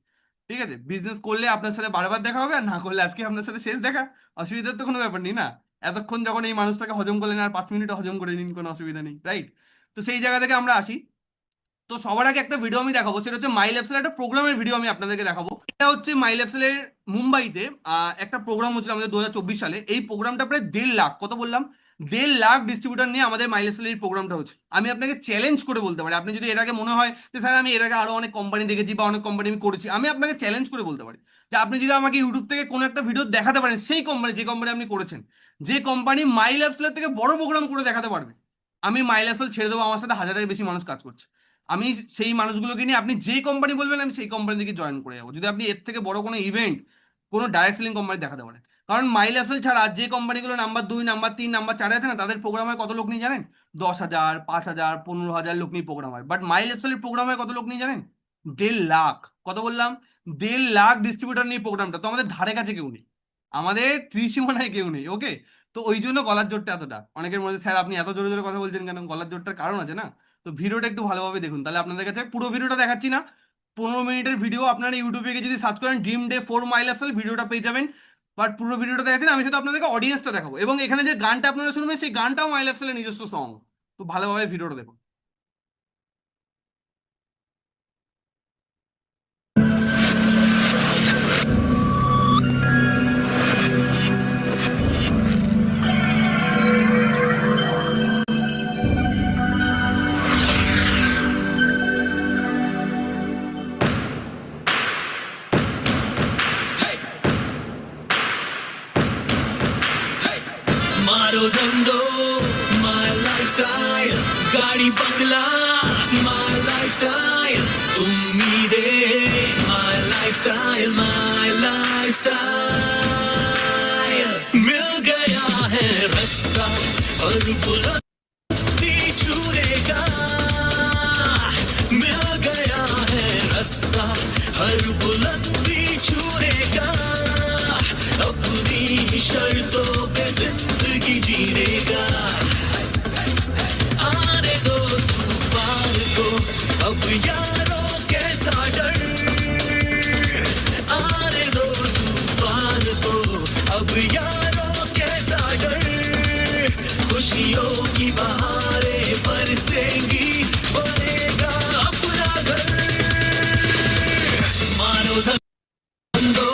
ঠিক আছে? বিজনেস করলে আপনার সাথে বারবার দেখা হবে, আর না করলে আজকে আপনার সাথে শেষ দেখা, অসুবিধার তো কোনো ব্যাপার নেই না। এতক্ষণ যখন এই মানুষটাকে হজম করলেন, আর 5 মিনিটে হজম করে নিন, কোনো অসুবিধা নেই, রাইট? তো সেই জায়গা থেকে আমরা আসি। তো সবার আগে একটা ভিডিও আমি দেখাবো, সেটা হচ্ছে মাই ল্যাবসের একটা প্রোগ্রামের ভিডিও আমি আপনাদেরকে দেখাবো। এটা হচ্ছে মাই ল্যাবসের মুম্বাইতে একটা প্রোগ্রাম হচ্ছিল আমাদের 2024 সালে। এই প্রোগ্রামটা প্রায় 1.5 লাখ, কত বললাম, 1.5 লাখ ডিস্ট্রিবিউটার নিয়ে আমাদের মাই ল্যাবসের এই প্রোগ্রামটা হচ্ছে। আমি আপনাকে চ্যালেঞ্জ করে বলতে পারি, আপনি যদি এর আগে মনে হয় যে স্যার আমি এর আগে আরো অনেক কোম্পানি দেখেছি বা অনেক কোম্পানি আমি করেছি, আমি আপনাকে চ্যালেঞ্জ করে বলতে পারি যে আপনি যদি আমাকে ইউটিউব থেকে কোনো একটা ভিডিও দেখাতে পারেন, সেই কোম্পানি, যে কোম্পানি আপনি করেছেন, যে কোম্পানি মাই ল্যাবসের থেকে বড় প্রোগ্রাম করে দেখাতে পারবে, আমি মাই ল্যাবসেল ছেড়ে দেবো। আমার সাথে হাজারের বেশি মানুষ কাজ করছে, আমি সেই মানুষগুলোকে নিয়ে, আপনি যেই কোম্পানি বলবেন আমি সেই কোম্পানি থেকে জয়েন করে যাবো, যদি আপনি এর থেকে বড় কোনো ইভেন্ট, কোনো ডাইরেক্ট সেলিং কোম্পানি দেখাতে পারেন। কারণ মাই লাইফস্টাইল ছাড়া যে কোম্পানিগুলো নাম্বার 2, নাম্বার 3, নাম্বার 4 আছে না, তাদের প্রোগ্রাম হয় কত লোক নিয়ে জানেন? 10,000, 5,000, 15,000 লোক নিয়ে প্রোগ্রাম হয়। বাট মাই লাইফস্টাইলের প্রোগ্রাম হয় কত লোক নিয়ে জানেন? 1.5 লাখ। কত বললাম? 1.5 লাখ ডিস্ট্রিবিউটর নিয়ে প্রোগ্রামটা, তো আমাদের ধারে কাছে কেউ নেই, আমাদের ত্রিসীমানায় কেউ নেই। ওকে, তো ওই জন্য গলার জোরটা এতটা। অনেকের মধ্যে স্যার আপনি এত জোরে জোরে কথা বলছেন কেন? গলার জোরটার কারণ আছে না। তো ভিডিওটা একটু ভালোভাবে দেখুন, তাহলে আপনাদের কাছে পুরো ভিডিওটা দেখাচ্ছি না, 15 মিনিটের ভিডিও। আপনারা ইউটিউবে গিয়ে যদি সার্চ করেন ড্রিম ডে 4 মাই লাইফস্টাইল, ভিডিওটা পেয়ে যাবেন। বাট পুরো ভিডিওটা দেখাচ্ছি না, আমি শুধু আপনাদেরকে অডিয়েন্সটা দেখাবো, এবং এখানে যে গানটা আপনারা শুনবেন সেই গানটাও মাই লাইফস্টাইলের নিজস্ব সং। তো ভালোভাবে ভিডিওটা দেখুন। मारो धंधो माय लाइफस्टाइल, गाड़ी बंगला माय लाइफस्टाइल, उम्मीदें माय लाइफस्टाइल, माय लाइफस्टाइल। मिल गया है रास्ता और बुलंदी छूने का, मिल गया है रास्ता हर बुलंदी छूने का, अपनी ही शर्तों पे जिंदगी जीने का। आने दो तूफान को अब यारों कैसा डर, आने दो तूफान को अब यारों कैसा डर, खुशियों की बहारें बरसेंगी, बनेगा अपना घर। मानो धंधो।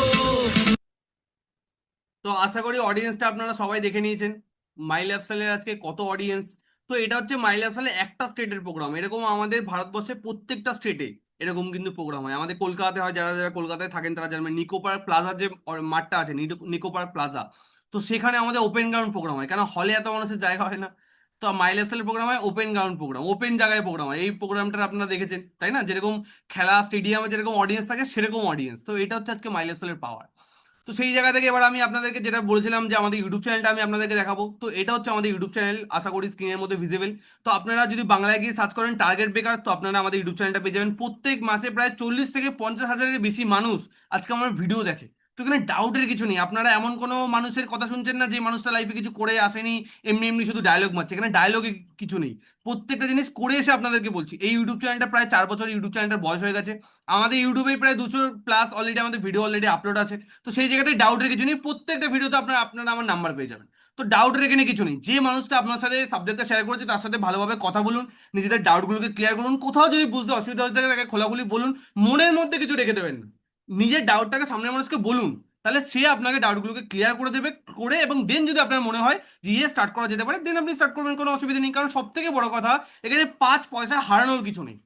তো আশা করি অডিয়েন্সটা আপনারা সবাই দেখে নিয়েছেন, মাই লাইফস্টাইলের আজকে কত অডিয়েন্স। তো এটা হচ্ছে মাই লাইফস্টাইলের একটা স্টেটের প্রোগ্রাম, এরকম আমাদের ভারতবর্ষের প্রত্যেকটা স্টেটে এরকম কিন্তু প্রোগ্রাম হয়। আমাদের কলকাতাতে হয়, যারা যারা কলকাতায় থাকেন তারা জানবেন, নিকো পার্ক প্লাজার যে মাঠটা আছে, নিকো পার্ক প্লাজা, তো সেখানে আমাদের ওপেন গ্রাউন্ড প্রোগ্রাম হয়, কেন হলে এত মানুষের জায়গা হয় না। তো মাই লাইফস্টাইলের প্রোগ্রাম হয় ওপেন গ্রাউন্ড প্রোগ্রাম, ওপেন জায়গায় প্রোগ্রাম হয়। এই প্রোগ্রামটা আপনারা দেখেছেন তাই না, যেরকম খেলা স্টেডিয়ামে যেরকম অডিয়েন্স থাকে সেরকম অডিয়েন্স। তো এটা হচ্ছে আজকে মাই লাইফস্টাইলের পাওয়ার। তো সেই জায়গা থেকে এবার আমি আপনাদেরকে যেটা বলেছিলাম যে আমাদের ইউটিউব চ্যানেলটা আমি আপনাদেরকে দেখাবো, তো এটা হচ্ছে আমাদের ইউটিউব চ্যানেল, আশা করি স্ক্রিনের মধ্যে ভিজিবল। তো আপনারা যদি বাংলায় গিয়ে সার্চ করেন টার্গেট বেকার, তো আপনারা আমাদের ইউটিউব চ্যানেলটা পেয়ে যাবেন। প্রত্যেক মাসে প্রায় 40 থেকে 50 হাজারের বেশি মানুষ আজকে আমার ভিডিও দেখে। তো এখানে ডাউটের কিছু নেই, আপনারা এমন কোনো মানুষের কথা শুনছেন না যে মানুষটা লাইফে কিছু করে আসেনি, এমনি এমনি শুধু ডায়লগ মারছে। এখানে ডায়লগে কিছু নেই, প্রত্যেকটা জিনিস করে এসে আপনাদেরকে বলছি। এই ইউটিউব চ্যানেলটা প্রায় 4 বছর ইউটিউব চ্যানেলটার বয়স হয়ে গেছে, আমাদের ইউটিউবে প্রায় 200+ অলরেডি আমাদের ভিডিও অলরেডি আপলোড আছে। তো সেই জায়গাতে ডাউটের কিছু নেই, প্রত্যেকটা ভিডিওতে আপনারা আপনারা আমার নাম্বার পেয়ে যাবেন। তো ডাউটের এখানে কিছু নেই, যে মানুষটা আপনার সাথে সাবজেক্টটা শেয়ার করেছে তার সাথে ভালোভাবে কথা বলুন, নিজেদের ডাউটগুলোকে ক্লিয়ার করুন, কোথাও যদি বুঝতে অসুবিধা হয়ে থাকে তাকে খোলাখুলি বলুন, মনের মধ্যে কিছু রেখে দেবেন না, নিজের ডাউটটাকে সামনের মানুষকে বলুন, তাহলে সে আপনাকে ডাউটগুলোকে ক্লিয়ার করে দেবে করে, এবং দেন যদি আপনার মনে হয় যে ইয়ে স্টার্ট করা যেতে পারে, দেন আপনি স্টার্ট করবেন, কোনো অসুবিধা নেই। কারণ সব থেকে বড় কথা, এখানে 5 পয়সা হারানোর কিছু নেই,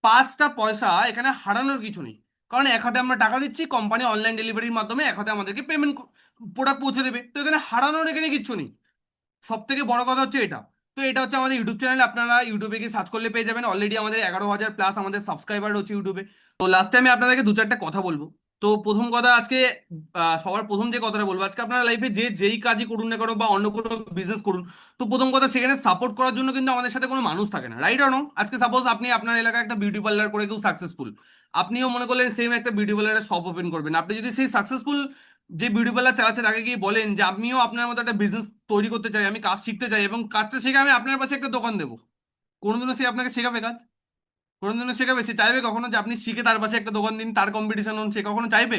5টা পয়সা এখানে হারানোর কিছু নেই। কারণ এক হাতে আমরা টাকা দিচ্ছি, কোম্পানি অনলাইন ডেলিভারির মাধ্যমে এক হাতে আমাদেরকে পেমেন্ট প্রোডাক্ট পৌঁছে দেবে, তো এখানে হারানোর এখানে কিচ্ছু নেই। সব থেকে বড় কথা হচ্ছে এটা। তো এটা হচ্ছে আমাদের ইউটিউব চ্যানেল, আপনারা ইউটিউবে গিয়ে সার্চ করলে পেয়ে যাবেন। অলরেডি আমাদের 11,000+ আমাদের সাবস্ক্রাইবার হচ্ছে ইউটিউবে। তো লাস্ট টাইমে আপনাদেরকে 2-4টা কথা বলবো। তো প্রথম কথা আজকে, সবার প্রথম যে কথাটা বলবো, আজকে আপনারা লাইফে যে যেই কাজই করুন না কেন বা অন্য কোনো বিজনেস করুন, তো প্রথম কথা সেখানে সাপোর্ট করার জন্য কিন্তু আমাদের সাথে কোনো মানুষ থাকে না, রাইট অর রং? আজকে সাপোজ আপনি আপনার এলাকায় একটা বিউটি পার্লার করে কেউ সাকসেসফুল, আপনিও মনে করলেন সেম একটা বিউটি পার্লারের শপ ওপেন করবেন। আপনি যদি সেই সাকসেসফুল যে বিউটি পার্লার চালাচ্ছে তাকে গিয়ে বলেন যে আমিও আপনার মতো একটা বিজনেস তৈরি করতে চাই, আমি কাজ শিখতে চাই এবং কাজটা শিখে আমি আপনার পাশে একটা দোকান দেবো, কোনোদিনও সে আপনাকে শেখাবে কাজ? কোনোদিনও শেখাবে? সে চাইবে কখনো যে আপনি শিখে তার পাশে একটা দোকান দিন, তার কম্পিটিশন হন? সে কখনো চাইবে?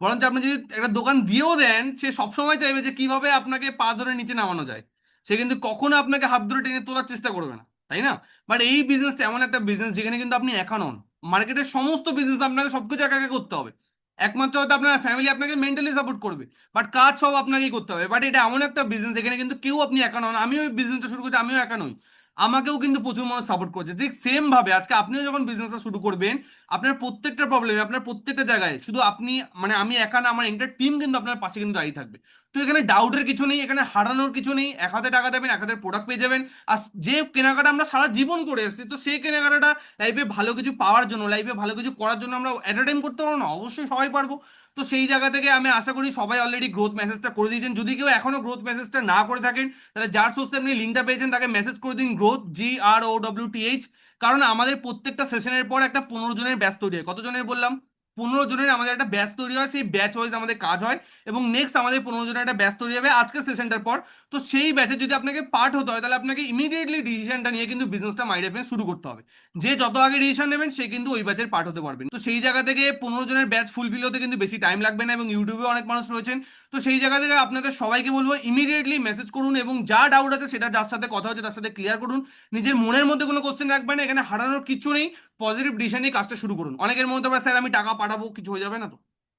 বরঞ্চ আপনি যদি একটা দোকান দিয়েও দেন, সে সবসময় চাইবে যে কিভাবে আপনাকে পা ধরে নিচে নামানো যায়, সে কিন্তু কখনো আপনাকে হাত ধরে টেনে তোলার চেষ্টা করবে না, তাই না? বাট এই বিজনেসটা এমন একটা বিজনেস যেখানে কিন্তু আপনি একা নন, মার্কেটের সমস্ত বিজনেস আপনাকে সবকিছু একা একা করতে হবে। একমাত্র হয়তো আপনার ফ্যামিলি আপনাকে মেন্টালি সাপোর্ট করবে, বাট কাজ সব আপনাকেই করতে হবে। বাট এটা এমন একটা বিজনেস যেখানে কিন্তু কেউ, আপনি একা নন। আমিও এই বিজনেসটা শুরু করছি, আমিও একা নই, আমাকেও কিন্তু প্রচুর মানুষ সাপোর্ট করছে। ঠিক সেম ভাবে আজকে আপনিও যখন বিজনেসটা শুরু করবেন, আপনার প্রত্যেকটা প্রবলেমে, আপনার প্রত্যেকটা জায়গায় শুধু আপনি, মানে আমি একা না, আমার এন্টার টিম কিন্তু আপনার পাশে কিন্তু দাঁড়িয়ে থাকবে। তো এখানে ডাউটের কিছু নেই, এখানে হারানোর কিছু নেই। এক হাতে টাকা দেবেন, এক হাতে প্রোডাক্ট পেয়ে যাবেন। আর যে কেনাকাটা আমরা সারা জীবন করে এসেছি, তো সেই কেনাকাটাটা লাইফে ভালো কিছু পাওয়ার জন্য, লাইফে ভালো কিছু করার জন্য আমরা অ্যাট টাইম করতে পারবো না? অবশ্যই সবাই পারবো। তো সেই জায়গা থেকে আমি আশা করি সবাই অলরেডি গ্রোথ মেসেজটা করে দিয়েছেন। যদি কেউ এখনো গ্রোথ মেসেজটা না করে থাকেন, তাহলে যার সোর্সে আপনি লিঙ্কটা পেয়েছেন তাকে মেসেজ করে দিন, গ্রোথ, GROWTH। কারণ আমাদের প্রত্যেকটা সেশনের পর একটা 15 জনের ব্যাচ তৈরি হয়। কত জনের বললাম? 15 জনের আমাদের একটা ব্যাচ তৈরি হয়, সেই ব্যাচ ওয়াইজ আমাদের কাজ হয়। এবং নেক্সট আমাদের 15 জনের একটা ব্যাচ তৈরি হবে আজকের সেশনটার পর। তো সেই ব্যাচে যদি আপনাকে পার্ট হতে হয়, তাহলে আপনাকে ইমিডিয়েটলি ডিসিশনটা নিয়ে কিন্তু বিজনেসটা মাই রেফারেন্স শুরু করতে হবে। যে যত আগে ডিসিশন নেবেন সে কিন্তু ওই ব্যাচের পার্ট হতে পারবেন। তো সেই জায়গা থেকে 15 জনের ব্যাচ ফুলফিল হতে কিন্তু বেশি টাইম লাগবে না, এবং ইউটিউবে অনেক মানুষ রয়েছেন। তো সেই জায়গা থেকে আপনাদের সবাইকে বলবো ইমিডিয়েটলি মেসেজ করুন, এবং যা ডাউট আছে সেটা যার সাথে কথা হচ্ছে তার সাথে ক্লিয়ার করুন। নিজের মনের মধ্যে কোনো কোশ্চেন রাখবেন না, এখানে হারানোর কিছু নেই। পজিটিভ ডিসিশন নিয়ে কাজটা শুরু করুন। অনেকের মধ্যে পারে স্যার আমি টাকা পাঠাবো, কিছু হয়ে যাবে না তো?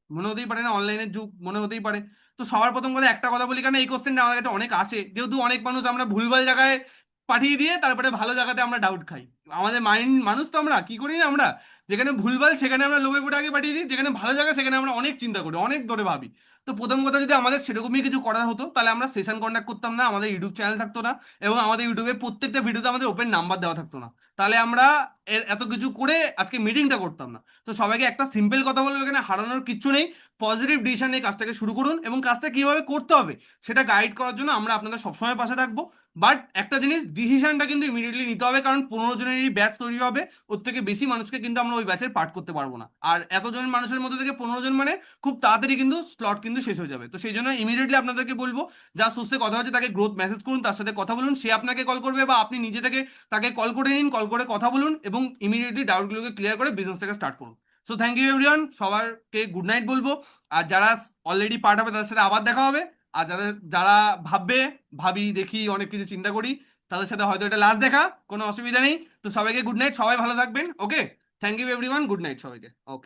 মনে হতেই পারে না, অনলাইনের যুগ, মনে হতেই পারে। তো সবার প্রথম কথা একটা কথা বলি, কারণ এই কোশ্চেনটা আমাদের কাছে অনেক আসে, যেহেতু অনেক মানুষ আমরা ভুলভাল জায়গায় পাঠিয়ে দিয়ে তারপরে ভালো জায়গাতে আমরা ডাউট খাই। আমাদের মাইন্ড মানুষ, তো আমরা কি করি না, আমরা যেখানে ভুলভাল সেখানে আমরা লোভে পড়ে আগে পাঠিয়ে দিই, যেখানে ভালো জায়গা সেখানে আমরা অনেক চিন্তা করি, অনেক ধরে ভাবি। তো প্রথম কথা, যদি আমাদের সেরকমই কিছু করার হতো তাহলে আমরা সেশন কন্ডাক্ট করতাম না, আমাদের ইউটিউব চ্যানেল থাকতো না, এবং আমাদের ইউটিউবে প্রত্যেকটা ভিডিওতে আমাদের ওপেন নাম্বার দেওয়া থাকতো না। তাহলে আমরা এত কিছু করে আজকে মিটিংটা করতাম না। তো সবাইকে একটা সিম্পল কথা বলবো, এখানে হারানোর কিচ্ছু নেই। পজিটিভ ডিসিশন নিয়ে কাজটাকে শুরু করুন, এবং কাজটা কিভাবে করতে হবে সেটা গাইড করার জন্য আমরা আপনাদের সবসময় পাশে থাকবো। বাট একটা জিনিস, ডিসিশনটা কিন্তু ইমিডিয়েটলি নিতে হবে, কারণ 15 জনেরই ব্যাচ তৈরি হবে। ওর থেকে বেশি মানুষকে কিন্তু আমরা ওই ব্যাচের পার্ট করতে পারবো না। আর এতজন মানুষের মধ্যে থেকে 15 জন মানে খুব তাড়াতাড়ি কিন্তু স্লট কিন্তু শেষ হয়ে যাবে। তো সেই জন্য ইমিডিয়েটলি আপনাদেরকে বলবো, যা সুস্থে কথা হচ্ছে তাকে গ্রোথ মেসেজ করুন, তার সাথে কথা বলুন, সে আপনাকে কল করবে বা আপনি নিজে থেকে তাকে কল করে নিন, কল করে কথা বলুন, এবং ইমিডিয়েটলি ডাউটগুলোকে ক্লিয়ার করে বিজনেসটাকে স্টার্ট করুন। সো থ্যাংক ইউ এভরিওয়ান, সবারকে গুড নাইট বলবো। আর যারা অলরেডি পার্ট হবে তাদের সাথে আবার দেখা হবে। আর যারা যারা ভাববে, ভাবি দেখি অনেক কিছু চিন্তা করি, তাদের সাথে হয়তো এটা লাস্ট দেখা, কোনো অসুবিধা নেই। তো সবাইকে গুড নাইট, সবাই ভালো থাকবেন। Okay, thank you everyone, good night সবাইকে। ওকে।